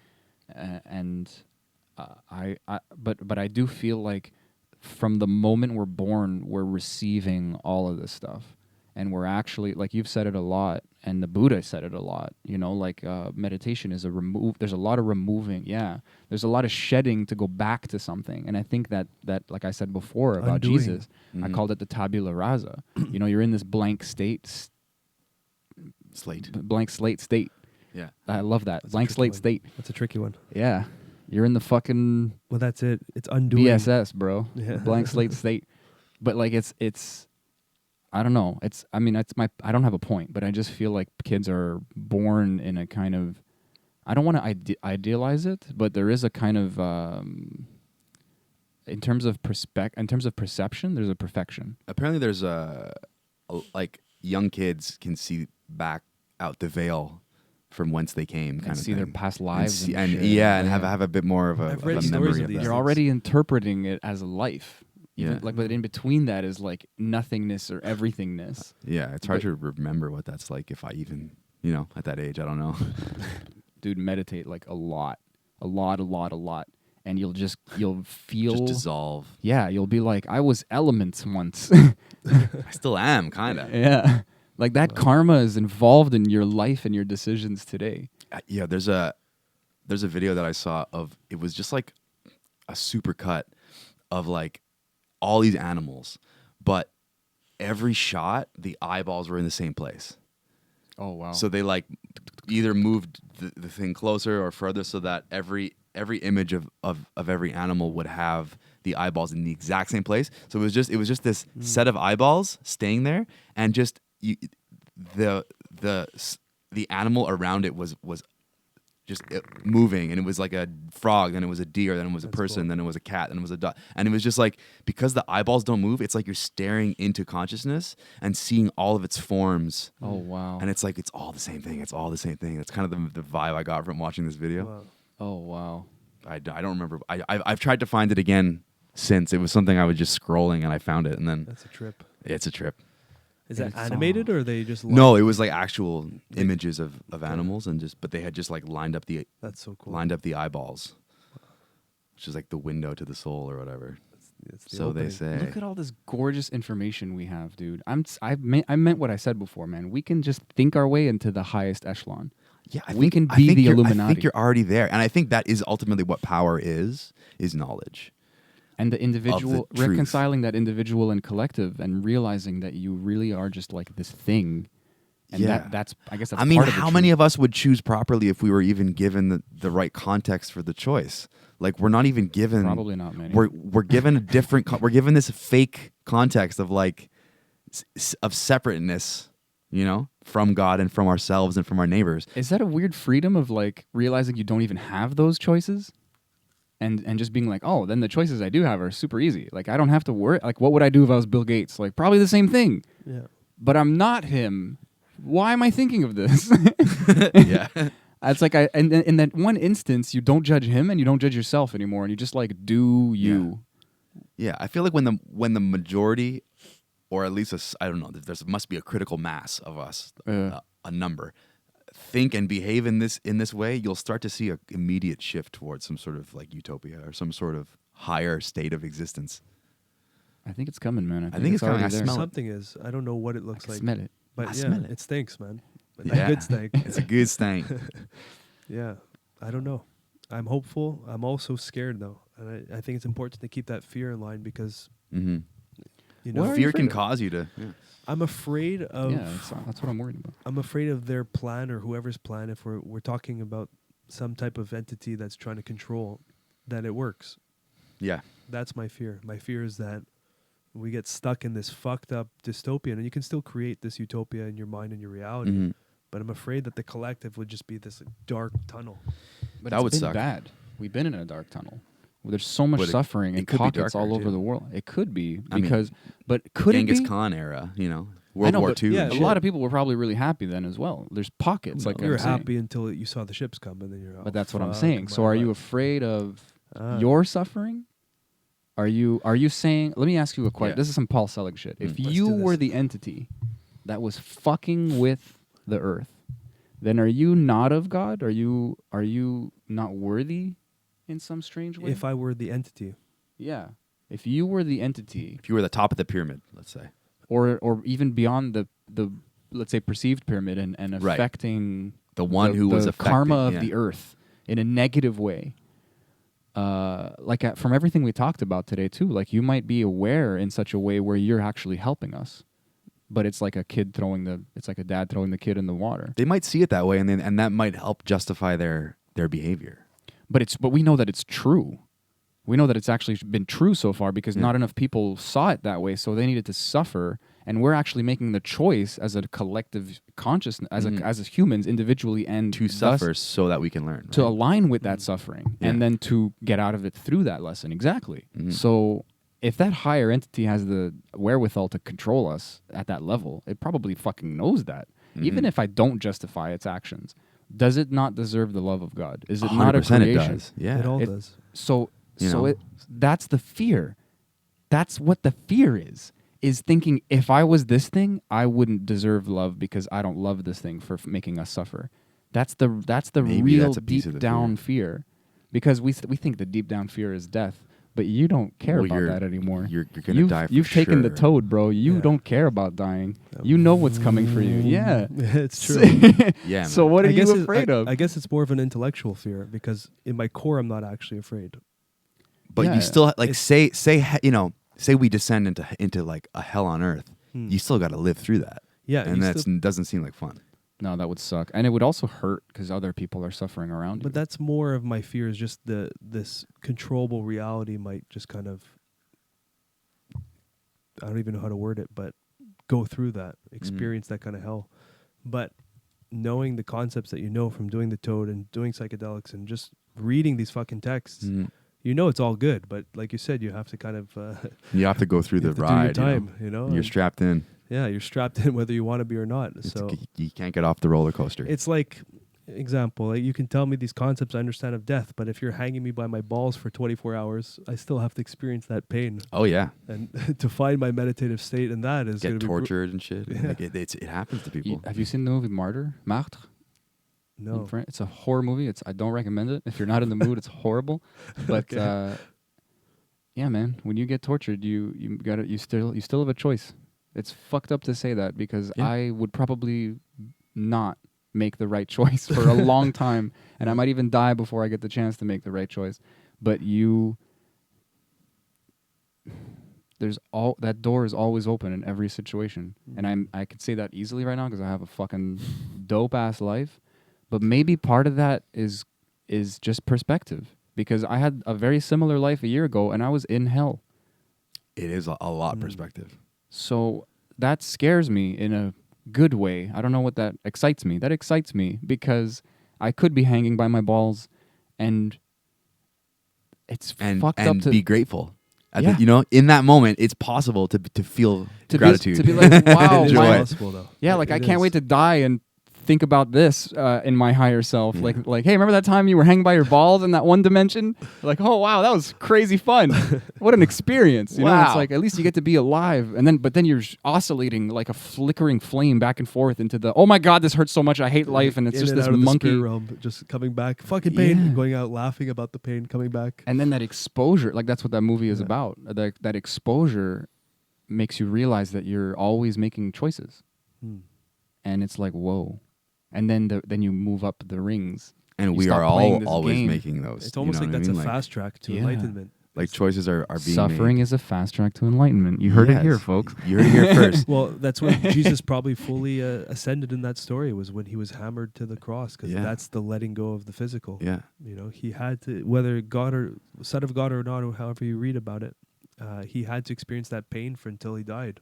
but I do feel like from the moment we're born, we're receiving all of this stuff, and we're actually, like you've said it a lot, and the Buddha said it a lot. You know, like meditation is There's a lot of removing. Yeah, there's a lot of shedding to go back to something, and I think that like I said before about Undoing. Jesus, I called it the tabula rasa. You know, you're in this blank slate state. Yeah. I love that. That's a Blank tricky slate one. state. That's a tricky one. Yeah. You're in the fucking Well, that's it. It's undoing. BSS, bro. Yeah. Blank slate state. But like it's I don't know. I don't have a point, but I just feel like kids are born in a kind of, I don't want to idealize it, but there is a kind of in terms of perception, there's a perfection. Apparently there's like young kids can see back out the veil from whence they came, kind And of see their thing. past lives and and shit. yeah, and have a bit more of a, I've of read a stories memory of of these that. You're things. already interpreting it as a life. Yeah. Like, but in between that is like nothingness or everythingness. Yeah, it's hard to remember what that's like if I even, at that age, I don't know. Dude, meditate like a lot. And you'll feel Just dissolve. Yeah, you'll be like, I was elements once. I still am, kind of. Yeah. Like that karma is involved in your life and your decisions today. Yeah, there's a video that I saw of, it was just like a super cut of like all these animals, but every shot the eyeballs were in the same place. Oh, wow. So they like either moved the thing closer or further so that every image of every animal would have the eyeballs in the exact same place. So it was just this set of eyeballs staying there, and just the animal around it was just moving, and it was like a frog, then it was a deer, then it was a person, then it was a cat, then it was a dog, and it was just like, because the eyeballs don't move, it's like you're staring into consciousness and seeing all of its forms. Oh, wow. And it's like it's all the same thing. It's all the same thing. That's kind of the vibe I got from watching this video. Wow. Oh, wow. I don't remember. I've tried to find it again since. It was something I was just scrolling and I found it, and then That's a trip. it's a trip. Is that It's animated, or are they just No, it was like actual images of animals, but they had just like lined up the That's so cool. eyeballs, which is like the window to the soul or whatever. It's the So they opening. say. Look at all this gorgeous information we have, dude. I meant what I said before, man. We can just think our way into the highest echelon. Yeah, We can be the I Illuminati. think you're already there, and I think that is ultimately what power is knowledge. And the individual, truth. reconciling that individual and collective, and realizing that you really are just like this thing. And Yeah. that's I guess that's I mean, part of the how many truth. of us would choose properly if we were even given the right context for the choice? Like, we're not even given. Probably not many. We're given a different. We're given this fake context of like of separateness, from God and from ourselves and from our neighbors. Is that a weird freedom of like realizing you don't even have those choices? And just being like, oh, then the choices I do have are super easy. Like, I don't have to worry. Like, what would I do if I was Bill Gates? Like, probably the same thing. Yeah. But I'm not him. Why am I thinking of this? Yeah. It's like, and in that one instance, you don't judge him and you don't judge yourself anymore. And you just like do you. Yeah, I feel like when the majority, or at least I don't know, there must be a critical mass of us, a number, think and behave in this way, you'll start to see an immediate shift towards some sort of like utopia or some sort of higher state of existence. I think it's coming, man. I think it's coming. already I there. smell it. Something is. I don't know what it looks I like. smell it. But I yeah, smell it. it stinks, man. But Yeah. a good stink. It's a good stank. Yeah. I don't know. I'm hopeful. I'm also scared though, and I think it's important to keep that fear in line because Mm-hmm. You know, What are you Fear afraid can of? cause you to. Yeah. I'm afraid of. Yeah, that's what I'm worried about. I'm afraid of their plan or whoever's plan. If we're talking about some type of entity that's trying to control, that it works. Yeah. That's my fear. My fear is that we get stuck in this fucked up dystopian, and you can still create this utopia in your mind and your reality. Mhm. But I'm afraid that the collective would just be this dark tunnel. But That it's would been suck. bad. We've been in a dark tunnel. There's so much But suffering it in could be pockets darker, all over too. the world. It could be I mean, because, but could Genghis it be? Khan era, you know, I World know, War but II. yeah, and a shit. lot of people were probably really happy then as well. There's pockets, like you were I'm saying. happy until you saw the ships come, and then you're. But that's what I'm fuck, saying. So my are you life. afraid of Ah. your suffering? Are you saying? Let me ask you a question. Yeah. This is some Paul Selig shit. If Let's you do were this. the entity that was fucking with the earth, then are you not of God? Are you not worthy in some strange way? If I were the entity, Yeah. If you were the entity, If you were the top of the pyramid, let's say. or even beyond the let's say perceived pyramid and Right. affecting The one who was the affecting, karma of yeah. the earth in a negative way. From everything we talked about today too, like you might be aware in such a way where you're actually helping us, but it's like a dad throwing the kid in the water. They might see it that way, and that might help justify their behavior. But we know that it's true. We know that it's actually been true so far because Yeah. not enough people saw it that way, so they needed to suffer. And we're actually making the choice as a collective consciousness, as humans individually, and To thus suffer so that we can learn. to right? align with that suffering, Yeah. and then to get out of it through that lesson. Exactly. Mhm. So if that higher entity has the wherewithal to control us at that level, it probably fucking knows that. Even Mhm. if I don't justify its actions, does it not deserve the love of God? Is it not a 100% creation? it does. Yeah. it all It- does. So You know? that's the fear. That's what the fear is thinking if I was this thing, I wouldn't deserve love because I don't love this thing for making us suffer. That's the Maybe real that's a piece deep of the down fear. Because we think the deep down fear is death, but you don't care Well, about you're- that anymore. you're gonna die for You've taken the sure. toad, bro. You Yeah. don't care about dying. You know what's coming for you. Yeah. It's true. Yeah, So man. what are I guess you afraid of? I guess it's more of an intellectual fear because in my core, I'm not actually afraid. But Yeah. you still like It's- say we descend into like a hell on earth. You still got to live through that. Yeah, and you that still- doesn't seem like fun. No, that would suck. And it would also hurt because other people are suffering around you. But that's more of my fear is just this controllable reality might just kind of, I don't even know how to word it, but go through that, experience that kind of hell. But knowing the concepts that you know from doing the toad and doing psychedelics and just reading these fucking texts, you know it's all good. But like you said, you have to kind of You have to go through you the have to ride. do your time, you know. You're and- strapped in. Yeah, you're strapped in whether you want to be or not. So You can't get off the roller coaster. it's like, example, like you can tell me these concepts I understand of death, but if you're hanging me by my balls for 24 hours, I still have to experience that pain. Oh yeah, And to find my meditative state in that is going get to be tortured and shit. Yeah. Like it happens to people. Have you seen the movie Martyr? Martre? No. It's a horror movie. I don't recommend it. If you're not in the mood, it's horrible. But yeah, man, when you get tortured, you still have a choice. It's fucked up to say that because Yeah. I would probably not make the right choice for a long time, and I might even die before I get the chance to make the right choice. But that door is always open in every situation, and I could say that easily right now because I have a fucking dope ass life. But maybe part of that is just perspective because I had a very similar life a year ago, and I was in hell. It is a lot of perspective. So that scares me in a good way. I don't know what that excites me. That excites me because I could be hanging by my balls, and it's fucked up And to be grateful. Yeah. In that moment, it's possible to feel gratitude. to be like, wow, It is my, possible, though. yeah, like I can't wait to die and think about this in my higher self. Yeah. Like, hey, remember that time you were hanging by your balls in that one dimension? Like, oh wow, that was crazy fun. What an experience! You know, it's Wow. like at least you get to be alive, but then you're oscillating like a flickering flame back and forth into the oh my god, this hurts so much, I hate life, and it's In just and this out of the monkey. spirit realm, just coming back, fucking pain, Yeah. and going out laughing about the pain, coming back. And then that exposure, like that's what that movie is about. That exposure makes you realize that you're always making choices, and it's like whoa. And then you move up the rings. and You we stop are playing all this always game. making those. It's almost you know like what I that's mean? a fast track to Yeah. enlightenment. Like choices are being Suffering made. is a fast track to enlightenment. You heard it here, Yes. folks. You heard it here first. Well, that's when Jesus probably fully ascended in that story, was when he was hammered to the cross, because Yeah. that's the letting go of the physical. Yeah. You know, he had to, whether God or son of God or not, or however you read about it, he had to experience that pain until he died.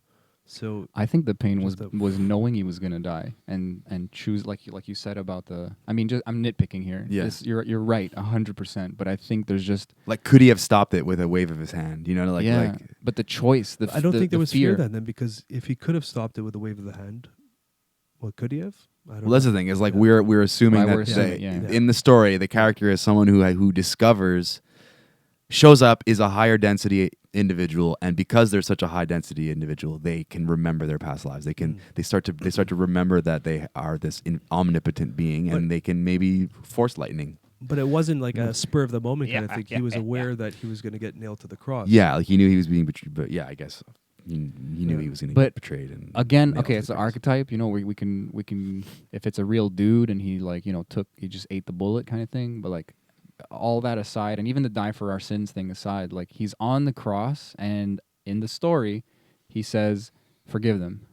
So I think the pain was Just knowing he was gonna die and choose like you said about the. I mean, just I'm nitpicking here. Yeah. You're right 100%. But I think there's just Like, could he have stopped it with a wave of his hand? You know, like, yeah. like But the choice, I don't think there was fear. fear then, because if he could have stopped it with a wave of the hand, well, could he have? I don't well, that's know. the thing is like Yeah. we're assuming Why that we're assuming, yeah. in the story the character is someone who discovers, shows up, is a higher density individual, and because they're such a high density individual, they can remember their past lives. They can they start to remember that they are this omnipotent being, and they can maybe force lightning. But it wasn't like a spur of the moment kind of thing. He was aware that he was going to get nailed to the cross. Yeah, like he knew he was being betrayed, but yeah, I guess he knew he was going to But get betrayed. And Again, nailed okay, to it's the an cross. archetype. You know, we can if it's a real dude and he like he just ate the bullet kind of thing. But like all that aside, and even the die for our sins thing aside, like he's on the cross, and in the story, he says, "Forgive them."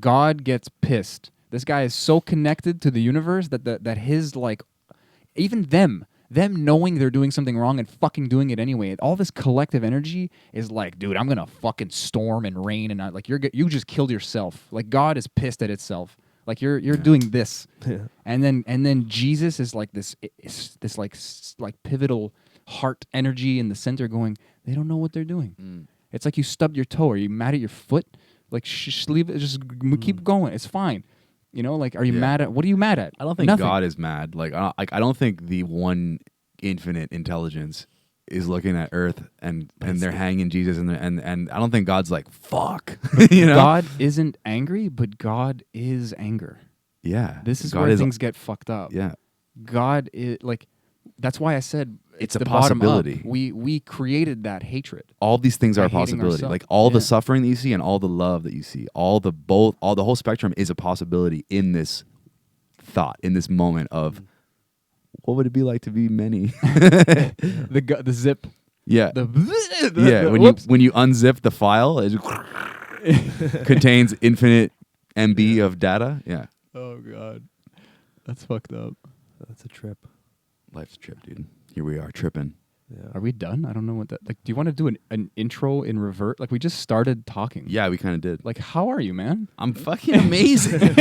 God gets pissed. This guy is so connected to the universe that his like, even them knowing they're doing something wrong and fucking doing it anyway. All this collective energy is like, dude, I'm gonna fucking storm and rain and not like you just killed yourself. Like God is pissed at itself. Like you're doing this, Yeah. and then Jesus is like this like pivotal heart energy in the center going. They don't know what they're doing. It's like you stubbed your toe. Are you mad at your foot? Like leave it. Just keep going. It's fine. You know, like, are you mad at? What are you mad at? I don't think Nothing. God is mad. Like I don't think the one infinite intelligence is looking at Earth and they're hanging Jesus and I don't think God's like fuck. You know, God isn't angry, but God is anger. yeah. This is God where things get fucked up. Yeah, God is like, that's why I said It's a the bottom up. possibility. We created that hatred. all these things are a By hating possibility. ourselves. Like all the Yeah. suffering that you see and all the love that you see, all the whole spectrum is a possibility in this thought, in this moment of what would it be like to be many? The zip. Yeah. The when whoops. you unzip the file, it contains infinite MB of data. Yeah. Oh God, that's fucked up. That's a trip. Life's a trip, dude. Here we are tripping. Yeah. Are we done? I don't know what that. Like, do you want to do an intro in revert? Like, we just started talking. Yeah, we kind of did. Like, how are you, man? I'm fucking amazing.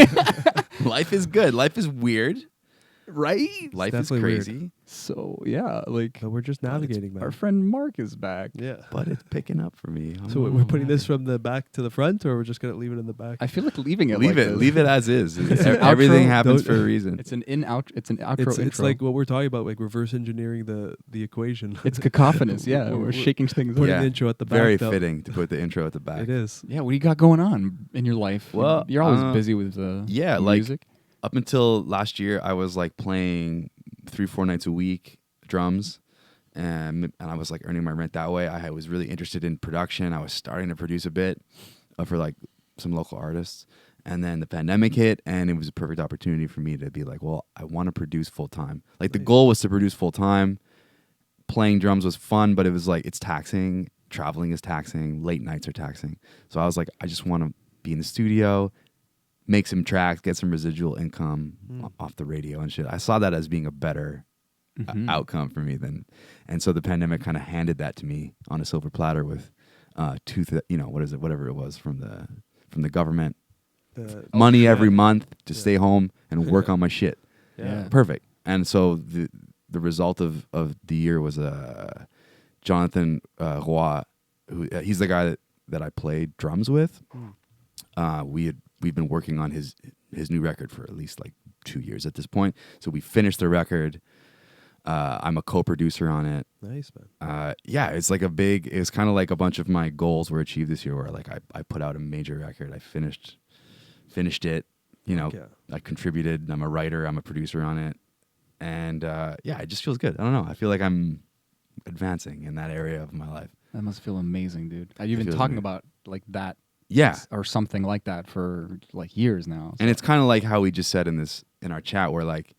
Life is good. Life is weird. Right? Life is definitely weird. crazy, So yeah, like But we're just navigating, man. our friend Mark is back. Yeah. but it's picking up for me. So we're putting this from the back to the front, or we're just gonna leave it in the back? I feel like leaving it. leave like it. this. Leave it as is. It's an Everything outro. happens Don't- for a reason. It's an outro. It's It's intro. like what we're talking about, like reverse engineering the equation. It's cacophonous. Yeah, We're- we're shaking things. putting up. the intro at the back. Very though. fitting to put the intro at the back. It is. Yeah, what do you got going on in your life? Well, you're always busy with yeah, like music. up until last year, I was like playing 3-4 nights a week drums, and I was like earning my rent that way. I was really interested in production. I was starting to produce a bit for like some local artists, and then the pandemic hit, and it was a perfect opportunity for me to be like, well, I want to produce full time. Like the goal was to produce full time. Playing drums was fun, but it was like it's taxing. Traveling is taxing. Late nights are taxing. So I was like, I just want to be in the studio, make some tracks, get some residual income off the radio and shit. I saw that as being a better outcome for me than, and so the pandemic kind of handed that to me on a silver platter with, whatever it was from the government, money every month to stay home and work on my shit. Yeah. Perfect. And so the result of the year was Jonathan Roy, who he's the guy that I played drums with. We've been working on his new record for at least like 2 years at this point. So we finished the record. I'm a co-producer on it. Nice, man. It's kind of like a bunch of my goals were achieved this year, where like I put out a major record. I finished it. Yeah. I contributed. I'm a writer. I'm a producer on it. And it just feels good. I don't know. I feel like I'm advancing in that area of my life. That must feel amazing, dude. You've been feels talking amazing. about like that, Yeah. or something like that for like years now. And it's kind of like how we just said in our chat, where like,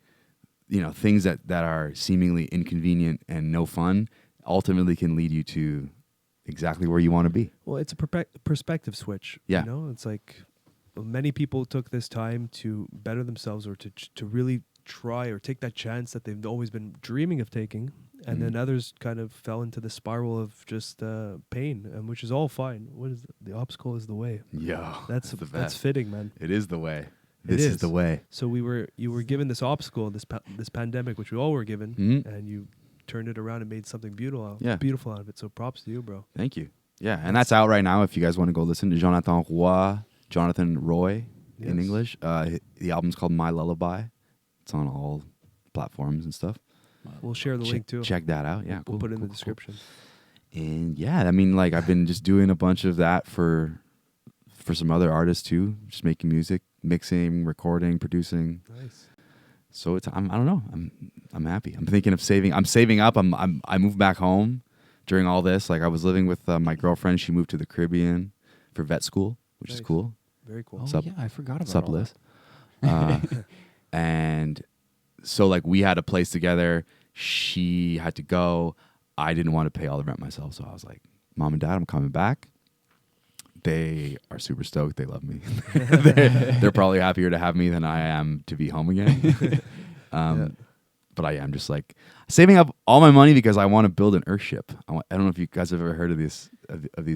things that are seemingly inconvenient and no fun ultimately can lead you to exactly where you want to be. Well, it's a perspective switch. Yeah. You know, it's like many people took this time to better themselves or to really try or take that chance that they've always been dreaming of taking. And then others kind of fell into the spiral of just pain, and which is all fine. What is the obstacle is the way. Yo, That's the that's best. fitting, man. It is the way. It This is is. the way. So you were given this obstacle, this pandemic, which we all were given, Mhm. and you turned it around and made something beautiful. Yeah. Beautiful out of it. So props to you, bro. Thank you. Yeah, and that's out right now if you guys want to go listen to Jonathan Roy in Yes. English. The album's called My Lullaby. It's on all platforms and stuff. We'll share the link too. Check that out. Yeah, We'll put it in cool, the description. And yeah, I mean, like I've been just doing a bunch of that for some other artists too, just making music, mixing, recording, producing. Nice. So I don't know. I'm happy. I'm thinking of saving. I'm saving up. I moved back home during all this. Like I was living with my girlfriend. She moved to the Caribbean for vet school, which is Nice. cool. Very cool. Oh Sup- yeah, I forgot about Sup, all Liz? And so like we had a place together. She had to go. I didn't want to pay all the rent myself, so I was like, "Mom and Dad, I'm coming back." They are super stoked. They love me. They're probably happier to have me than I am to be home again. But I am just like saving up all my money because I want to build an Earthship. I don't know if you guys have ever heard of these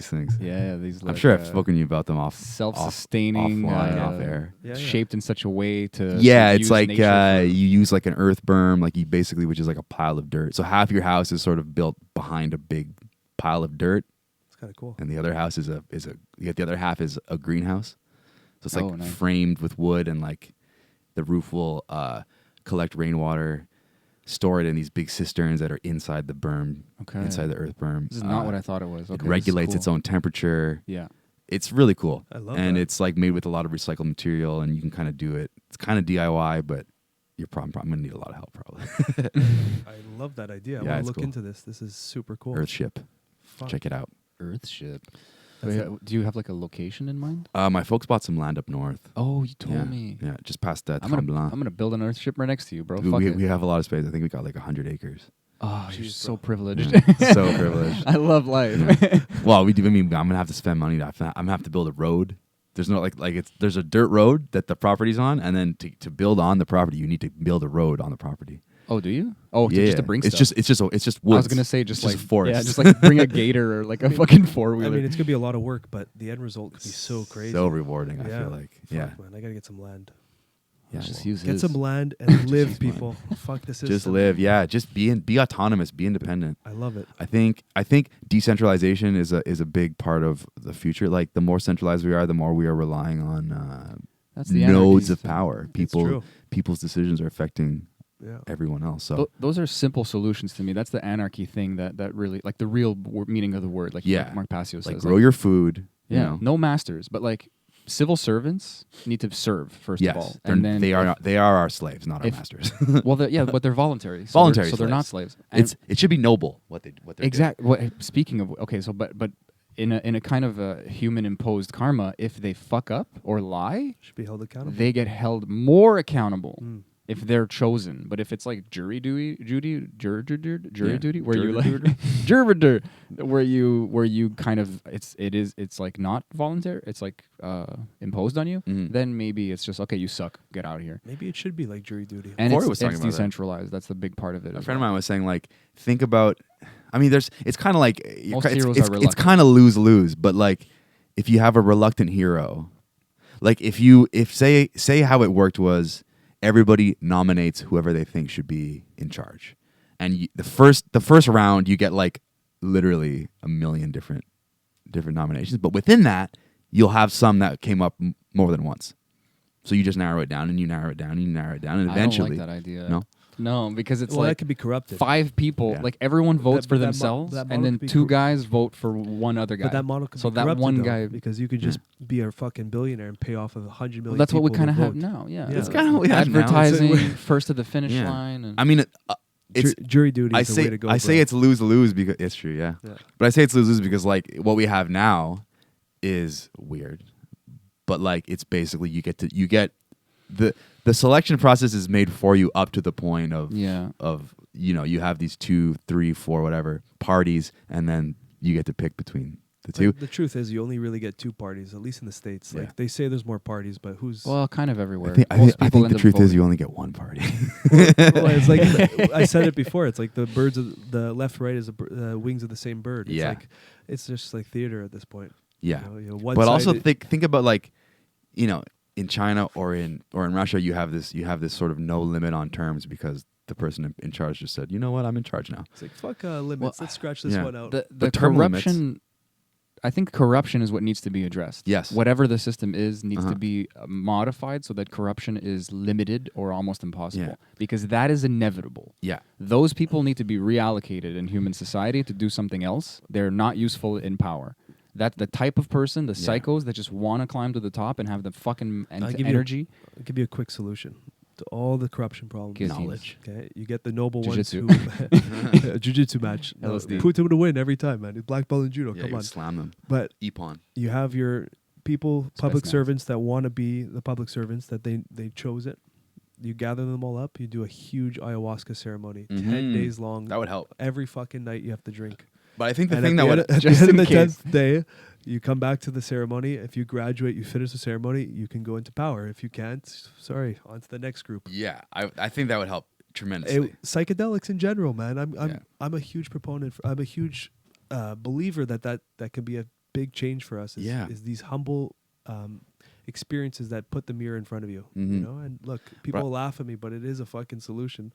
things. that. Yeah, these. I'm like, sure I've spoken to you about them self-sustaining, offline, off air. Yeah, shaped in such a way to Yeah, to it's use like nature for- you use like an earth berm, like you basically, which is like a pile of dirt. So half your house is sort of built behind a big pile of dirt, It's kind of cool. and the other house is the other half is a greenhouse. So it's like Oh, nice. framed with wood, and like the roof will collect rainwater, store it in these big cisterns that are inside the berm, Okay. inside the earth berm. This is not what I thought it was. Okay, It this is regulates cool. its own temperature. Yeah. It's really cool. I love and that. it's like made with a lot of recycled material, and you can kind of do it. It's kind of DIY, but you're probably I'm gonna need a lot of help probably. I love that idea. I Yeah, want it's to look cool. into this. This is super cool. Earthship, Fuck. check it out. Earthship. That's Wait, do you have like a location in mind? My folks bought some land up north. Oh, you told yeah, me. yeah, just past that I'm Tremblant. gonna build an Earthship right next to you, bro. Fuck we, it. we have a lot of space. I think we got like 100 acres. Oh, you're Jeez, so bro. privileged. Yeah, so privileged. I love life. Yeah. Well, we do. I mean, I'm gonna have to spend money. I'm gonna have to build a road. There's no there's a dirt road that the property's on, and then to build on the property, you need to build a road on the property. Oh, do you? Oh, Yeah, just to bring it's stuff. just woods. I was gonna say just It's like forest. Yeah, just like bring a gator or like a fucking four I wheeler. mean, it's gonna be a lot of work, but the end result could be so crazy. So rewarding. I Yeah. feel like. Fuck, Yeah. man, I gotta get some land. Yeah. Let's just well, use Get his. some land and live, Use mine. people. Fuck this is just live. Yeah. Just be autonomous. Be independent. I love it. I think decentralization is a big part of the future. Like the more centralized we are, the more we are relying on That's the nodes anarchy of thing. power. It's true. People's decisions are affecting Yeah. everyone else. So Those are simple solutions to me. That's the anarchy thing that really like the real meaning of the word. Like, Yeah. like Mark Passio says. like grow your food. yeah, You know. no masters, but like civil servants need to serve first Yes. of all, They're- and then they are our slaves, not our if- masters. well, but they're voluntary. So Voluntary so they're not slaves. slaves. And It should be noble what they're doing. exactly. Well, speaking of okay, so but in a kind of a human imposed karma, if they fuck up or lie, Should be held accountable. they get held more accountable. Mm. If they're chosen, but if it's like jury duty, Yeah. duty, where you like Jury where you kind of it's like not voluntary, it's like imposed on you. Mhm. Then maybe it's just okay, you suck, get out of here. Maybe it should be like jury duty. And Corey it's, was talking it's about that. decentralized. That's the big part of it. A as friend of well. mine was saying, like, think about. I mean, it's kind of like Most heroes are it's reluctant. kind of lose, but like if you have a reluctant hero, like if say how it worked was everybody nominates whoever they think should be in charge, and the first round you get like literally a million different nominations, but within that you'll have some that came up more than once. So you just narrow it down, and you narrow it down, and you narrow it down, and eventually, I don't like that idea. No? No, because it's well, that like could be corrupted. 5 people, Yeah. like everyone votes That- for that mo- themselves, that and model then could be 2 cor- guys vote for one other guy. But that model could so be that corrupted, one though, guy, because you could just be a fucking billionaire and pay off of 100 million. well, that's what we kind of have now. Yeah, Yeah. It's kinda what we have now. advertising first to the finish Yeah. line. And I mean, it's Jury duty I is the way say to go. I say bro. it's lose because it's true, yeah. Yeah. But I say it's lose because like what we have now is weird, but like it's basically you get the selection process is made for you up to the point of Yeah. you have these 2, 3, 4 whatever parties, and then you get to pick between the two. The truth is, you only really get 2 parties, at least in the States. Yeah. Like they say, there's more parties, but who's? Well, kind of everywhere. I Most think people the end up truth is voting. you only get one party. Well, it's like I said it before. It's like the birds of the left, right is the wings of the same bird. It's Yeah. like it's just like theater at this point. Yeah. One But also sided- think about like, in China or in Russia, you have this sort of no limit on terms because the person in charge just said, you know what, I'm in charge now. It's like fuck limits. Well, Let's scratch this yeah. one out. The term limits- corruption. I think corruption is what needs to be addressed. Yes. Whatever the system is needs Uh-huh. to be modified so that corruption is limited or almost impossible. Yeah. Because that is inevitable. Yeah. Those people need to be reallocated in human society to do something else. They're not useful in power. That the type of person, the Yeah. psychos that just want to climb to the top and have the fucking I'll give you- energy. I'll give you a quick solution to all the corruption problems. Guillotines. Knowledge. Okay, you get the noble Jiu-jitsu. ones who jiu-jitsu match. No, LSD. put him to win every time, man. Black belt in judo. Yeah, Come you on. slam them. But Ippon. you have your people, public Spetsnaz. servants that want to be the public servants that they chose it. You gather them all up. You do a huge ayahuasca ceremony, 10 Mhm. days long. That would help. Every fucking night you have to drink. But I think the And thing at that would end, at the just end of in the case. 10th day, you come back to the ceremony. If you graduate, you finish the ceremony, you can go into power. If you can't, sorry, on to the next group. yeah, I think that would help tremendously. Psychedelics in general, man. Yeah. I'm a huge proponent. I'm a huge believer that can be a big change for us. Yeah. Is these humble experiences that put the mirror in front of you. Mhm. You know, and look, people laugh at me, but it is a fucking solution.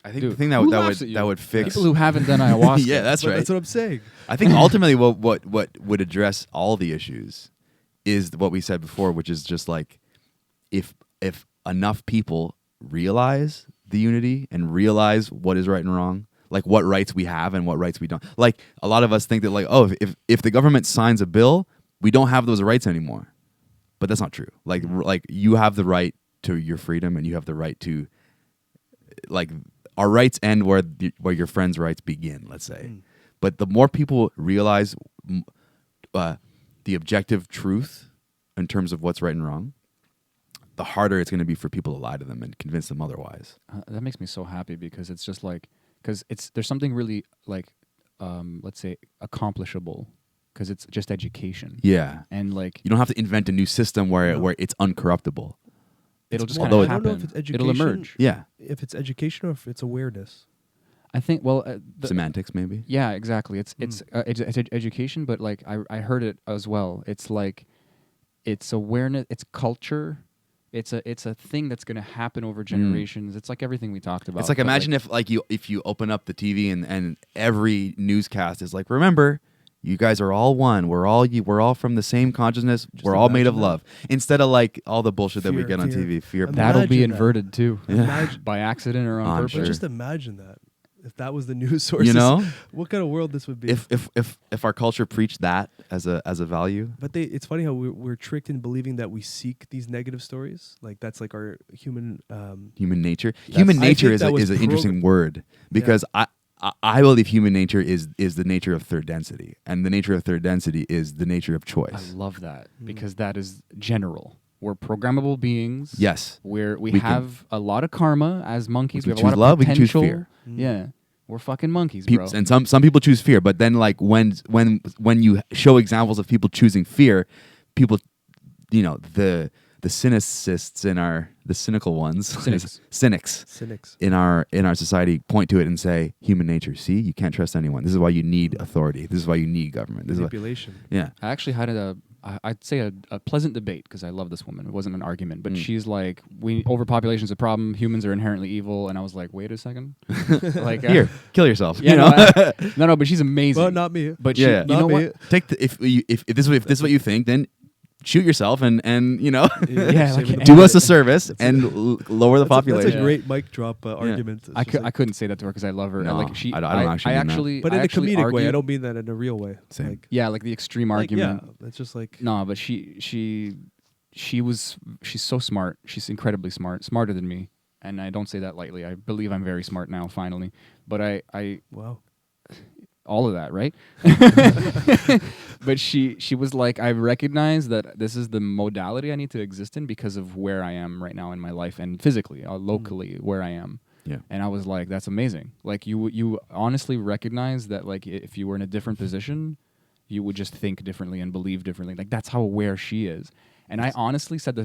I think Dude, the thing that who that laughs would at that you? would fix People who haven't done ayahuasca. yeah, that's But right. That's what I'm saying. I think ultimately what would address all the issues is what we said before, which is just like if enough people realize the unity and realize what is right and wrong, like what rights we have and what rights we don't. Like a lot of us think that like, oh, if the government signs a bill, we don't have those rights anymore. But that's not true. Like you have the right to your freedom and you have the right to like our rights end where your friends' rights begin, let's say. But the more people realize the objective truth in terms of what's right and wrong, the harder it's going to be for people to lie to them and convince them otherwise. That makes me so happy because it's just like there's something really like let's say accomplishable because it's just education. Yeah. And like You don't have to invent a new system where it's uncorruptible. it'll just more- kind of I don't happen. know if it's It'll education. emerge. Yeah. If it's education or if it's awareness. I think. Well, Semantics, maybe. yeah, exactly. It's education, but like I heard it as well. It's like it's awareness. It's culture. It's a thing that's going to happen over generations. It's like everything we talked about. It's like but, imagine if you open up the TV and every newscast is like, remember, you guys are all one. We're all from the same consciousness. Just We're all made of imagine that. love. Instead of like all the bullshit that we Fear, get on fear. TV. Fear. Imagine that'll be that. inverted too, Imagine- by accident or on I'm purpose. sure. Just imagine that. If that was the news sources, You know? what kind of world this would be. If our culture preached that as a value. But it's funny how we're tricked in believing that we seek these negative stories. Like that's like our human. Human nature. That's- Human I nature think is that was an interesting word because I believe human nature is the nature of third density, and the nature of third density is the nature of I choice. love that because that is general. We're programmable beings. Yes. We We can- have a lot of karma as monkeys. We We can have a lot choose love, of we can choose potential. fear. Yeah, we're fucking monkeys, bro. And some people choose fear, but then like when you show examples of people choosing fear, people, the cynicists the cynical ones, cynics in our society point to it and say, human nature. See, you can't trust anyone. This is why you need authority. This is why you need government. This is why, Manipulation. yeah. I actually had I'd say a pleasant debate because I love this woman. It wasn't an argument, but she's like, overpopulation is a problem. Humans are inherently evil. And I was like, wait a second. Like Here, kill yourself. Yeah, you know? no, but she's amazing. Well, not me. But Yeah. you know Not me. what? Take if this is what you think, then shoot yourself and Yeah, same like- with the do mic. us a service and lower the population. That's a great mic drop argument. It's I just like- couldn't say that to her because I love her. No, Like she, I don't actually mean that. actually, but I in a actually comedic way. argued- I don't mean that in a real way. Same. Like, Yeah, like the extreme like, argument. yeah, it's just like No, but she's so smart. She's incredibly smart, smarter than me. And I don't say that lightly. I believe I'm very smart now, finally. But I wow. all of that, right? But she was like, I recognize that this is the modality I need to exist in because of where I am right now in my life and physically, locally where I am. Yeah. And I was like, that's amazing. Like you honestly recognize that like if you were in a different position, you would just think differently and believe differently. Like that's how aware she is. And I honestly said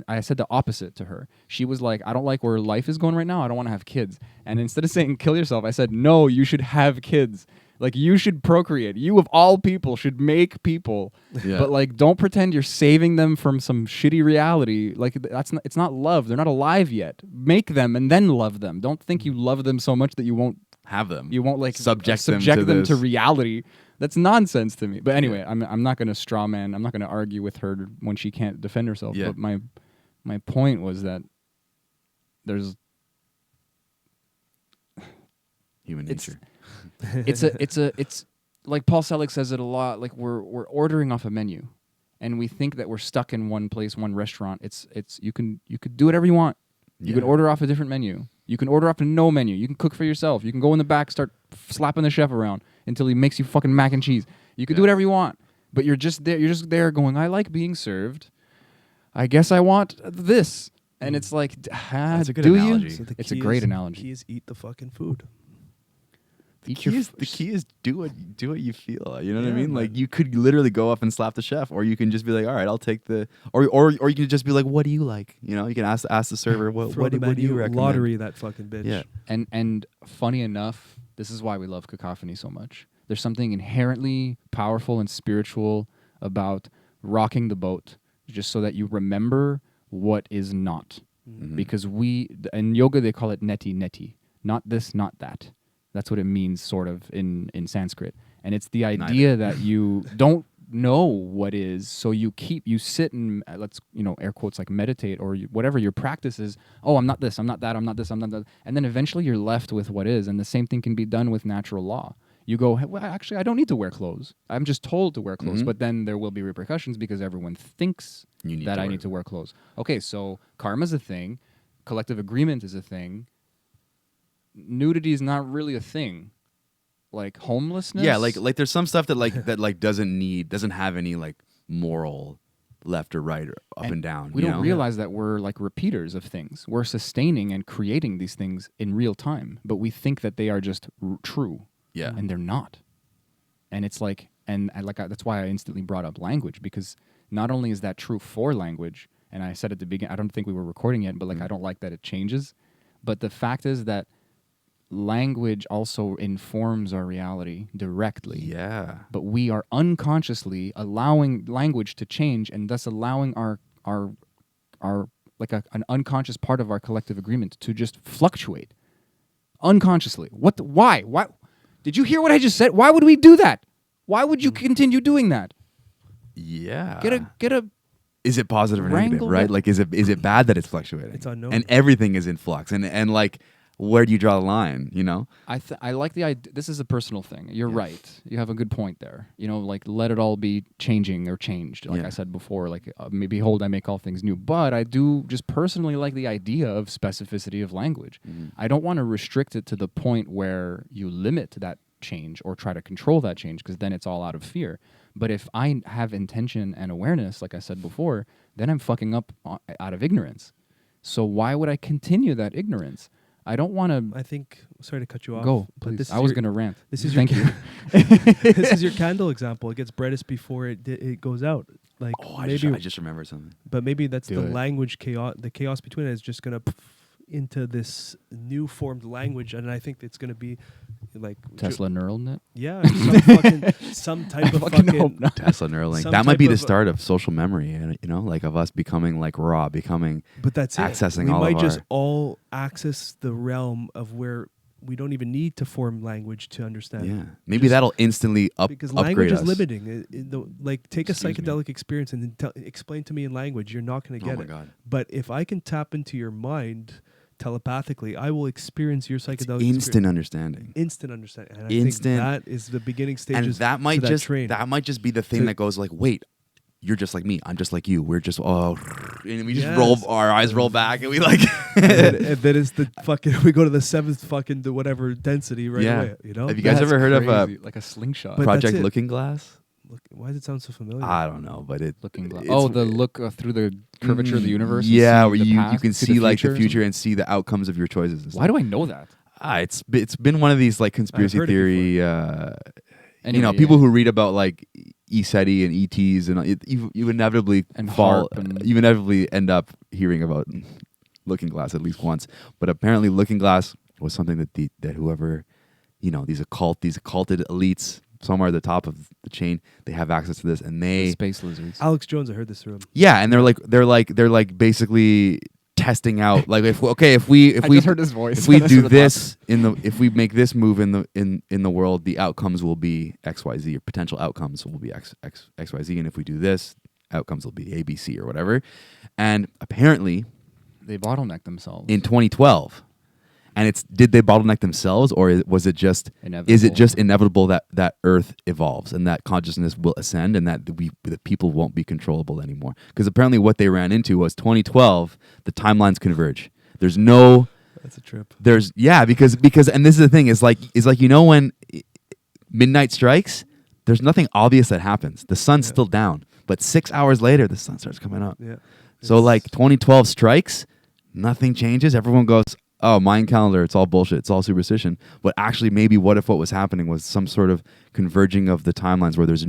I said the opposite to her. She was like, I don't like where life is going right now. I don't want to have kids. And instead of saying kill yourself, I said, no, you should have kids. Like you should procreate. You of all people should make people. Yeah. But like don't pretend you're saving them from some shitty reality. Like it's not love. They're not alive yet. Make them and then love them. Don't think you love them so much that you won't have them. You won't like subject them to reality. That's nonsense to me. But anyway, I'm not going to straw man. I'm not going to argue with her when she can't defend herself. Yeah. But my point was that there's human nature. It's like Paul Selig says it a lot. Like we're ordering off a menu, and we think that we're stuck in one place, one restaurant. It's you could do whatever you want. You can order off a different menu. You can order off a no menu. You can cook for yourself. You can go in the back, start slapping the chef around until he makes you fucking mac and cheese. You can do whatever you want, but you're just there. You're just there going, I like being served. I guess I want this. And it's like, That's a good do analogy. you? So the It's a key great is- analogy. The key is eat the fucking food. The key is do what you feel. You know what I Yeah, mean? man. Like you could literally go up and slap the chef, or you can just be like, all right, I'll take the, or you can just be like, what do you like? You know, you can ask the server, what Throw the do you menu, recommend? lottery that fucking bitch. Yeah. And funny enough, this is why we love Cacophony so much. There's something inherently powerful and spiritual about rocking the boat, just so that you remember what is not. Mm-hmm. Because in yoga they call it neti, not this, not that. That's what it means, sort of, in Sanskrit. And it's the idea that you don't know what is, so you sit and, let's, air quotes, like meditate, or whatever your practice is. Oh, I'm not this, I'm not that, I'm not this, I'm not that. And then eventually you're left with what is. And the same thing can be done with natural law. You go, hey, well, actually, I don't need to wear clothes. I'm just told to wear clothes. Mm-hmm. But then there will be repercussions because everyone thinks that I need to wear clothes. Okay, so karma's a thing. Collective agreement is a thing. Nudity is not really a thing. Like homelessness. Yeah, like there's some stuff that doesn't have any like moral left or right or up and down. We don't realize that we're like repeaters of things. We're sustaining and creating these things in real time, but we think that they are just true. Yeah. And they're not. And it's like, that's why I instantly brought up language, because not only is that true for language, and I said at the beginning, I don't think we were recording yet, but I don't like that it changes. But the fact is that language also informs our reality directly. Yeah. But we are unconsciously allowing language to change, and thus allowing our like an unconscious part of our collective agreement to just fluctuate unconsciously. Why? Did you hear what I just said? Why would we do that? Why would you continue doing that? Yeah. Get a Is it positive or negative, wrangle right? that- Like, is it bad that it's fluctuating? It's unknown. And everything is in flux. And like, where do you draw the line, you know? I like the idea. This is a personal thing. You're right. You have a good point there. Like let it all be changing or changed. Like I said before, like behold, I make all things new. But I do just personally like the idea of specificity of language. Mm-hmm. I don't want to restrict it to the point where you limit that change or try to control that change, because then it's all out of fear. But if I have intention and awareness, like I said before, then I'm fucking up out of ignorance. So why would I continue that ignorance? I don't want to. I think. Sorry to cut you off. Go, but please. this is I was your- going to rant. This is Thank your, you. This is your candle example. It gets brightest before it goes out. Like I maybe, just remembered something. but maybe that's Do the it. language chaos. The chaos between it is just gonna into this new formed language, and I think it's gonna be like Tesla neural net. Yeah, some type of fucking fucking. hope not. Tesla Neuralink. Some That might be type the of- start of social memory, and like of us becoming like raw, becoming. But that's accessing it. We all might of just our- all access the realm of where we don't even need to form language to understand. Yeah, maybe that'll instantly Because upgrade language us. is limiting. Like, take a Excuse me. psychedelic experience and then explain to me in language. You're not going to Oh get my it. God. But if I can tap into your mind telepathically, I will experience your It's psychedelic instant experience. understanding. Instant understanding. And I Instant. think that is the beginning stages And that might to just train. be the thing To- that goes like, wait, you're just like me. I'm just like you. We're just and we just Yes. our eyes roll back, and we like. and then it's the fucking. We go to the 7th fucking the whatever density right Yeah. away. You know. Have you guys That's ever heard of crazy, like a slingshot? But Project that's it. Looking Glass? Look, why does it sound so familiar? I don't know, but Looking glass. it's- Oh, the look through the curvature of the universe. and Yeah, see where the you past, can see like the or future something? and see the outcomes of your choices. And Why do I know that? it's been one of these like conspiracy heard it theory. Anyway, People yeah. who read about like ESETI and ETs and you inevitably And fall. HAARP and- You inevitably end up hearing about Looking Glass at least once. But apparently, Looking Glass was something that whoever, these occulted elites somewhere at the top of the chain, they have access to this, and The they space lizards. Alex Jones, I heard this through him. and they're like basically testing out like if we I just heard his voice. if we That's do what this if we make this move in the world, the outcomes will be XYZ, or potential outcomes will be XYZ, and if we do this, outcomes will be ABC or whatever. And apparently they bottleneck themselves. in 2012, and did they bottleneck themselves, or was it just Inevitable. is it just inevitable that Earth evolves and that consciousness will ascend and that the people won't be controllable anymore? Because apparently what they ran into was 2012, the timelines converge. There's no That's a trip. because and this is the thing is like when midnight strikes, there's nothing obvious that happens. The sun's still down, but 6 hours later the sun starts coming up. Yeah. So like 2012 strikes, nothing changes. Everyone goes, oh, Mayan calendar, it's all bullshit. It's all superstition. But actually, maybe what was happening was some sort of converging of the timelines where there's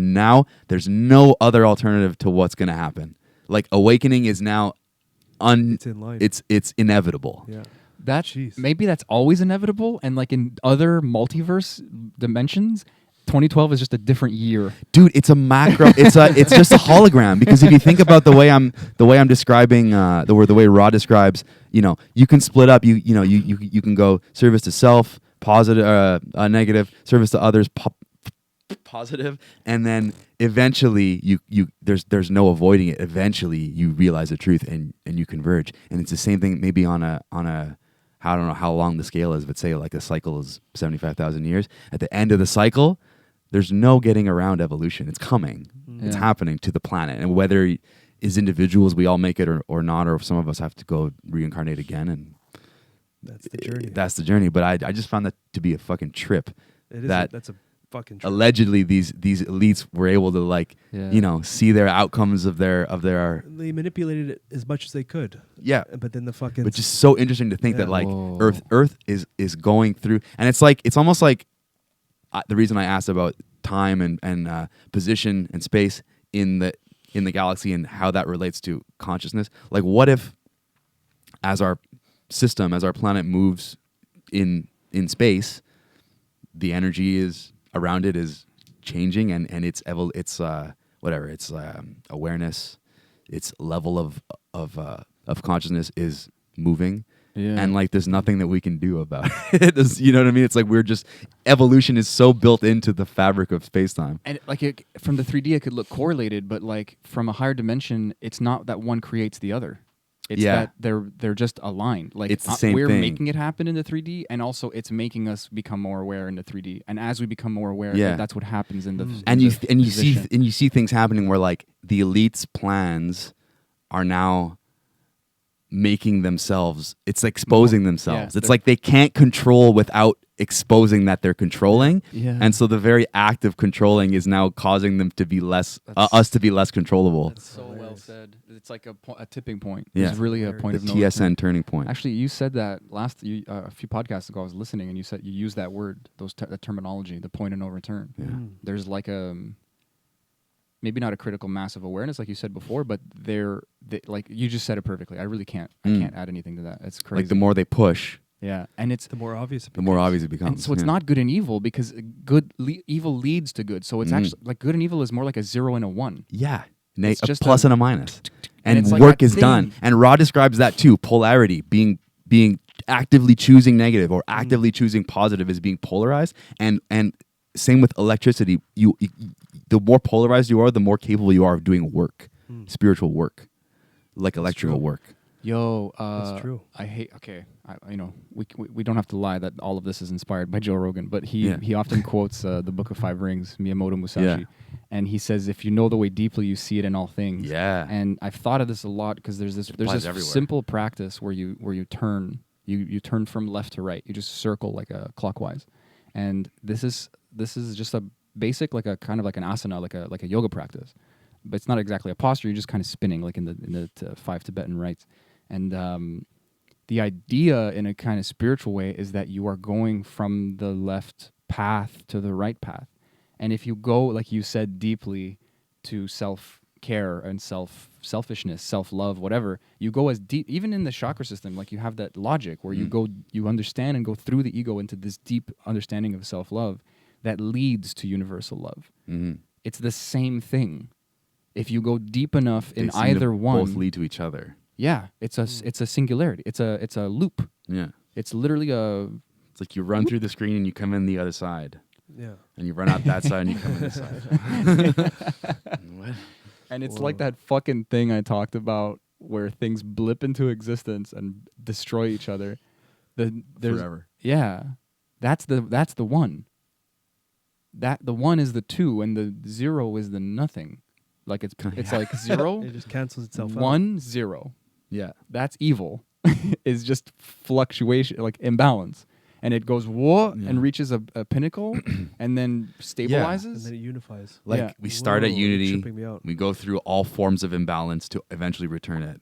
no other alternative to what's going to happen. Like awakening is now It's in line. it's inevitable. Yeah. Maybe that's always inevitable, and like in other multiverse dimensions, 2012 is just a different year. Dude, it's a macro. It's just a hologram, because if you think about the way I'm describing the way Ra describes, you can split up. You can go service to self, positive, negative, service to others, positive, and then eventually there's no avoiding it. Eventually you realize the truth and you converge. And it's the same thing maybe on a I don't know how long the scale is, but say like a cycle is 75,000 years. At the end of the cycle, there's no getting around evolution. It's coming. It's happening to the planet. And whether as individuals we all make it or not, or if some of us have to go reincarnate again, and That's the journey. that's the journey. But I just found that to be a fucking trip. It is. That's a fucking trip. Allegedly these elites were able to see their outcomes of their They manipulated it as much as they could. yeah. But then the fucking. But just so interesting to think Yeah. that like Whoa. Earth is going through, and it's almost like the reason I asked about time and position and space in the galaxy and how that relates to consciousness. Like, what if as our planet moves in space, the energy around it is changing, and its awareness, its level of consciousness is moving. Yeah. And like there's nothing that we can do about it. You know what I mean? It's like evolution is so built into the fabric of space-time. And like from the 3D, it could look correlated, but like from a higher dimension, it's not that one creates the other. It's that they're just aligned. Like It's the same we're thing. making it happen in the 3D, and also it's making us become more aware in the 3D. And as we become more aware, that's what happens in the And in you the and you position. see things happening where like the elites' plans are now making themselves, it's exposing themselves. It's like they can't control without exposing that they're controlling. Yeah. And so the very act of controlling is now causing them to be less us to be less controllable. That's so well said. It's like a tipping point. Yeah. It's really a point The of no return. TSN turning point. Actually, you said that a few podcasts ago. I was listening, and you said you used that word, that terminology, the point of no return. Yeah. There's like maybe not a critical mass of awareness, like you said before, but like you just said it perfectly. I really can't. I can't add anything to that. It's crazy. Like the more they push, yeah, and it's the more obvious. the more obvious it becomes. and so it's Yeah. not good and evil, because evil leads to good. So it's actually like good and evil is more like a 0 and a 1. Yeah. It's A just plus a- and a minus. and And it's like work that is done. thing. And Ra describes that too. Polarity, being actively choosing negative or actively choosing positive is being polarized. And same with electricity. You the more polarized you are, the more capable you are of doing work, spiritual work, like electrical work. Yo, That's true. I hate. Okay, we don't have to lie that all of this is inspired by Joe Rogan, but he often quotes the Book of Five Rings, Miyamoto Musashi, and he says, "If you know the way deeply, you see it in all things." Yeah. And I've thought of this a lot because there's this everywhere. simple practice where you turn from left to right. You just circle like a clockwise, and this is just a basic like a kind of like an asana, like a yoga practice, but it's not exactly a posture. You're just kind of spinning like in the 5 Tibetan rites. And the idea in a kind of spiritual way is that you are going from the left path to the right path. And if you go, like you said, deeply to self-care and selfishness, self-love, whatever, you go as deep, even in the chakra system, like you have that logic where you understand and go through the ego into this deep understanding of self-love that leads to universal love. Mm-hmm. It's the same thing. If you go deep enough in They seem either to one, both lead to each other. yeah, it's a singularity. It's a loop. Yeah. It's literally a It's like you run through the screen and you come in the other side. Yeah. And you run out that side and you come in this side. What? and it's like that fucking thing I talked about where things blip into existence and destroy each other. There's Forever. Yeah. That's the one. That the one is the two and the zero is the nothing. Like it's like zero, It just cancels itself out. 1, 0. Yeah. That's evil. Is just fluctuation, like imbalance. And it goes and reaches a pinnacle and then stabilizes. And then it unifies. Like Yeah. we start at Whoa, unity, tripping me out. we go through all forms of imbalance to eventually return at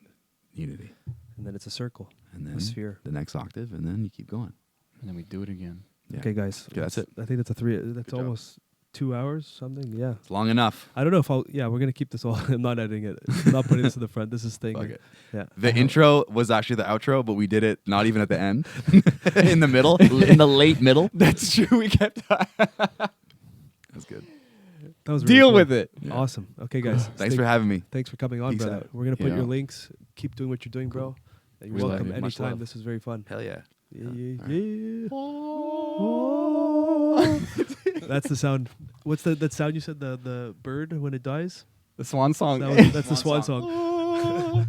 unity. And then it's a circle. And then A sphere. the next octave, and then you keep going. And then we do it again. Yeah. Okay, guys. Okay, that's it. I think that's that's Good job. almost 2 hours, something. Yeah. It's long enough. I don't know if we're going to keep this all. I'm not editing it. I'm not putting this to the front. This is staying Fuck here. it. Yeah. The intro was actually the outro, but we did it not even at the end. In the middle. In the late middle. That's true. We kept That's good. That was really deal cool. with it. Yeah. Awesome. Okay, guys. Thanks for having me. Thanks for coming on, Peace brother. out. We're going to put Yeah. your links. Keep doing what you're doing, bro. And you're Much welcome love. Much anytime. love. This was very fun. Hell yeah. Yeah. All That's the sound. What's that sound you said? The bird when it dies? The swan song. That's the swan song.